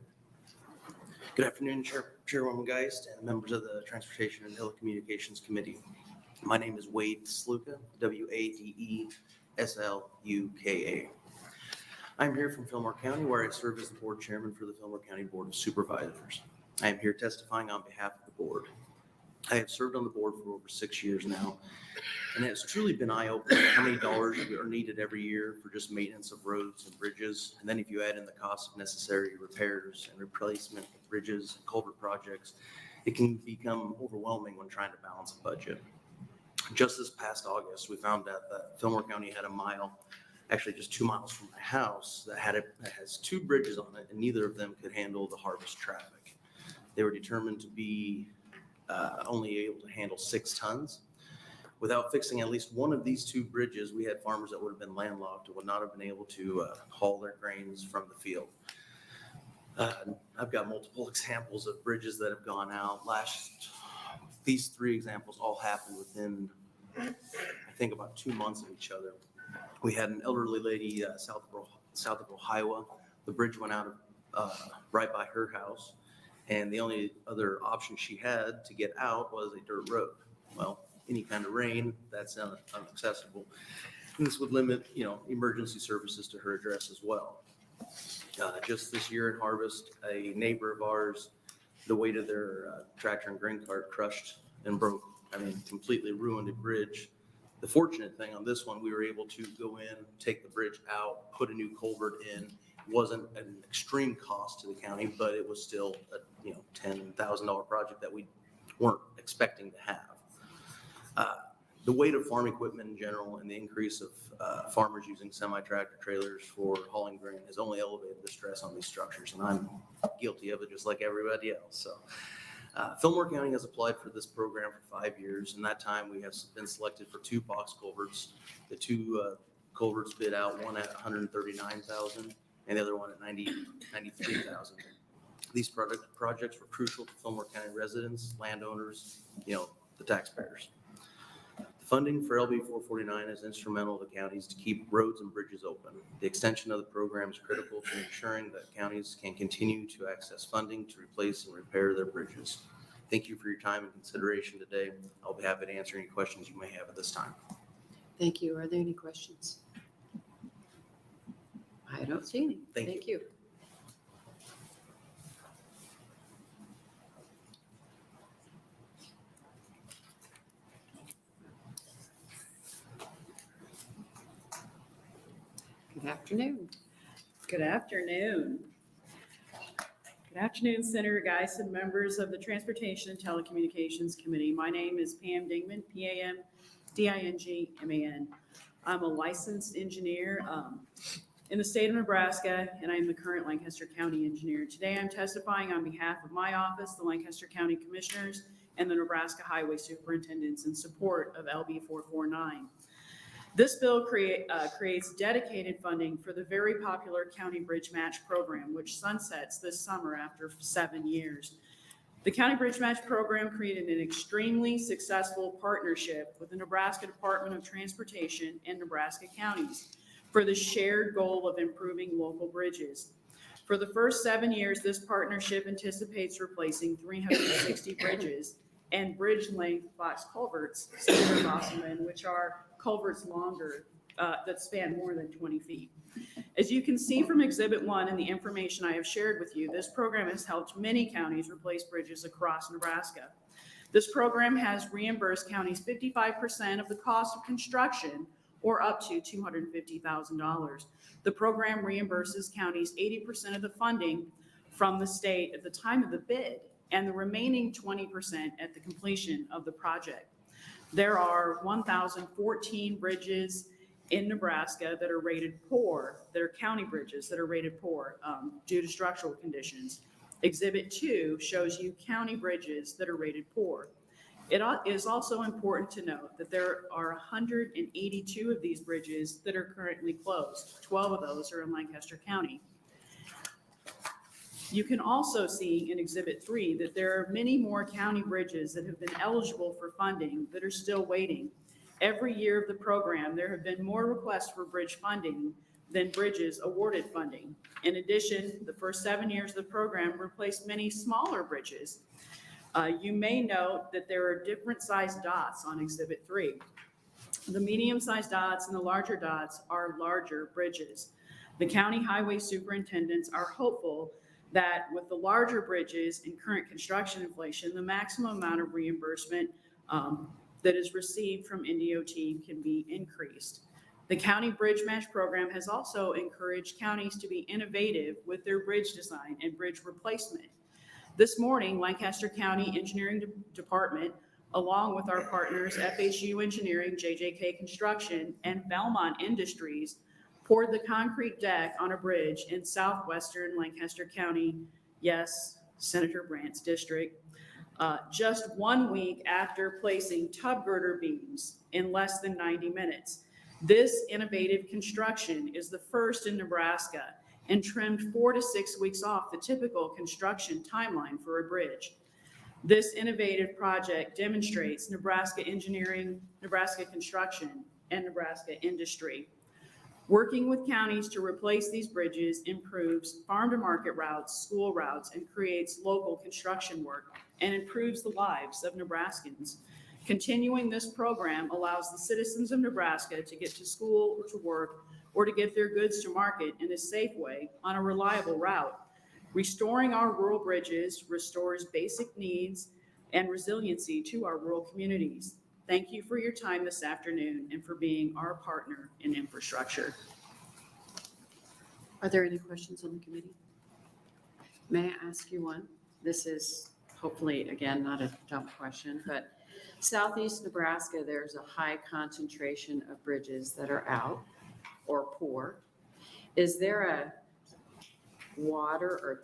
U: Good afternoon, Chairwoman Geist and members of the Transportation and Telecommunications Committee. My name is Wade Sluka,Wadesluka. I'm here from Fillmore County, where I serve as the board chairman for the Fillmore County Board of Supervisors. I am here testifying on behalf of the board. I have served on the board for over 6 years now, and it has truly been eye-opening how many dollars are needed every year for just maintenance of roads and bridges. And then if you add in the cost of necessary repairs and replacement of bridges and culvert projects, it can become overwhelming when trying to balance a budget. Just this past August, we found out that Fillmore County had a mile, actually just 2 miles from my house, that has 2 bridges on it, and neither of them could handle the harvest traffic. They were determined to be only able to handle 6 tons. Without fixing at least one of these 2 bridges, we had farmers that would have been landlocked and would not have been able to haul their grains from the field. I've got multiple examples of bridges that have gone out. These 3 examples all happened within, I think, about 2 months of each other. We had an elderly lady south of Ohio. The bridge went out right by her house, and the only other option she had to get out was a dirt road. Well, any kind of rain, that's inaccessible. And this would limit, emergency services to her address as well. Just this year in harvest, a neighbor of ours, the weight of their tractor and grain cart crushed and broke, completely ruined a bridge. The fortunate thing on this one, we were able to go in, take the bridge out, put a new culvert in. It wasn't an extreme cost to the county, but it was still a $10,000 project that we weren't expecting to have. The weight of farm equipment in general and the increase of farmers using semi-tractor trailers for hauling grain has only elevated the stress on these structures, and I'm guilty of it just like everybody else. So Fillmore County has applied for this program for 5 years. In that time, we have been selected for 2 box culverts. The 2 culverts bid out, one at $139,000 and the other one at $93,000. These projects were crucial to Fillmore County residents, landowners, the taxpayers. The funding for LB 449 is instrumental to counties to keep roads and bridges open. The extension of the program is critical to ensuring that counties can continue to access funding to replace and repair their bridges. Thank you for your time and consideration today. I'll be happy to answer any questions you may have at this time.
J: Thank you. Are there any questions? I don't see any. Thank you. Good afternoon.
V: Good afternoon. Good afternoon, Senator Geist and members of the Transportation and Telecommunications Committee. My name is Pam Dingman, P-A-M-D-I-N-G-M-A-N. I'm a licensed engineer in the state of Nebraska, and I'm the current Lancaster County engineer. Today, I'm testifying on behalf of my office, the Lancaster County Commissioners, and the Nebraska Highway Superintendents in support of LB 449. This bill creates dedicated funding for the very popular County Bridge Match Program, which sunsets this summer after 7 years. The County Bridge Match Program created an extremely successful partnership with the Nebraska Department of Transportation and Nebraska counties. for the shared goal of improving local bridges. For the first 7 years, this partnership anticipates replacing 360 bridges and bridge length box culverts, Senator Bostelman, which are culverts longer, that span more than 20 feet. As you can see from Exhibit 1 and the information I have shared with you, this program has helped many counties replace bridges across Nebraska. This program has reimbursed counties 55% of the cost of construction, or up to $250,000. The program reimburses counties 80% of the funding from the state at the time of the bid, and the remaining 20% at the completion of the project. There are 1,014 bridges in Nebraska that are rated poor, that are county bridges that are rated poor due to structural conditions. Exhibit 2 shows you county bridges that are rated poor. It is also important to note that there are 182 of these bridges that are currently closed. 12 of those are in Lancaster County. You can also see in Exhibit 3 that there are many more county bridges that have been eligible for funding that are still waiting. Every year of the program, there have been more requests for bridge funding than bridges awarded funding. In addition, the first 7 years of the program replaced many smaller bridges. You may note that there are different sized dots on Exhibit 3. The medium-sized dots and the larger dots are larger bridges. The county highway superintendents are hopeful that with the larger bridges and current construction inflation, the maximum amount of reimbursement that is received from NDOT can be increased. The County Bridge Match Program has also encouraged counties to be innovative with their bridge design and bridge replacement. This morning, Lancaster County Engineering Department, along with our partners FHU Engineering, JJK Construction, and Belmont Industries, poured the concrete deck on a bridge in southwestern Lancaster County, yes, Senator Brandt's district, just 1 week after placing tub girder beams in less than 90 minutes. This innovative construction is the first in Nebraska and trimmed 4 to 6 weeks off the typical construction timeline for a bridge. This innovative project demonstrates Nebraska engineering, Nebraska construction, and Nebraska industry. Working with counties to replace these bridges improves farm-to-market routes, school routes, and creates local construction work and improves the lives of Nebraskans. Continuing this program allows the citizens of Nebraska to get to school or to work or to get their goods to market in a safe way on a reliable route. Restoring our rural bridges restores basic needs and resiliency to our rural communities. Thank you for your time this afternoon and for being our partner in infrastructure.
J: Are there any questions on the committee? May I ask you one? This is hopefully, again, not a dumb question, but Southeast Nebraska, there's a high concentration of bridges that are out or poor. Is there a water or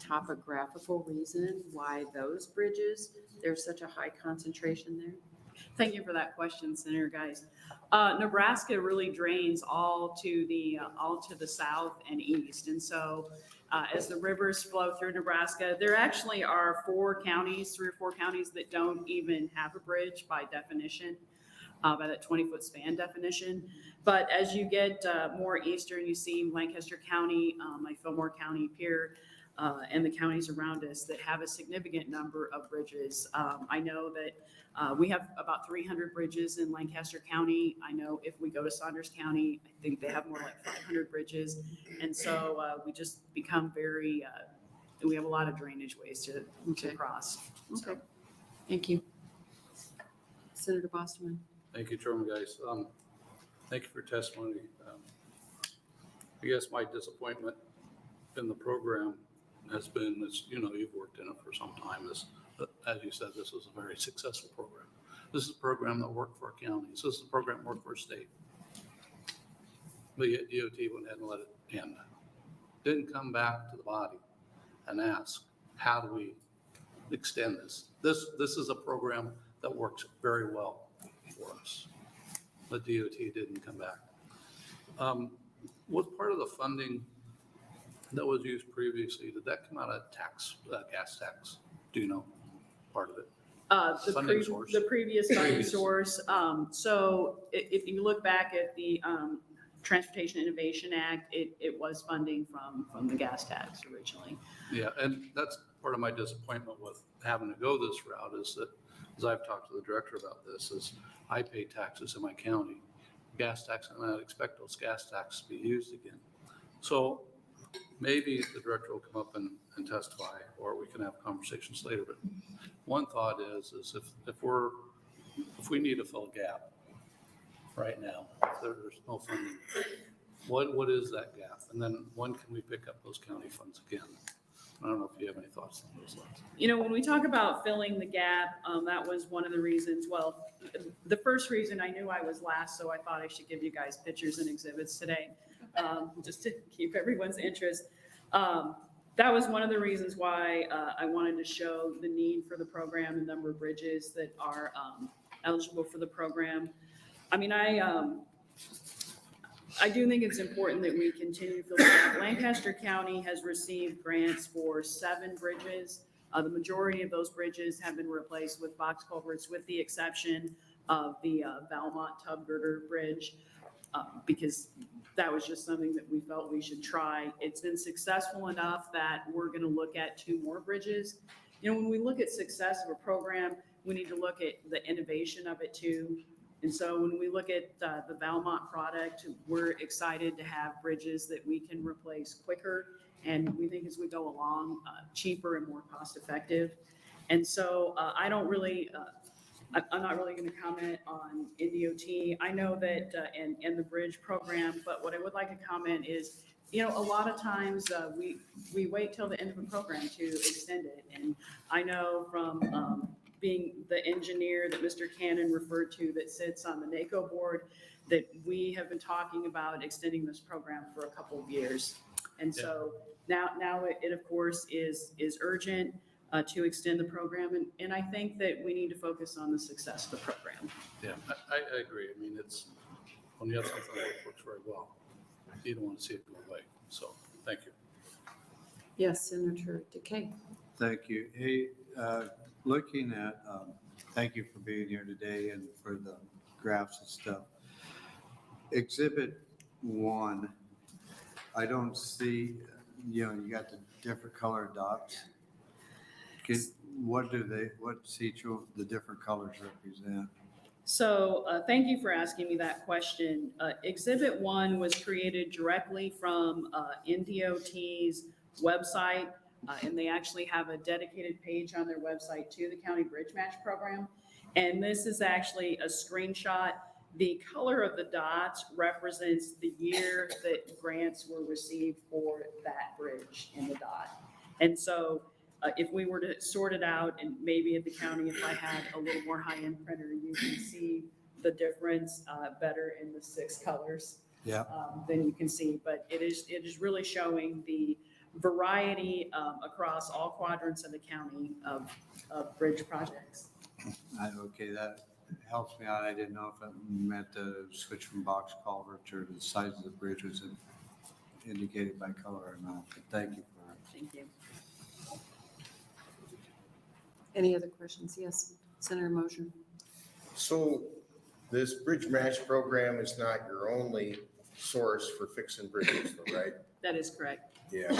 J: topographical reason why those bridges, there's such a high concentration there?
V: Thank you for that question, Senator Geis. Nebraska really drains all to the south and east. And so as the rivers flow through Nebraska, there actually are 3 or 4 counties that don't even have a bridge by definition, by that 20-foot span definition. But as you get more eastern, you see Lancaster County, like Fillmore County, Pierre, and the counties around us that have a significant number of bridges. I know that we have about 300 bridges in Lancaster County. I know if we go to Saunders County, I think they have more like 500 bridges. And so we just become very, we have a lot of drainage ways to cross.
J: Okay, thank you. Senator Bostelman.
K: Thank you, Chairman, guys. Thank you for your testimony. I guess my disappointment in the program has been, you've worked in it for some time, as you said, this was a very successful program. This is a program that worked for our counties. This is a program that worked for our state. But yet DOT went ahead and let it end. Didn't come back to the body and ask, how do we extend this? This is a program that works very well for us. But DOT didn't come back. Was part of the funding that was used previously, did that come out of gas tax? Do you know part of it?
V: The previous funding source. So if you look back at the Transportation Innovation Act, it was funding from the gas tax originally.
K: Yeah, and that's part of my disappointment with having to go this route is that, as I've talked to the director about this, is I pay taxes in my county, gas tax, and I expect those gas taxes to be used again. So maybe the director will come up and testify, or we can have conversations later. But one thought is if we need to fill a gap right now, if there's no funding, what is that gap? And then when can we pick up those county funds again? I don't know if you have any thoughts on those lines.
V: You know, when we talk about filling the gap, that was one of the reasons. Well, the first reason, I knew I was last, so I thought I should give you guys pictures and exhibits today, just to keep everyone's interest. That was one of the reasons why I wanted to show the need for the program, the number of bridges that are eligible for the program. I mean, I do think it's important that we continue to fill the gap. Lancaster County has received grants for 7 bridges. The majority of those bridges have been replaced with box culverts, with the exception of the Valmont Tub Girder Bridge, because that was just something that we felt we should try. It's been successful enough that we're going to look at 2 more bridges. You know, when we look at success of a program, we need to look at the innovation of it too. And so when we look at the Valmont product, we're excited to have bridges that we can replace quicker, and we think as we go along, cheaper and more cost effective. And so I don't really, I'm not really going to comment on NDOT. I know that and the bridge program, but what I would like to comment is, you know, a lot of times we wait till the end of a program to extend it. And I know from being the engineer that Mr. Cannon referred to that sits on the NACO board, that we have been talking about extending this program for a couple of years. And so now it of course is urgent to extend the program. And I think that we need to focus on the success of the program.
K: Yeah, I agree. I mean, it's, when you have something that works very well, you don't want to see it go away. So, thank you.
J: Yes, Senator Decay.
D: Thank you. Hey, looking at, thank you for being here today and for the graphs and stuff. Exhibit 1, I don't see, you know, you got the different color dots. What each of the different colors represent?
V: So thank you for asking me that question. Exhibit 1 was created directly from NDOT's website, and they actually have a dedicated page on their website to the County Bridge Match Program. And this is actually a screenshot. The color of the dots represents the year that grants were received for that bridge in the dot. And so if we were to sort it out, and maybe at the county, if I had a little more high-end printer, you can see the difference better in the 6 colors.
D: Yeah.
V: Than you can see. But it is really showing the variety across all quadrants of the county of bridge projects.
D: Okay, that helps me out. I didn't know if it meant to switch from box culvert or the size of the bridge was indicated by color or not. But thank you for it.
V: Thank you.
J: Any other questions? Yes, Senator Moser.
B: So this bridge match program is not your only source for fixing bridges, though, right?
V: That is correct.
B: Yeah.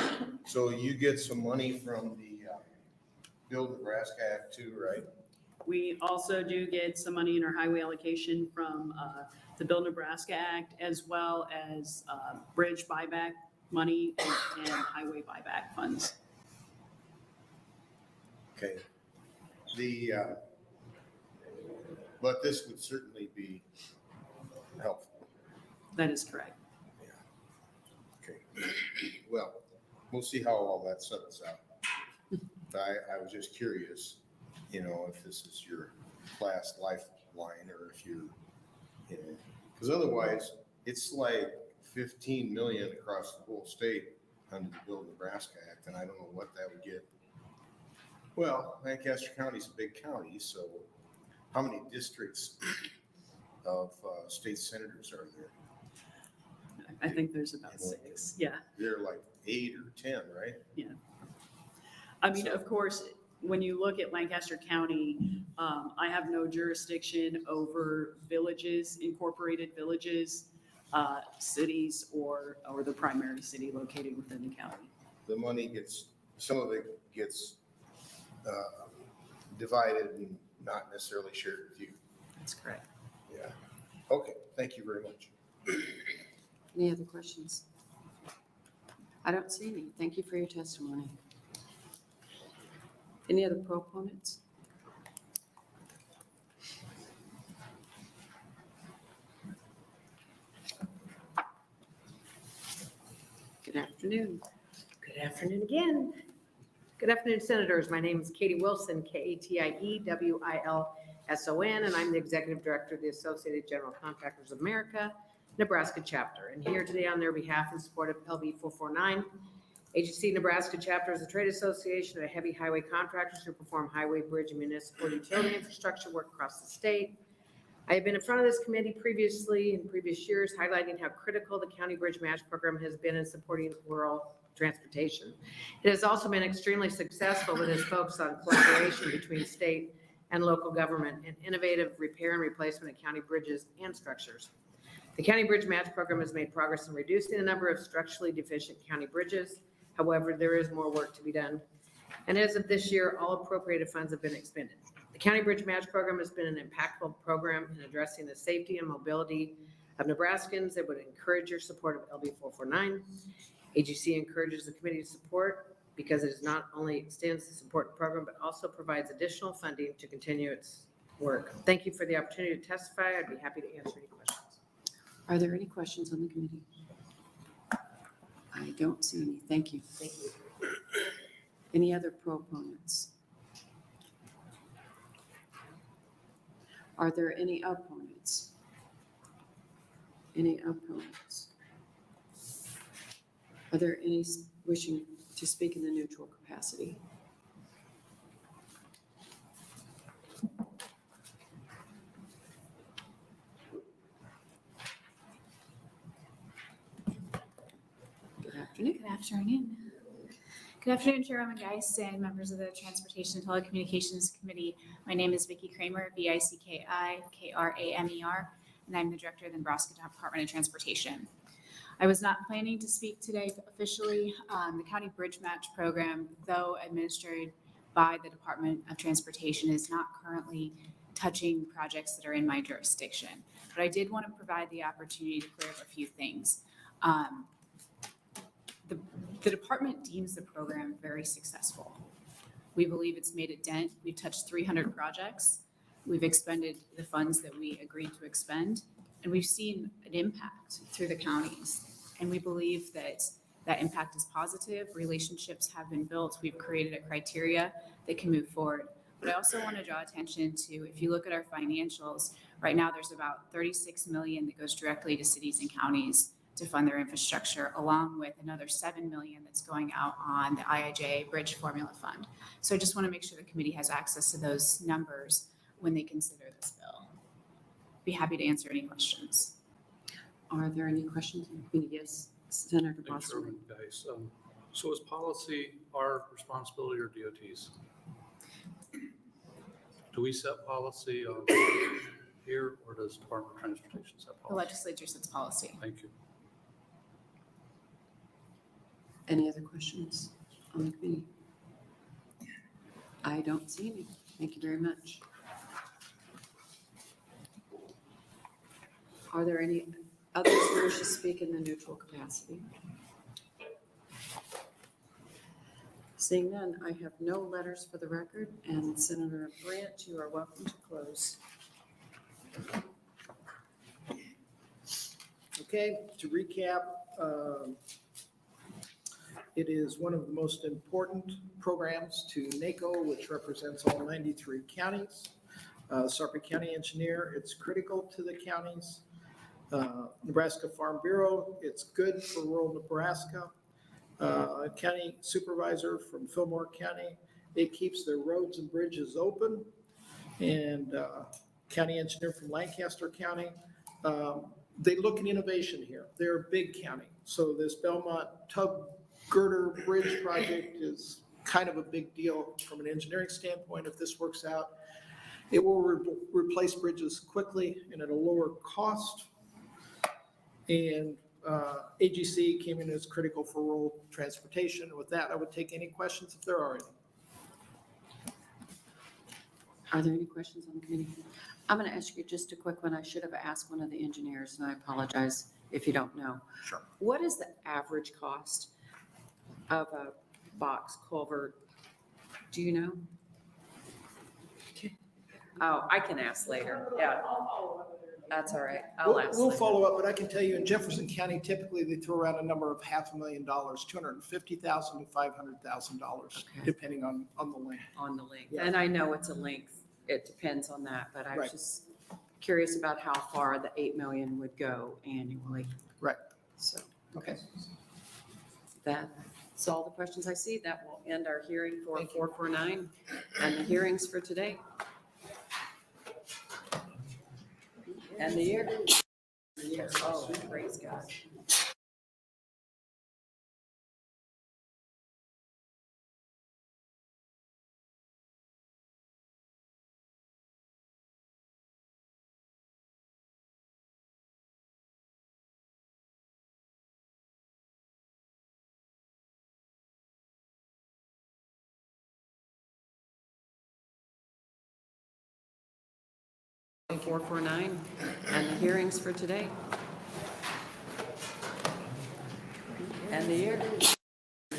B: So you get some money from the Build Nebraska Act too, right?
V: We also do get some money in our highway allocation from the Build Nebraska Act, as well as bridge buyback money and highway buyback funds.
B: Okay. But this would certainly be helpful.
V: That is correct.
B: Okay. Well, we'll see how all that settles out. I was just curious, you know, if this is your last lifeline or if you're, you know, because otherwise it's like 15 million across the whole state under the Build Nebraska Act, and I don't know what that would get. Well, Lancaster County's a big county, so how many districts of state senators are there?
V: I think there's about 6. Yeah.
B: They're like 8 or 10, right?
V: Yeah. I mean, of course, when you look at Lancaster County, I have no jurisdiction over villages, incorporated villages.
J: cities or the primary city located within the county.
B: The money gets, some of it gets divided and not necessarily shared with you.
J: That's correct.
B: Yeah. Okay, thank you very much.
J: Any other questions? I don't see any. Thank you for your testimony. Any other proponents? Good afternoon.
A: Good afternoon again. Good afternoon, Senators. My name is Katie Wilson, K-A-T-I-E-W-I-L-S-O-N, and I'm the Executive Director of the Associated General Contractors of America, Nebraska Chapter. And here today on their behalf in support of LB 449. AGC Nebraska Chapter is a trade association of heavy highway contractors who perform highway, bridge, and municipal utility infrastructure work across the state. I have been in front of this committee previously in previous years, highlighting how critical the County Bridge Match Program has been in supporting rural transportation. It has also been extremely successful with its focus on collaboration between state and local government and innovative repair and replacement of county bridges and structures. The County Bridge Match Program has made progress in reducing the number of structurally deficient county bridges. However, there is more work to be done. And as of this year, all appropriated funds have been expended. The County Bridge Match Program has been an impactful program in addressing the safety and mobility of Nebraskans that would encourage your support of LB 449. AGC encourages the committee to support because it is not only extends the support program, but also provides additional funding to continue its work. Thank you for the opportunity to testify. I'd be happy to answer any questions.
J: Are there any questions on the committee? I don't see any. Thank you.
A: Thank you.
J: Any other proponents? Are there any opponents? Any opponents? Are there any wishing to speak in the neutral capacity? Good afternoon.
F: Good afternoon. Good afternoon, Chairwoman Geist and members of the Transportation and Telecommunications Committee. My name is Vicki Kramer, V-I-C-K-I-K-R-A-M-E-R, and I'm the Director of the Nebraska Department of Transportation. I was not planning to speak today officially. The County Bridge Match Program, though administered by the Department of Transportation, is not currently touching projects that are in my jurisdiction. But I did want to provide the opportunity to clear up a few things. The department deems the program very successful. We believe it's made a dent. We've touched 300 projects. We've expended the funds that we agreed to expend, and we've seen an impact through the counties. And we believe that that impact is positive. Relationships have been built. We've created a criteria that can move forward. But I also want to draw attention to, if you look at our financials, right now there's about $36 million that goes directly to cities and counties to fund their infrastructure, along with another $7 million that's going out on the IIJA Bridge Formula Fund. So I just want to make sure the committee has access to those numbers when they consider this bill. Be happy to answer any questions.
J: Are there any questions? Yes, Senator
K: Thanks,
J: Bostelman.
K: Chairman Geis. So is policy our responsibility or DOT's? Do we set policy here, or does Department of Transportation set
F: The
K: policy?
F: legislature sets policy.
K: Thank you.
J: Any other questions on the committee? I don't see any. Thank you very much. Are there any others who wish to speak in the neutral capacity? Seeing none, I have no letters for the record, and Senator Brandt, you are welcome to close.
C: Okay, to recap, it is one of the most important programs to NACO, which represents all 93 counties. Sarpy County Engineer, it's critical to the counties. Nebraska Farm Bureau, it's good for rural Nebraska. County Supervisor from Fillmore County, it keeps their roads and bridges open. And County Engineer from Lancaster County, they look at innovation here. They're a big county. So this Belmont Tub Girder Bridge project is kind of a big deal from an engineering standpoint. If this works out, it will replace bridges quickly and at a lower cost. And AGC came in as critical for rural transportation. With that, I would take any questions if there are any.
J: Are there any questions on the committee? I'm going to ask you just a quick one. I should have asked one of the engineers, and I apologize if you don't know.
B: Sure.
J: What is the average cost of a box culvert? Do you know? Oh, I can ask later. Yeah. That's all right. I'll ask
C: We'll
J: later.
C: follow up, but I can tell you in Jefferson County, typically they throw around a number of $500,000, $250,000 to $500,000, depending on the length.
J: On the length.
C: Yeah.
J: And I know it's a length. It depends on that, but I was
C: Right.
J: just curious about how far the 8 million would go annually.
C: Right.
J: So.
C: Okay.
J: That's all the questions I see. That will end our hearing for 449 and the hearings for today. And the year. Yes, oh, praise God. And 449 and the hearings for today. And the year.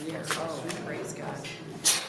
J: Yes, oh, praise God.